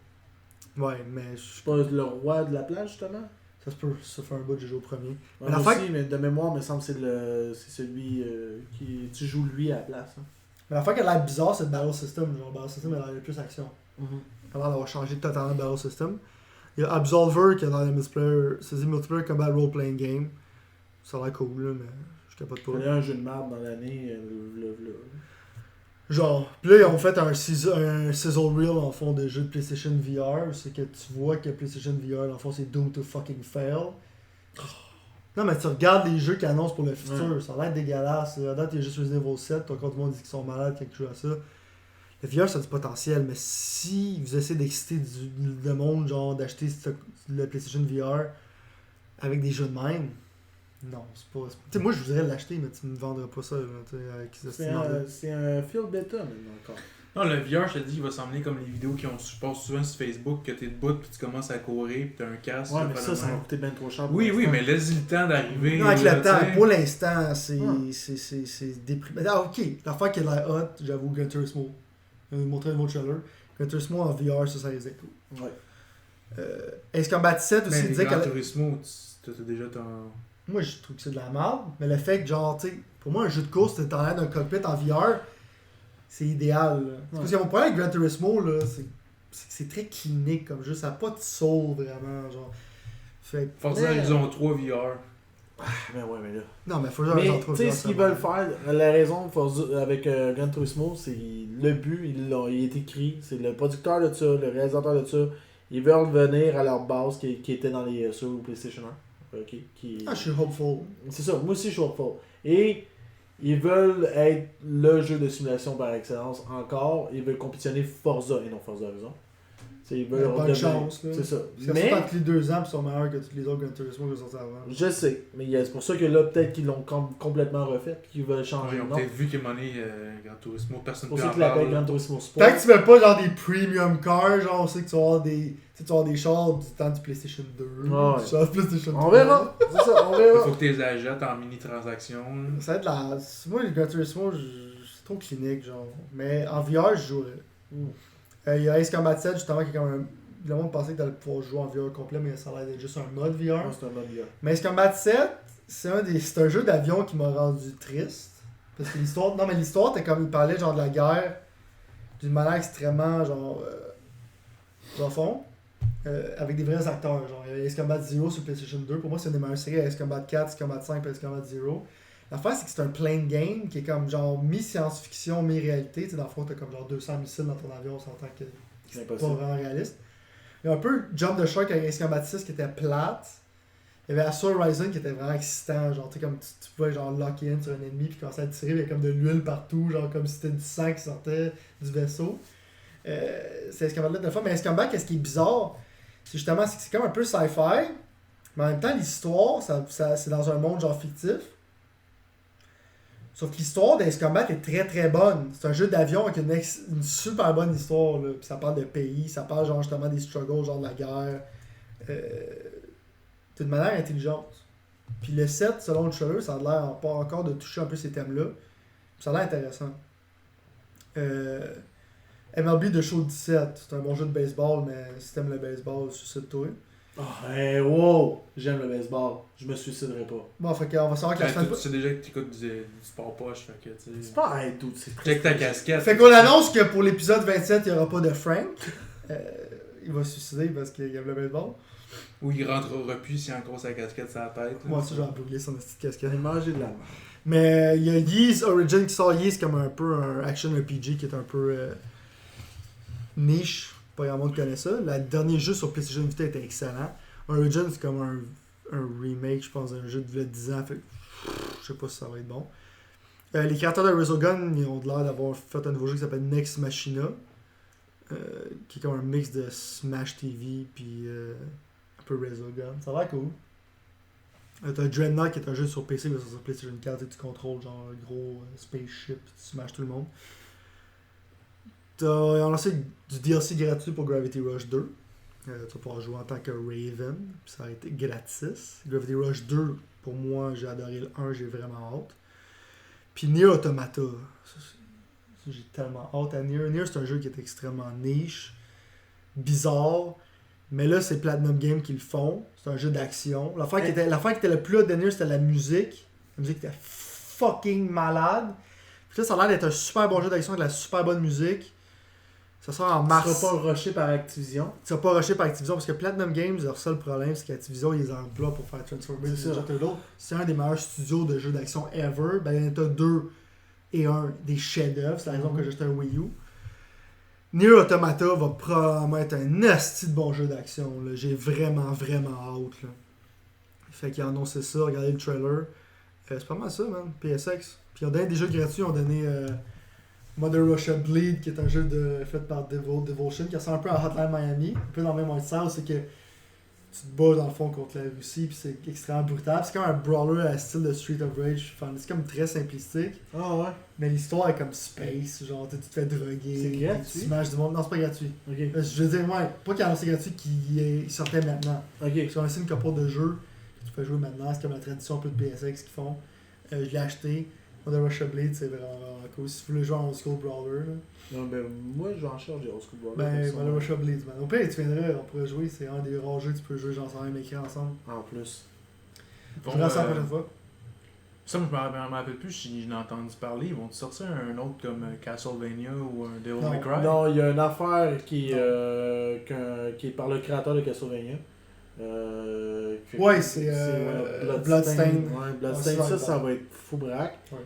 Ouais, mais Je suis pas le roi de la plage, justement. ça se peut, ça fait un bout que j'ai joué au premier. Ouais, Mais moi la aussi, mais de mémoire, il me semble que c'est celui qui... Tu joues lui à la place. Hein. Mais la fois qui a l'air bizarre, c'est le Battle System. Genre, le Battle System, il a l'air plus action. Il a l'air d'avoir changé totalement le Battle System. Il y a Absolver qui est dans le multiplayer, c'est du multiplayer combat role-playing game. Ça a l'air cool, là, mais je capote Il pas. y a un jeu de marde dans l'année. Genre, puis là, ils ont fait un sizzle reel en fond de jeu de PlayStation VR. C'est que tu vois que PlayStation VR, en fond, c'est Doom to fucking fail. Non, mais tu regardes les jeux qu'ils annoncent pour le futur, ça a l'air dégueulasse. À date, il y a juste Resident Evil 7, tout le monde dit qu'ils sont malades quand ils jouent à ça. Le VR, ça a du potentiel, mais si vous essayez d'exciter le monde, genre d'acheter le PlayStation VR avec des jeux de même, non, c'est pas. Tu sais, moi je voudrais l'acheter, mais tu me vendras pas ça. Avec c'est un field beta maintenant encore. Non, le VR, je te dis, il va s'emmener comme les vidéos qui passent souvent sur Facebook, que t'es debout, puis tu commences à courir, puis t'as un casque. Ouais, mais ça va coûter bien trop cher. Oui, mais laisse-y le temps d'arriver. Non, avec le temps, pour l'instant, c'est déprimant. Ah, ok, l'affaire qui a l'air hot, j'avoue, Gran Turismo. Je vais vous montrer un autre trailer. Gran Turismo en VR, ça risque d'être cool. Ouais. Ace Combat 7 aussi disait Gran que. Turismo, t'as déjà ton. Moi, je trouve que c'est de la merde, mais le fait que, genre, tu sais, pour moi, un jeu de course, t'es en l'air d'un cockpit en VR, c'est idéal. Là. Parce que mon problème avec Gran Turismo, là, c'est que c'est très clinique comme jeu, ça n'a pas de saut vraiment, genre. Fait que. Forza Horizon 3 VR. Mais ouais, mais là. Non, mais faut Mais genre tu sais, ce qu'ils veulent faire, la raison avec Gran Turismo, c'est le but, il est écrit, c'est le producteur de ça, le réalisateur de ça, ils veulent revenir à leur base qui était dans les sur PlayStation 1. Okay, je suis hopeful. C'est ça, moi aussi je suis hopeful. Et ils veulent être le jeu de simulation par excellence encore, ils veulent compétitionner Forza et non Forza Horizon. Ils veulent bonne chance, là. C'est ça. Mais entre les 2 ans, ils sont meilleurs que tous les autres Gran Turismo qui sont sortis avant. Je sais, mais c'est pour ça que là, peut-être qu'ils l'ont complètement refait et qu'ils veulent changer Ils de ont nom. peut-être vu qu'à un moment donné, Gran Turismo, personne C'est ne pour peut ça en qu'ils l'appellent parler. Gran Turismo Sport. Tant que tu mets pas genre des premium cars, genre on sait que tu vas avoir des chars du temps du PlayStation 2. Ouais. Du temps du PlayStation 3. On verra, c'est ça, on Il verra. faut que tu les achètes en mini-transaction. Ça va être la. Moi, les Gran Turismo, c'est trop clinique, genre. Mais en VR, je jouerais. Il y a Ace Combat 7, justement, qui est quand même. Le monde pensait que tu allais pouvoir jouer en VR complet, mais ça a l'air d'être juste un mode VR. Ouais, c'est un mode VR. Mais Ace Combat 7, c'est un jeu d'avion qui m'a rendu triste. Parce que l'histoire. Non, mais l'histoire, t'es comme il parlait genre de la guerre d'une manière extrêmement, genre. Profond. Avec des vrais acteurs. Genre, il y a Ace Combat Zero sur PlayStation 2. Pour moi, c'est une des meilleures séries. Ace Combat 4, Ace Combat 5 et Ace Combat Zero. L'affaire, c'est que c'est un plain game qui est comme genre mi-science-fiction, mi-réalité. Tu sais, dans le fond, t'as comme genre 200 missiles dans ton avion, on s'entend que c'est pas vraiment réaliste. Il y a un peu Jump the Shark avec Ace Combat 6 qui était plate. Il y avait Assault Horizon qui était vraiment excitant. Genre, tu sais, comme tu pouvais genre lock in sur un ennemi puis commencer à tirer, il y avait comme de l'huile partout, genre comme si c'était du sang qui sortait du vaisseau. C'est Ace Combat là de fois. Mais Ace Combat, qu'est-ce qui est bizarre, c'est justement c'est comme un peu sci-fi, mais en même temps, l'histoire, c'est dans un monde genre fictif. Sauf que l'histoire d'Ace Combat est très très bonne. C'est un jeu d'avion avec une super bonne histoire. Là. Puis ça parle de pays, ça parle genre justement des struggles, genre de la guerre. D'une manière intelligente. Puis le 7, selon le trailer, ça a l'air pas encore de toucher un peu ces thèmes-là. Puis ça a l'air intéressant. MLB The Show 17, c'est un bon jeu de baseball, mais si t'aimes le baseball, suicide-toi. Oh, hey, wow! J'aime le baseball. Je me suiciderai pas. Bon, fait qu'on va savoir que la semaine Tu sais déjà que tu écoutes du sport poche, fait que tu sais. C'est pas hey, dude, c'est très. Check ta casquette. Fait qu'on annonce que pour l'épisode 27, il n'y aura pas de Frank. Il va se suicider parce qu'il aime le baseball. Ou il rentrera plus s'il a encore sa casquette sur la tête. Moi aussi, j'ai brûlé son petite casquette. J'ai mangé de la merde. Mais il y a Ys Origin qui sort. Ys comme un peu un action RPG qui est un peu niche. Pas grand monde connaît ça. Le dernier jeu sur PlayStation Vita était excellent. Origin, c'est comme un remake, je pense, d'un jeu de 10 ans. Fait je sais pas si ça va être bon. Les créateurs de Resogun, ils ont l'air d'avoir fait un nouveau jeu qui s'appelle Nex Machina. Qui est comme un mix de Smash TV puis un peu Resogun. Ça a l'air cool. T'as Dreadnought qui est un jeu sur PC, mais sur PlayStation 4, tu contrôles genre un gros spaceship, tu smashes tout le monde. Ils ont lancé du DLC gratuit pour Gravity Rush 2. Tu vas pouvoir jouer en tant que Raven, puis ça a été gratis. Gravity Rush 2, pour moi, j'ai adoré le 1, j'ai vraiment hâte. Puis Nier Automata, j'ai tellement hâte à Nier. Nier, c'est un jeu qui est extrêmement niche, bizarre, mais là, c'est Platinum Games qui le font. C'est un jeu d'action. L'affaire qui était le plus hot de Nier, c'était la musique. La musique était fucking malade. Puis là, ça a l'air d'être un super bon jeu d'action avec de la super bonne musique. Ça sort en mars. Tu seras pas rushé par Activision. Tu seras pas rushé par Activision parce que Platinum Games, leur seul problème, c'est qu'Activision, ils les emploient pour faire Transformers Ninja Turtles. C'est un des meilleurs studios de jeux d'action ever. Ben, t'as deux et 1 des chefs-d'œuvre. C'est la raison que j'ai acheté un Wii U. Nier Automata va probablement être un asti de bon jeu d'action. Là. J'ai vraiment, vraiment hâte. Là. Fait qu'ils ont annoncé ça, regardez le trailer. C'est pas mal ça, man. PSX. Puis ils ont donné des jeux gratuits. Ils ont donné Mother Russia Bleed, qui est un jeu fait par Devotion, qui ressemble un peu à Hotline Miami. Un peu dans le même sens, c'est que tu te bats dans le fond contre la Russie, puis c'est extrêmement brutal. C'est comme un brawler à style de Street of Rage. Enfin, c'est comme très simplistique. Ah ouais. Mais l'histoire est comme space, genre tu te fais droguer. C'est gratuit? Tu smashes du monde. Non, c'est pas gratuit. Ok. Je veux dire, ouais, pas qu'il y en a c'est gratuit, qu'il sortait maintenant. Ok. Parce qu'on a aussi une couple de jeux que tu peux jouer maintenant. C'est comme la tradition un peu de PSX qu'ils font. Je l'ai acheté. Mother Russia Blade, c'est vraiment cool. Si vous voulez jouer en old school brawler, là. Non, ben moi j'en charge des old school brawlers. Ben, Mother Russia Blade, man. Au pire, tu viendrais, on pourrait jouer. C'est un des rares jeux que tu peux jouer genre sur un même écran ensemble. En plus. Je ferai ça la prochaine fois. Ça, je me rappelle plus si je l'ai entendu parler. Ils vont sortir un autre comme Castlevania ou un Devil May Cry? Non, il y a une affaire qui est par le créateur de Castlevania. Ouais, c'est Bloodstain. Ouais, Bloodstain, ça va être fou braque. Ouais.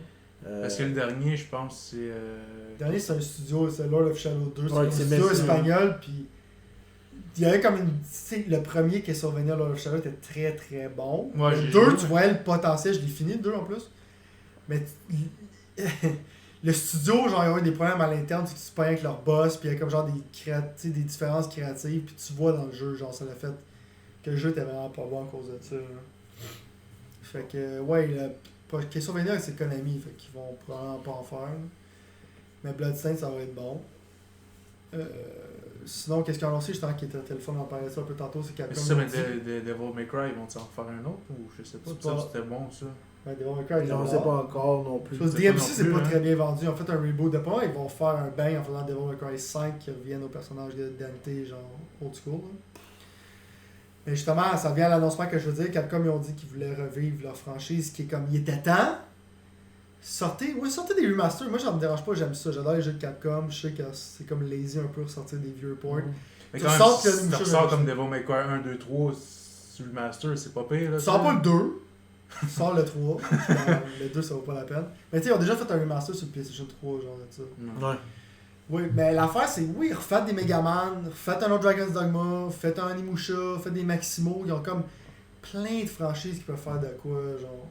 Parce que le dernier, je pense, c'est. Le dernier, c'est un studio, c'est Lord of Shadow 2. Ouais, C'est un c'est studio Messi, espagnol, puis il y avait comme une. Tu sais, le premier Castlevania Lord of Shadow était très très bon. Ouais, Le j'ai 2, joué. tu voyais le potentiel, je l'ai fini le 2 en plus. Mais le studio, genre, ils ont eu des problèmes à l'interne, c'est qu'ils se payent avec leur boss, puis il y a comme genre des différences créatives, puis tu vois dans le jeu, genre, ça l'a fait que le jeu était vraiment pas bon à cause de ça. Là. Fait que, ouais, Castlevania, c'est Konami, fait qu'ils vont probablement pas en faire. Là. Mais Bloodstain, ça va être bon. Sinon, qu'est-ce qu'ils ont annoncé, justement, qui était au téléphone, on en parlait ça un peu tantôt, c'est Capcom. Mais ça, mais Devil May Cry, ils vont en refaire un autre? Ou je sais pas. C'est pas- Ça, c'était bon, ça. Ouais, Devil May Cry, On ne sait pas encore non plus. Chose c'est DMC, pas non c'est plus, pas hein. très bien vendu. Ils ont fait un reboot de pas. Ils vont faire un bang en faisant Devil May Cry 5 qui reviennent au personnage de Dante, genre old school. Là. Mais justement, ça vient à l'annoncement que je veux dire. Capcom, ils ont dit qu'ils voulaient revivre leur franchise, qui est comme, il était temps. Sortez des remasters. Moi, ça me dérange pas, j'aime ça. J'adore les jeux de Capcom. Je sais que c'est comme lazy un peu ressortir des vieux ports. Mais Tu quand même, sors si que- tu ressors comme Devil May Cry 1, 2, 3 sur le Master, c'est pas pire. Là, Tu sors pas le 2, tu sors le 3. Le 2, ça vaut pas la peine. Mais tu sais, ils ont déjà fait un remaster sur le PlayStation 3, genre de ça. Non. Ouais. Oui, mais l'affaire, c'est oui, refaites des Megaman, faites un autre Dragon's Dogma, faites un Animusha, faites des Maximo. Ils ont comme plein de franchises qui peuvent faire de quoi, genre.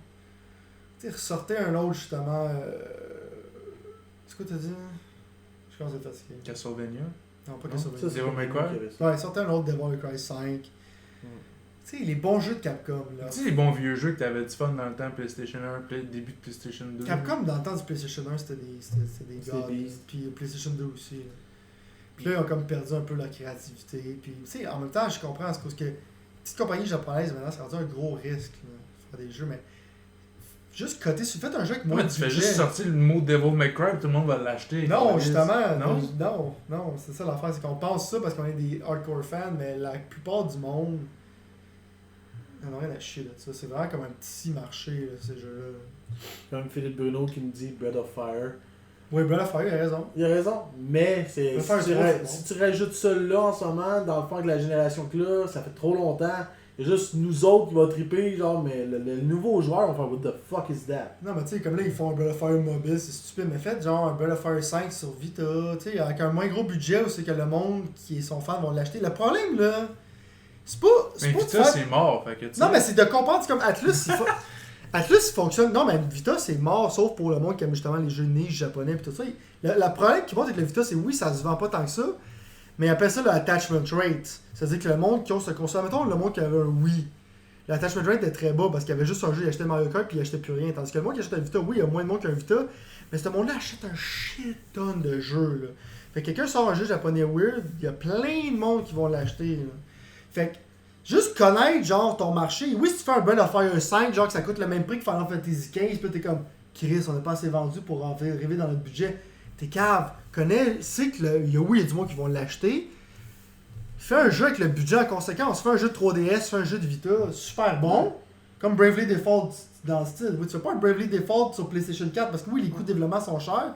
Tu sais, ressortez un autre, justement. C'est quoi t'as dit? Je commence à être fatigué. Castlevania. Non, pas Non, Castlevania. ça, c'est Devil May Cry? qui avait ça. Ouais, sortez un autre Devil May Cry 5. Tu sais, les bons jeux de Capcom, là. Tu sais, les bons vieux jeux que t'avais du fun dans le temps, PlayStation 1, début de PlayStation 2. Capcom, dans le temps du PlayStation 1, c'était des C'était gars. beast. Puis PlayStation 2 aussi. Là. Puis là, ils ont comme perdu un peu leur créativité. Puis, tu sais, en même temps, je comprends, c'est parce que petite compagnie japonaise, maintenant, c'est rendu un gros risque, là, faire des jeux, mais juste côté, faites un jeu avec moins Moi, de tu fais budget. juste sortir le mot Devil May Cry, tout le monde va l'acheter. Non, justement, Non? non, c'est ça l'affaire, c'est qu'on pense ça parce qu'on est des hardcore fans, mais la plupart du monde, ils en ont rien à chier de ça. C'est vraiment comme un petit marché, là, ces jeux-là. Comme Philippe Bruno qui me dit Breath of Fire. Oui, Breath of Fire, il a raison. Il a raison, mais Breath of Fire si trois, c'est bon. si tu rajoutes ça là en ce moment, dans le fond de la génération que là, ça fait trop longtemps. Il y a juste nous autres qui va triper, genre, mais le nouveau joueur va faire What the fuck is that? Non, mais tu sais, comme là, ils font un Breath of Fire mobile, c'est stupide, mais faites genre un Breath of Fire 5 sur Vita, tu sais, avec un moins gros budget où c'est que le monde qui est son fan vont l'acheter. Le problème, là, c'est pas. Mais pas de Vita, faire- c'est mort. Fait que, tu sais, Non, mais c'est de comprendre, c'est comme Atlus, Atlus, il fonctionne. Non, mais Vita, c'est mort, sauf pour le monde qui aime justement les jeux niche japonais et tout ça. Le problème qui montre avec le Vita, c'est oui, ça se vend pas tant que ça, mais ils appellent ça le attachment rate. C'est-à-dire que le monde qui a ce console, mettons le monde qui avait un Wii, l'attachment rate est très bas parce qu'il y avait juste un jeu, il achetait Mario Kart puis il achetait plus rien. Tandis que le monde qui achète un Vita, oui, il y a moins de monde qui a un Vita, mais ce monde-là achète un shit tonne de jeux. Là. Fait que quelqu'un sort un jeu japonais weird, il y a plein de monde qui vont l'acheter. Là. Fait que juste connaître genre ton marché. Oui, si tu fais un Breath of Fire 5, genre que ça coûte le même prix que Final Fantasy 15, puis t'es comme Chris, on n'a pas assez vendu pour arriver dans notre budget. T'es cave. Connais, sais que il y a du monde qui vont l'acheter. Fais un jeu avec le budget en conséquence. Fais un jeu de 3DS, fais un jeu de Vita, super bon. Comme Bravely Default dans le style. Oui, tu fais pas un Bravely Default sur PlayStation 4 parce que oui, les coûts de développement sont chers.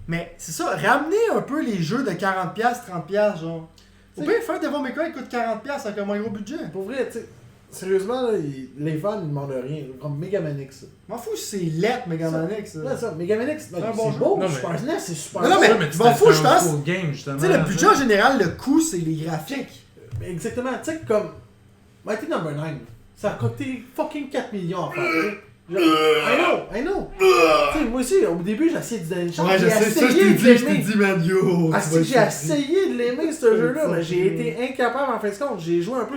Mais c'est ça, ramenez un peu les jeux de 40$, 30$, genre. Au pire, faire un Devil May Cry qui coûte 40$ avec un moins gros budget. Pour vrai, tu sais, Sérieusement, là, les fans ne demandent rien. Comme Mega Man X. M'en fous si c'est lettre, Mega Man X. Ouais, ça, Mega Man X, un bon c'est jeu. beau. Non, mais- Super SNES, c'est super Non, beau. mais- tu m'en fous, je fais un pense. full game, justement. Tu sais, le budget en général, le coût, c'est les graphiques. Exactement, tu sais, comme Mighty No. 9, ça a coûté fucking 4 millions à faire. tu sais. I know. Tu sais, moi aussi, au début, j'ai essayé de l'aimer. Ouais, je J'ai sais, ça, je essayé t'ai de l'aimer. dit, man, yo. Ah, tu si, vas j'ai être essayé de l'aimer, ce jeu-là, mais j'ai été incapable en fin de compte. J'ai joué un peu.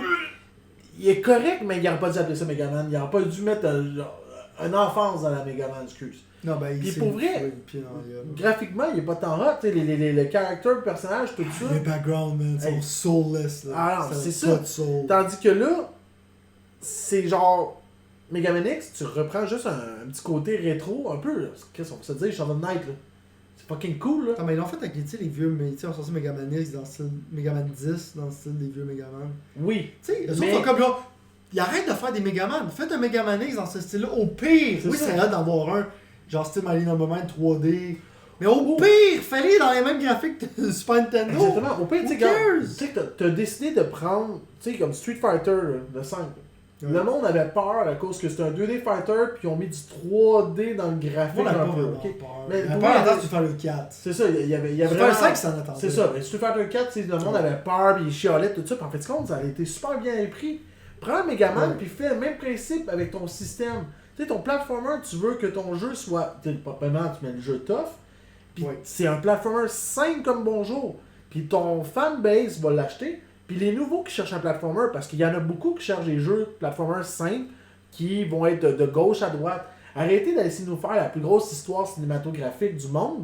Il est correct, mais il aurait pas dû appeler ça Megaman. Il aurait pas dû mettre une enfance dans la Megaman, excuse. Non, ben, Puis il pour s'est vrai, le pied dans la gueule. Graphiquement, il est pas tant hot, tu sais, les caractères, le personnage, tout ça. Les backgrounds, man, sont Hey. soulless. Là. Ah non, c'est n'a ça. pas de soul. Tandis que là, c'est genre. Mega Man X, tu reprends juste un petit côté rétro, un peu. Qu'est-ce qu'on peut se dire, Shovel Knight, là. C'est fucking cool, là. Non, mais ils l'ont fait avec tu sais, les vieux, mais tu sais, on sorti Mega Man X dans le style Mega Man 10, dans le style des vieux Mega Man. Oui. Tu sais, eux Mais- autres sont comme là. Ils arrêtent de faire des Mega Man. Faites un Mega Man X dans ce style-là. Au pire, C'est oui, ça. c'est hâte d'avoir un, genre style Mighty No. 9 3D. Mais au pire, fallait dans les mêmes graphiques que le Super Nintendo. Exactement. Au pire, tu sais, Who quand- cares? tu sais, t'as décidé de prendre, tu sais, comme Street Fighter, le 5. Ouais. Le monde avait peur à cause que c'était un 2D fighter, puis ils ont mis du 3D dans le graphique. Moi, on n'a un pas peu, vraiment ok? peur. Mais Mais pour pas vrai, attendre, tu fais le 4. C'est ça, il y avait Tu fais vraiment... le 5, ça en attendait. C'est ça, mais Street Fighter 4, tu sais, le monde avait peur, puis il chialait, tout ça, puis en fait, compte, ça a été super bien pris. Prends Megaman, Ouais. puis fais le même principe avec ton système. Tu sais, ton platformer, tu veux que ton jeu soit. Tu sais, premièrement, tu mets le jeu tough, puis Ouais. c'est un platformer simple comme bonjour. Puis ton fanbase va l'acheter. Puis les nouveaux qui cherchent un platformer, parce qu'il y en a beaucoup qui cherchent des jeux platformers simples qui vont être de gauche à droite. Arrêtez d'essayer de nous faire la plus grosse histoire cinématographique du monde,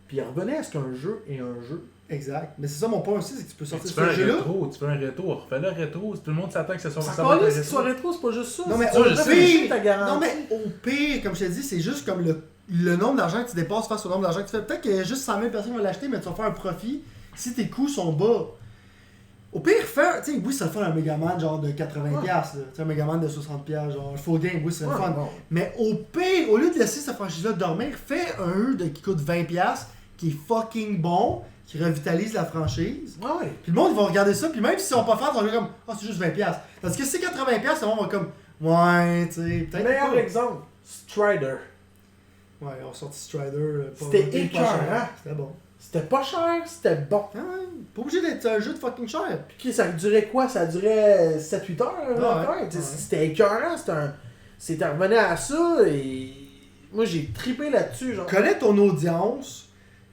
puis revenez à ce qu'un jeu est un jeu. Exact. Mais c'est ça mon point aussi, c'est que tu peux Tu sortir fais un ce jeu-là. rétro, refais le rétro. Tout le monde s'attend que ça soit Ça ça va être un calisse qu'il rétro. soit rétro, c'est pas juste ça. Non, mais c'est au tu réfléchis pire, ta garantie. non, mais au pire, comme je te dis, c'est juste comme le nombre d'argent que tu dépenses face au nombre d'argent que tu fais. Peut-être qu'il y a juste 100 000 personnes qui vont l'acheter, mais tu vas faire un profit si tes coûts sont bas. Au pire, faire, tu sais, oui, ça le fait un Megaman genre de 80$, là. Tu sais, un Megaman de 60$, genre un full game, oui, c'est le Ouais, fun. bon. Mais au pire, au lieu de laisser cette franchise-là dormir, fais un jeu qui coûte 20$, qui est fucking bon, qui revitalise la franchise. Ouais. Puis le monde, ils vont regarder ça, puis même s'ils sont pas fans, ils vont dire comme, ah, c'est juste 20$. Parce que si c'est 80$, le monde va comme, ouais, tu sais, peut-être. Meilleur pas. exemple, Strider. Ouais, on a sorti Strider. C'était pas écœurant. cher. C'était bon. C'était pas cher, c'était bon. Ah ouais, pas obligé d'être un jeu de fucking cher. Puis ça durait quoi? Ça durait 7-8 heures, Ouais, l'affaire. ouais. C'était écœurant, c'était revenu à ça, et moi j'ai trippé là-dessus, genre. Connais ton audience,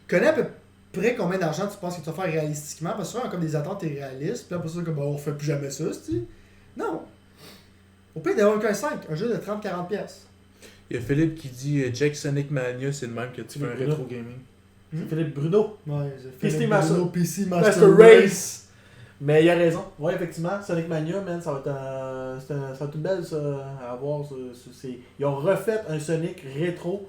connais à peu près combien d'argent tu penses que tu vas faire réalistiquement, parce que souvent, comme des attentes irréalistes, puis après ça, comme, bah, on fait plus jamais ça, tu Non. Au pire d'avoir qu'un 5, un jeu de 30-40$. Il y a Philippe qui dit check Sonic Mania, c'est le même que tu fais un Philippe rétro gaming. C'est Philippe Bruno. Ouais, PC Master- PC Master Race. Mais il a raison. Ouais, effectivement, Sonic Mania, man, ça va être, ça va être une belle ça, à avoir. Ils ont refait un Sonic rétro,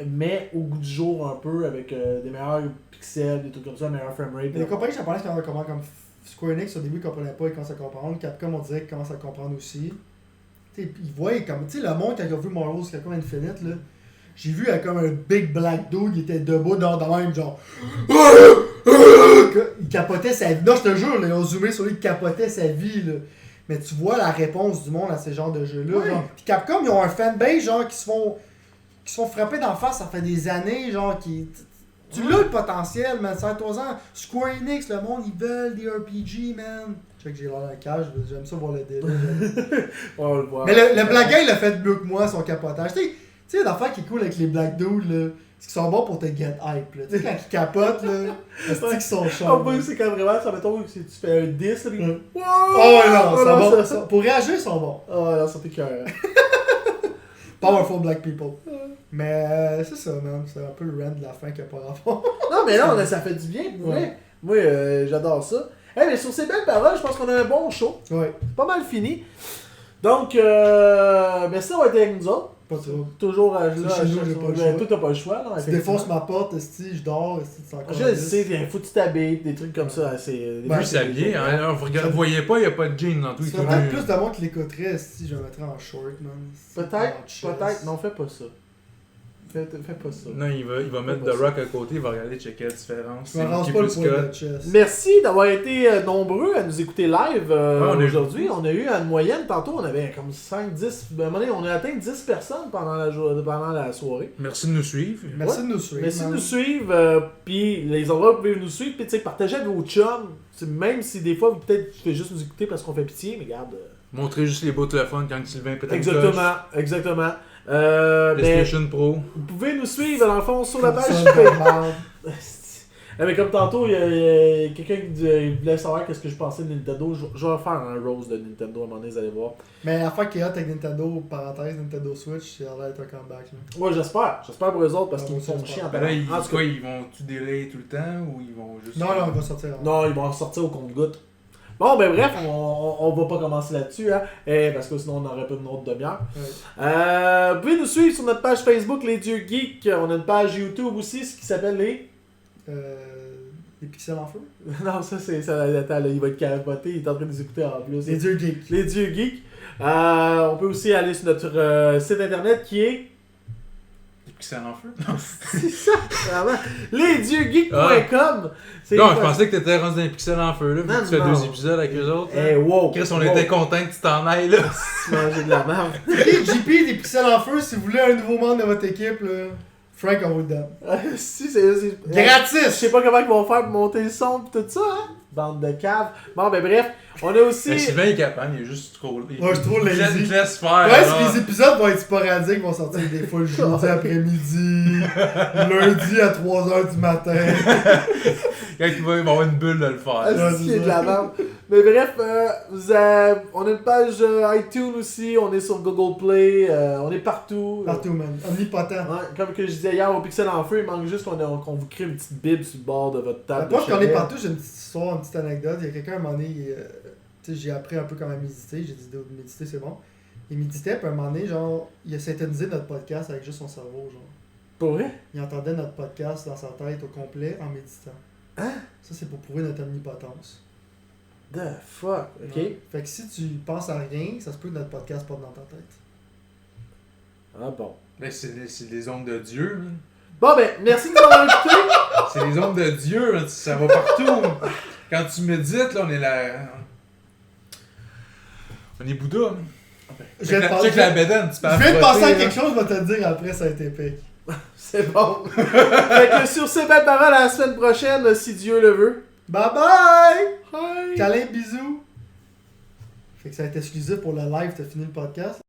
mais au goût du jour un peu, avec des meilleurs pixels, des trucs comme ça, meilleur framerate. Les compagnies japonaises, quand on commence comme Square Enix, au début, ils comprenaient pas, ils commencent à comprendre. Capcom, on dirait qu'ils commencent à comprendre aussi. T'sais, ils voient comme, tu sais, le monde, quand ils ont vu Marvel's Capcom Infinite, là, j'ai vu comme un big black dude, il était debout dans de même, genre. Il capotait sa vie. Non, je te jure, là, ils ont zoomé sur lui, il capotait sa vie, là. Mais tu vois la réponse du monde à ces genres de jeux-là. Ouais. Genre. Puis Capcom, ils ont un fanbase, genre, qui se font frapper d'en face, ça fait des années, genre, qui. Tu l'as le potentiel, man. 100 ans. Square Enix, le monde, ils veulent des RPG, man. Check, j'ai l'air dans la cage, j'aime ça voir le délai. On le voit. Mais le black guy, il l'a fait mieux que moi, son capotage. Tu sais, l'affaire qui est cool avec les black dudes, là, c'est qu'ils sont bons pour te get hype, là. Tu sais, quand ils capotent, là, c'est qu'ils sont chauds. En plus, c'est quand vraiment, ça mettons, si tu fais un 10, là, puis- Ouais. Wow! Oh ouais, non, c'est bon. ça. Ça. Pour réagir, ils sont bons. Oh non, ça fait cœur. Powerful black people. Mais c'est ça, man. C'est un peu le rant de la fin qui a pas rapport. Non, mais non, ça fait du bien, pour vrai. Ouais. Moi, j'adore ça. Hey, mais sur ces belles paroles, je pense qu'on a un bon show. Ouais, C'est pas mal fini. Donc, merci d'avoir été avec nous autres. pas trop. Toujours là, chez nous, j'ai pas le choix. toi, t'as pas le choix. Là, Tu effectivement. défonces ma porte, esti, je dors, esti, tu encore. Je le sais, faut que tu t'habilles, des trucs comme ça. C'est des Ben, trucs, Plus habillé, hein, vous voyez pas, il n'y a pas de jean dans tout. Il y a peut-être plus de monde qui l'écouterait si je me mettrais en short, man. C'est Peut-être, en chest. peut-être, non, fais pas ça. Fais pas ça. Non, il va mettre The Rock à côté, il va regarder, checker la différence. Je me rase qui pas le plus poids de cut. la chest. Merci d'avoir été nombreux à nous écouter live on a eu aujourd'hui. On a eu une moyenne, tantôt on avait comme 5-10, à un moment donné, on a atteint 10 personnes pendant la soirée. Merci de nous suivre. Merci de nous suivre. Merci de man. nous suivre, puis les endroits où vous pouvez nous suivre, puis tu sais, partagez avec vos chums. T'sais, même si des fois, vous peut-être faites juste nous écouter parce qu'on fait pitié, mais regarde. Montrer juste les beaux téléphones quand Sylvain pète une Exactement. coche. Ben, PlayStation Pro. vous pouvez nous suivre dans le fond sur la page Ça, de merde. mais comme tantôt, il y a quelqu'un qui voulait savoir qu'est-ce que je pensais de Nintendo. Je vais faire un rose de Nintendo à un moment donné, vous allez voir. Mais la fois qui est hot avec Nintendo, parenthèse, Nintendo Switch, ça a l'air d'être un comeback. Là. Ouais, j'espère. J'espère pour eux autres parce Ah, qu'ils me moi font aussi, chier en Ben là, parlant. En tout cas, ils vont-tu délayer tout le temps ou ils vont juste. Non, il va sortir. non, ils vont en sortir au compte-goutte. Bon, ben bref, on va pas commencer là-dessus, hein, parce que sinon on n'aurait pas une autre demi-heure. Ouais. Vous pouvez nous suivre sur notre page Facebook, Les Dieux Geeks. On a une page YouTube aussi, ce qui s'appelle Les pixels en feu. Non, ça c'est... Attends, là, il va être capoté, il est en train de nous écouter en plus. Les dieux geeks. Les Dieux Geeks. On peut aussi aller sur notre site internet qui est... Les pixels en feu. C'est ça, vraiment. lesdieugeeks.com. C'est Non, quoi? je pensais que t'étais rendu dans les pixels en feu, là. Vu Non, que tu fais non. 2 épisodes avec eux autres. Eh, wow. Chris, on wow. était contents que tu t'en ailles, là. Tu mangeais de la merde. Ok, JP, des pixels en feu, si vous voulez un nouveau membre de votre équipe, là, Frank, on vous le donne. Si, c'est... Je Gratis! sais pas comment ils vont faire pour monter le son pis tout ça, hein? Bande de caves. Bon, ben bref, on a aussi... Mais Sylvain est capable, il est juste trop. Ouais, je suis trop il lazy. te laisse faire. Ouais, alors. si les épisodes vont être sporadiques, vont sortir des fois le jeudi après-midi, lundi à 3h du matin. Quand il va avoir une bulle de le faire. Ah, Ouais, si, c'est de la ça. merde. Mais bref, on a une page iTunes aussi, on est sur Google Play, on est partout. Partout, man. Omnipotent. Ouais, comme que je disais hier au Pixel en feu, il manque juste qu'on vous crée une petite bible sur le bord de votre table. Moi, de quand on est chevet. partout, j'ai une petite histoire, une petite anecdote. Il y a quelqu'un à un moment donné, tu sais, j'ai appris un peu comment méditer. J'ai dit de méditer, c'est bon. Il méditait, puis à un moment donné, genre, il a syntonisé notre podcast avec juste son cerveau, genre. Pour vrai? Il entendait notre podcast dans sa tête au complet en méditant. Hein? Ça, c'est pour prouver notre omnipotence. The fuck, ok. Ouais. Fait que si tu penses à rien, ça se peut que notre podcast parte dans ta tête. Ah bon. Ben, c'est des ondes de Dieu, man. Bon ben, merci de nous avoir écoutés. C'est les ondes de Dieu, man. Ça va partout. Quand tu médites, là, on est là. On est Bouddha, man. Je viens de penser- Check la bédaine, tu peux Je viens de penser à frotter, quelque chose, je vais te le dire après, ça a été épique. C'est bon. Fait que sur ces belles paroles, à la semaine prochaine, si Dieu le veut. Bye bye! Bye! Câlin, bisous! Fait que ça a été exclusif pour le live, t'as fini le podcast?